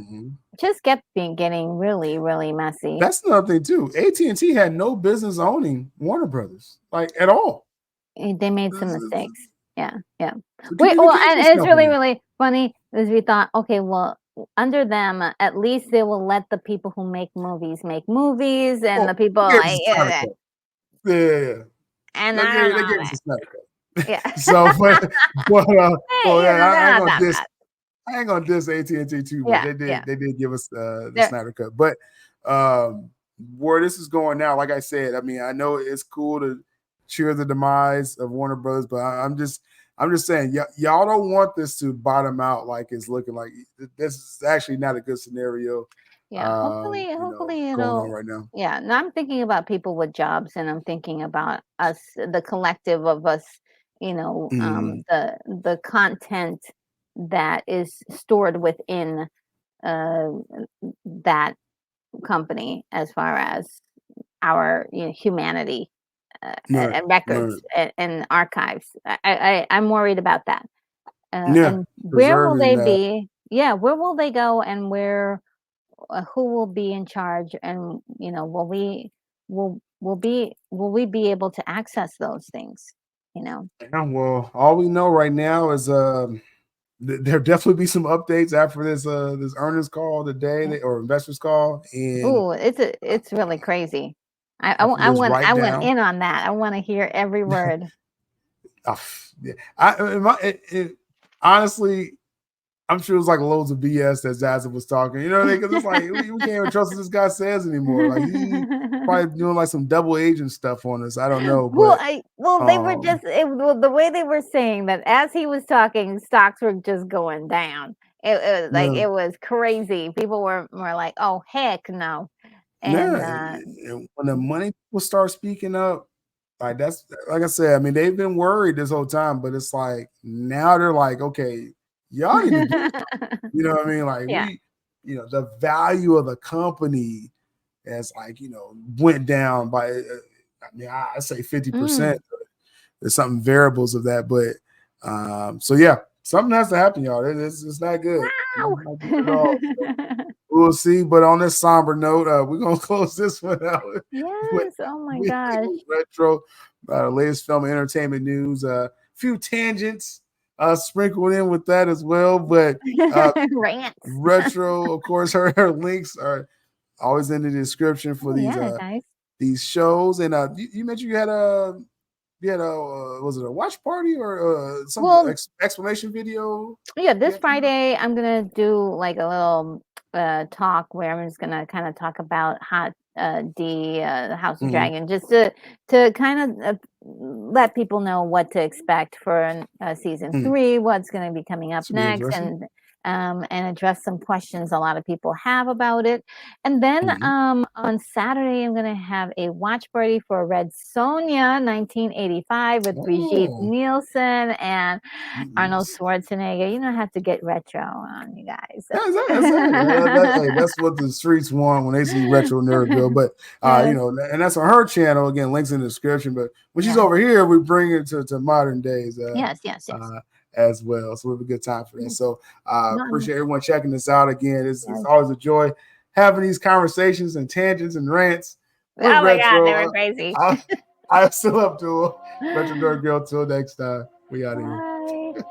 just kept getting really, really messy. That's another thing too. AT&T had no business owning Warner Brothers, like at all. They made some mistakes. Yeah. So Wait, well, and it's really, really funny is we thought, okay, well, under them, at least they will let the people who make movies, and the people like, yeah. And they gave us a Snyder Cut. Yeah. So, but I ain't gonna diss AT&T too much. They did give us the Snyder Cut, but where this is going now, like I said, I mean, I know it's cool to cheer the demise of Warner Brothers, but I'm just saying, y'all don't want this to bottom out like it's looking like this is actually not a good scenario. Yeah, hopefully going on right now. Yeah, now I'm thinking about people with jobs, and I'm thinking about us, the collective of us. The content that is stored within that company, as far as our humanity and records and archives. I'm worried about that. And where will they be? Yeah, where will they go, and who will be in charge, and will we be able to access those things? Yeah, well, all we know right now is there'll definitely be some updates after this earnings call today, or investors call. And it's really crazy. I went in on that. I want to hear every word. Honestly, I'm sure it was like loads of BS that Zaza was talking, because it's like we can't even trust what this guy says anymore. Like he probably doing like some double agent stuff on us. I don't know. But they were just the way they were saying that as he was talking, stocks were just going down. It was crazy. People were like, "Oh heck no!" And and when the money people start speaking up, like that's like I said. I mean, they've been worried this whole time, but it's like now they're like, okay. Y'all need to do something. You know what I mean? Like the value of the company has went down by I say 50%. There's something variables of that, but so yeah, something has to happen, y'all. It's not good. Wow. Not good at all. So we'll see. But on this somber note, we're gonna close this one out. Yes. Oh my gosh. Retro, latest film and entertainment news. Few tangents. Sprinkled in with that as well, but Retro, of course, her links are always in the description for these shows. And you mentioned you had a was it a watch party or some explanation video? Yeah, this Friday I'm gonna do like a little talk where I'm just gonna kind of talk about Hot D, the House of Dragon, just to kind of let people know what to expect for season 3, what's going to be coming up next, and address some questions a lot of people have about it. And then on Saturday, I'm going to have a watch party for Red Sonja 1985 with Brigitte Nielsen and Arnold Schwarzenegger. You don't have to get retro on, you guys. That's what the streets want when they see Retro Nerd Girl. But and that's on her channel. Again, links in the description. But when she's over here, we bring it to modern days. Yes. As well. So we have a good time for that. So appreciate everyone checking this out again. It's always a joy having these conversations and tangents and rants. Oh my God, they were crazy. I'm sylabdul. Retro Nerd Girl. Till next time. We out of here.